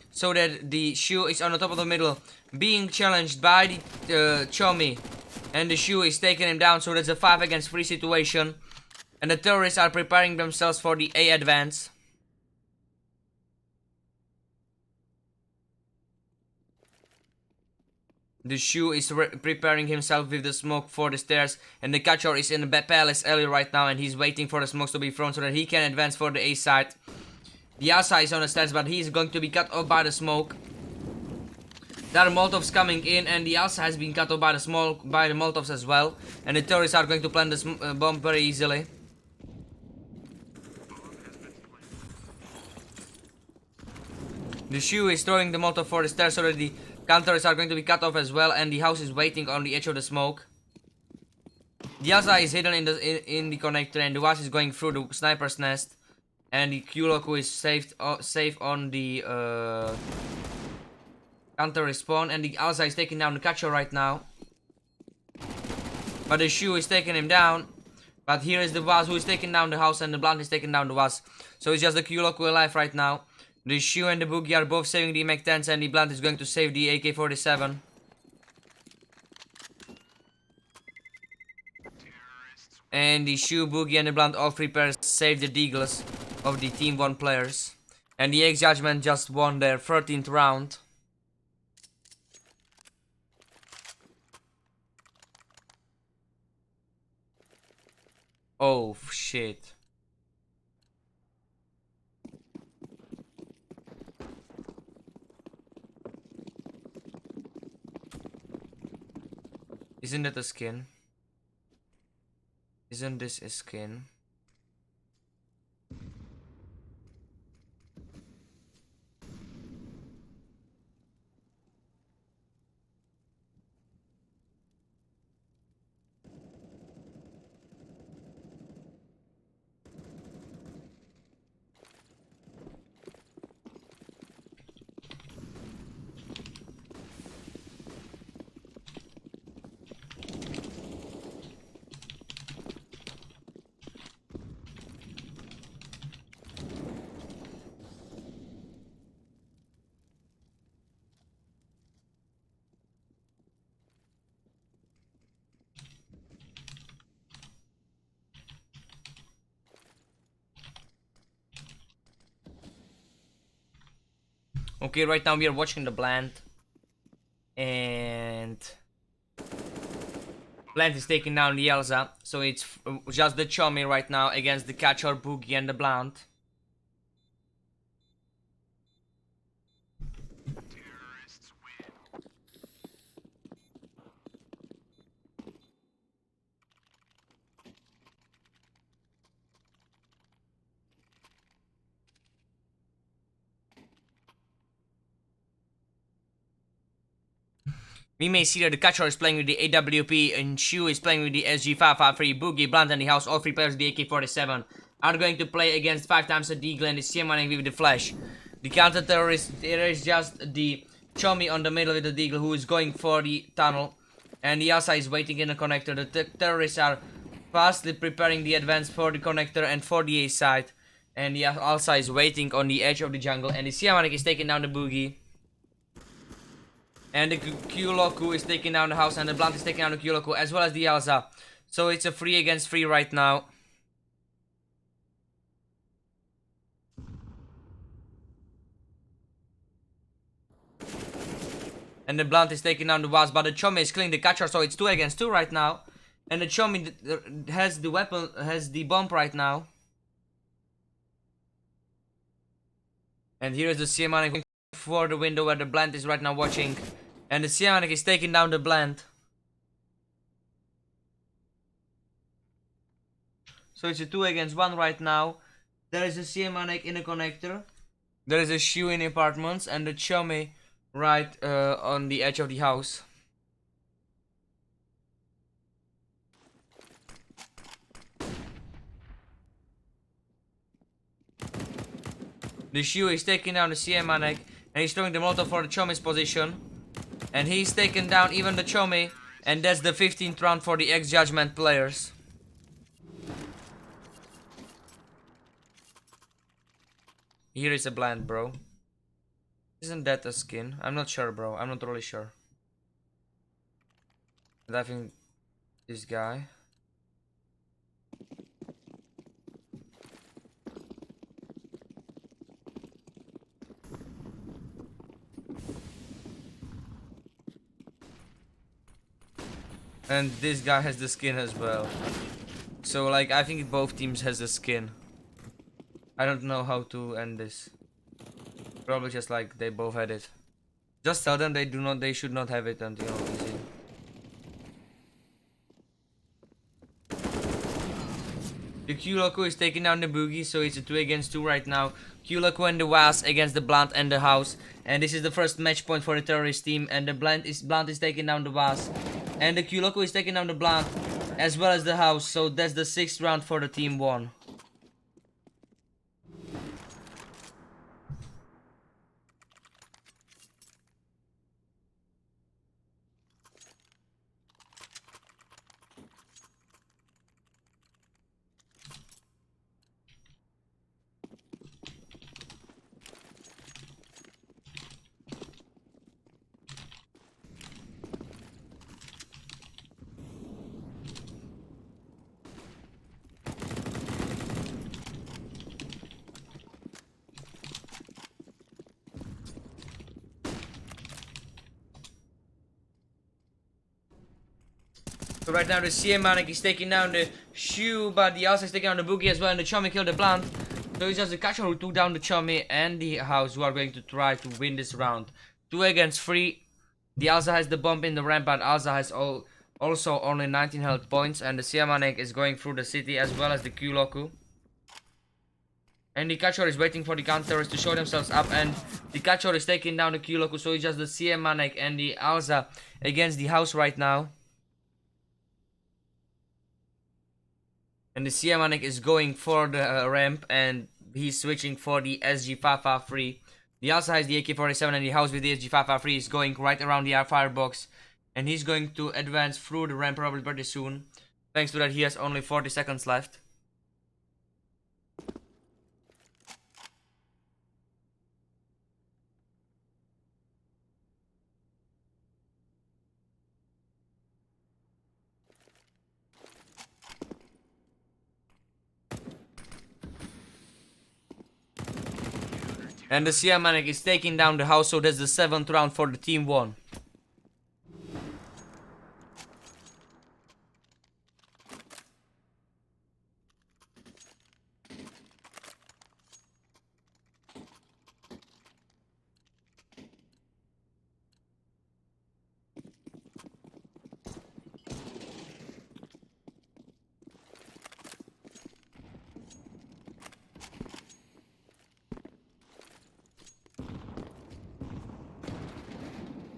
so that the Shoe is on the top of the middle, being challenged by the Chomi, and the Shoe is taking him down, so that's a 5 against 3 situation. And the terrorists are preparing themselves for the A advance. The Shoe is preparing himself with the smoke for the stairs, and the Catcher is in the palace alley right now, and he's waiting for the smokes to be thrown so that he can advance for the A side. The Asa is on the stairs, but he's going to be cut off by the smoke. There are Molotovs coming in, and the Asa has been cut off by the Molotovs as well, and the terrorists are going to plant the bomb very easily. The Shoe is throwing the Molotov for the stairs so that the counters are going to be cut off as well, and the house is waiting on the edge of the smoke. The Asa is hidden in the connector, and the Vaz is going through the sniper's nest, and the Kuloku is safe on the counter respawn, and the Asa is taking down the Catcher right now. But the Shoe is taking him down. But here is the Vaz who is taking down the house, and the Blunt is taking down the Vaz. So it's just the Kuloku alive right now. The Shoe and the Boogie are both saving the Mac-10s, and the Blunt is going to save the AK-47. And the Shoe, Boogie and the Blunt, all 3 pairs save the Deagles of the Team 1 players. And the xJudgment just won their 13th round. Oh shit. Isn't that a skin? Isn't this a skin? Okay, right now we are watching the Bland. And Bland is taking down the Elsa. So it's just the Chomi right now against the Catcher, Boogie and the Bland. We may see that the Catcher is playing with the AWP and Shoe is playing with the SG553, Boogie, Blunt and the House, all 3 players with the AK-47 are going to play against 5 times a Deagle and the CM1 with the Flash. The counter-terrorist, there is just the Chomi on the middle with the Deagle who is going for the tunnel, and the Asa is waiting in the connector. The terrorists are fastly preparing the advance for the connector and for the A side, And the Alsa is waiting on the edge of the jungle, and the Siamanek is taking down the Boogie. And the Kyuloku is taking down the house, and the Blunt is taking down the Kyuloku, as well as the Alsa. So it's a 3 against 3 right now. And the Blunt is taking down the Wasp, but the Chomi is killing the Catcher, so it's 2 against 2 right now. And the Chomi has the weapon, has the bomb right now. And here is the Siamanek for the window where the Blunt is right now watching. And the Siamanek is taking down the Blunt. So it's a 2 against 1 right now. There is a Siamanek in a connector. There is a Shu in apartments, and the Chomi right on the edge of the house. The Shu is taking down the Siamanek, and he's throwing the Molotov for the Chomi's position. And he's taken down even the Chomi, and that's the 15th round for the xJudgment players. Here is a Blunt, bro. Isn't that a skin? I'm not sure, bro. I'm not really sure. And I think this guy. And this guy has the skin as well. So like I think both teams has the skin. I don't know how to end this. Probably just like they both had it. Just tell them they should not have it, and you know, easy. The Kyuloku is taking down the Boogie, so it's a 2 against 2 right now. Kyuloku and the Wasp against the Blunt and the House. And this is the first match point for the terrorist team, and the Blunt is taking down the Wasp. And the Kyuloku is taking down the Blunt, as well as the House, so that's the 6th round for the team 1. So right now the Siamanek is taking down the Shu, but the Alsa is taking down the Boogie as well, and the Chomi killed the Blunt. So it's just the Catcher who took down the Chomi and the House who are going to try to win this round. 2 against 3. The Alsa has the bomb in the ramp, but Alsa has also only 19 health points, and the Siamanek is going through the city as well as the Kyuloku. And the Catcher is waiting for the counter-terrorists to show themselves up, and the Catcher is taking down the Kyuloku, so it's just the Siamanek and the Alsa against the House right now. And the Siamanek is going for the ramp, and he's switching for the SG553. The Alsa has the AK-47, and the House with the SG553 is going right around the firebox. And he's going to advance through the ramp probably pretty soon. Thanks to that, he has only 40 seconds left. And the Siamanek is taking down the House, so that's the 7th round for the team 1.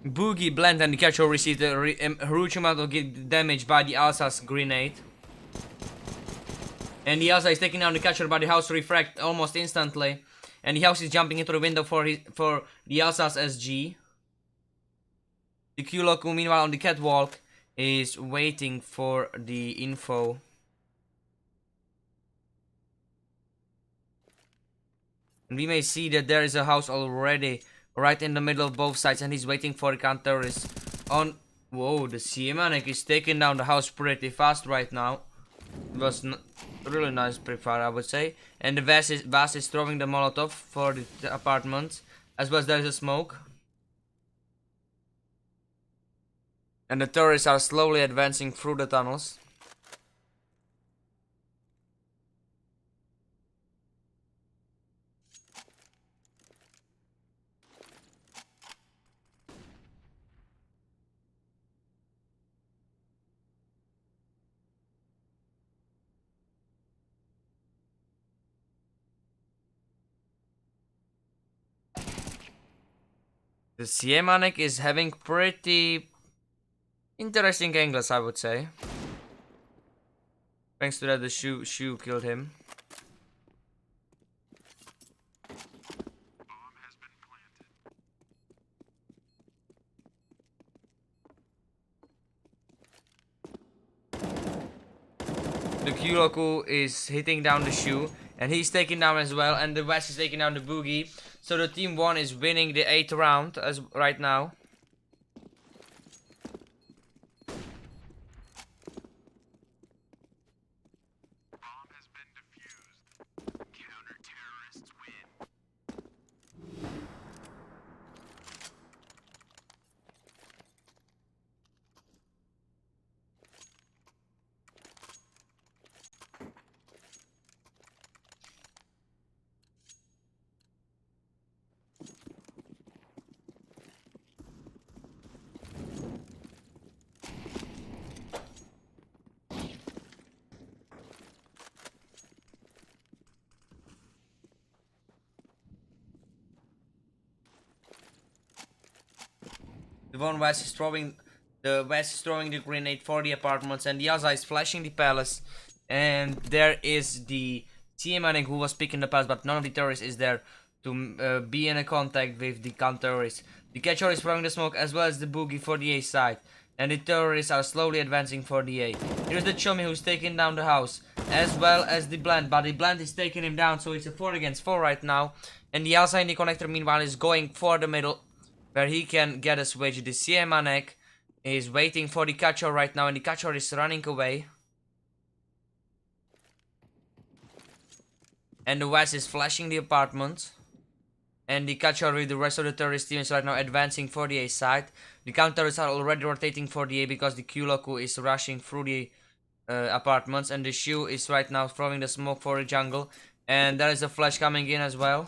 Boogie, Blend, and the Catcher received a huge amount of damage by the Alsa's grenade. And the Alsa is taking down the Catcher, but the House refract almost instantly. And the House is jumping into the window for the Alsa's SG. The Kyuloku, meanwhile, on the catwalk is waiting for the info. And we may see that there is a house already right in the middle of both sides, and he's waiting for the counter-terrorists on. Whoa, the Siemanek is taking down the house pretty fast right now. It was really nice prefire, I would say. And the Vas is throwing the Molotov for the apartments, as well as there is a smoke. And the terrorists are slowly advancing through the tunnels. The Siemanek is having pretty interesting angles, I would say. Thanks to that, the shoe killed him. The Kyuloku is hitting down the shoe, and he's taking down as well, and the West is taking down the boogie. So the team 1 is winning the 8th round as right now. The West is throwing the grenade for the apartments, and Yaza is flashing the palace. And there is the Siemanek who was picking the palace, but none of the terrorists is there to be in a contact with the counter-terrorists. The catcher is throwing the smoke as well as the boogie for the A side, and the terrorists are slowly advancing for the A. Here's the Chomi who's taking down the house, as well as the Blend, but the Blend is taking him down, so it's a 4 against 4 right now. And the Yaza in the connector meanwhile is going for the middle, where he can get a switch. The Siemanek is waiting for the catcher right now, and the catcher is running away. And the West is flashing the apartments. And the catcher with the rest of the terrorist team is right now advancing for the A side. The counters are already rotating for the A because the Kyuloku is rushing through the apartments. And the Shu is right now throwing the smoke for the jungle. And there is a flash coming in as well.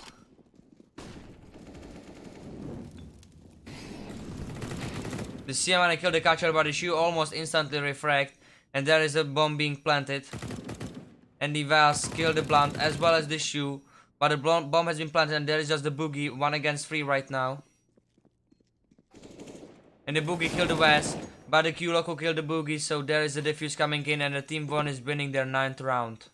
The Siemane killed the catcher, but the Shu almost instantly refragged. And there is a bomb being planted. And the Vaz killed the Blunt as well as the Shu. But the bomb has been planted, and there is just the boogie 1 against 3 right now. And the boogie killed the West, but the Kyuloku killed the boogie, so there is a defuse coming in, and the team 1 is winning their 9th round.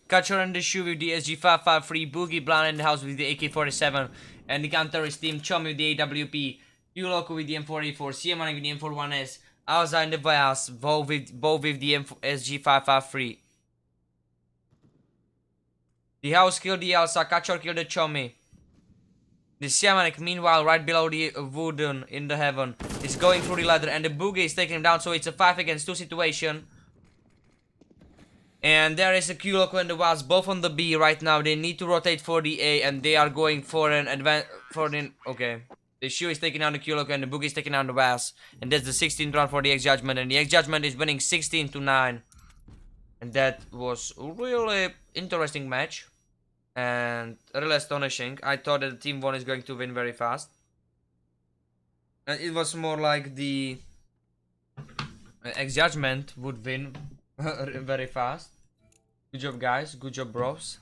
Catcher and the Shu with the SG553, Boogie Blunt in the house with the AK-47, and the counter-terrorist team Chom with the AWP, Kyuloku with the M4A4, Siemane with the M41S, Alza and the Vias, both with the SG553. The house killed the Alza, Catcher killed the Chomi. The Siemanek, meanwhile, right below the Wooden in the heaven, is going through the ladder, and the Boogie is taking him down, so it's a 5 against 2 situation. And there is a Kyuloku and the Wasp, both on the B right now. They need to rotate for the A, and they are going for an okay. The Shu is taking down the Kyoloko and the Boogie is taking down the Bass. And that's the 16th round for the xJudgment. And the xJudgment is winning 16-9. And that was a really interesting match. And really astonishing. I thought that the team 1 is going to win very fast. And it was more like the xJudgment would win very fast. Good job, guys. Good job, bros.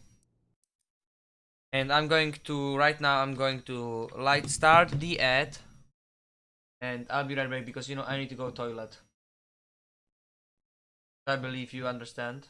And I'm going to right now. I'm going to start the ad, and I'll be right back because you know I need to go toilet. I believe you understand.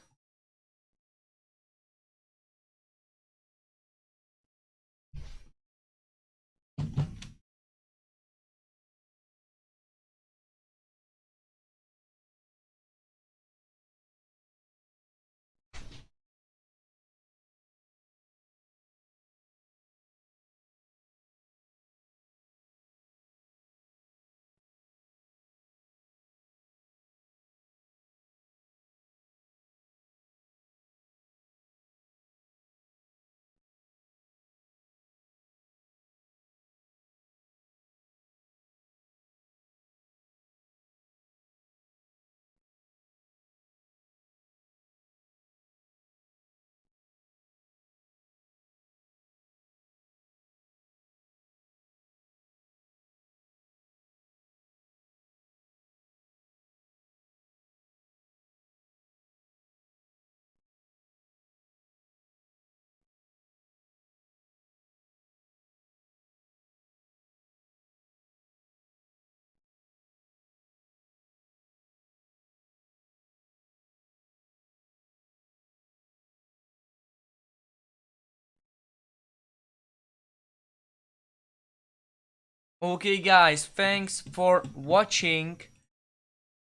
Okay, guys, thanks for watching.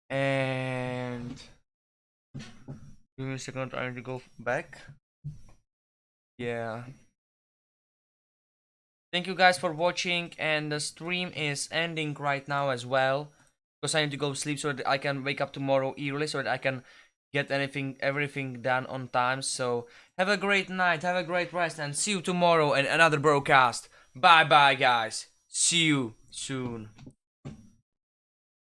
And give me a second. I need to go back. Yeah. Thank you guys for watching, and the stream is ending right now as well because I need to go sleep so that I can wake up tomorrow early so that I can get everything done on time. So have a great night, have a great rest, and see you tomorrow in another broadcast. Bye bye, guys. See you soon.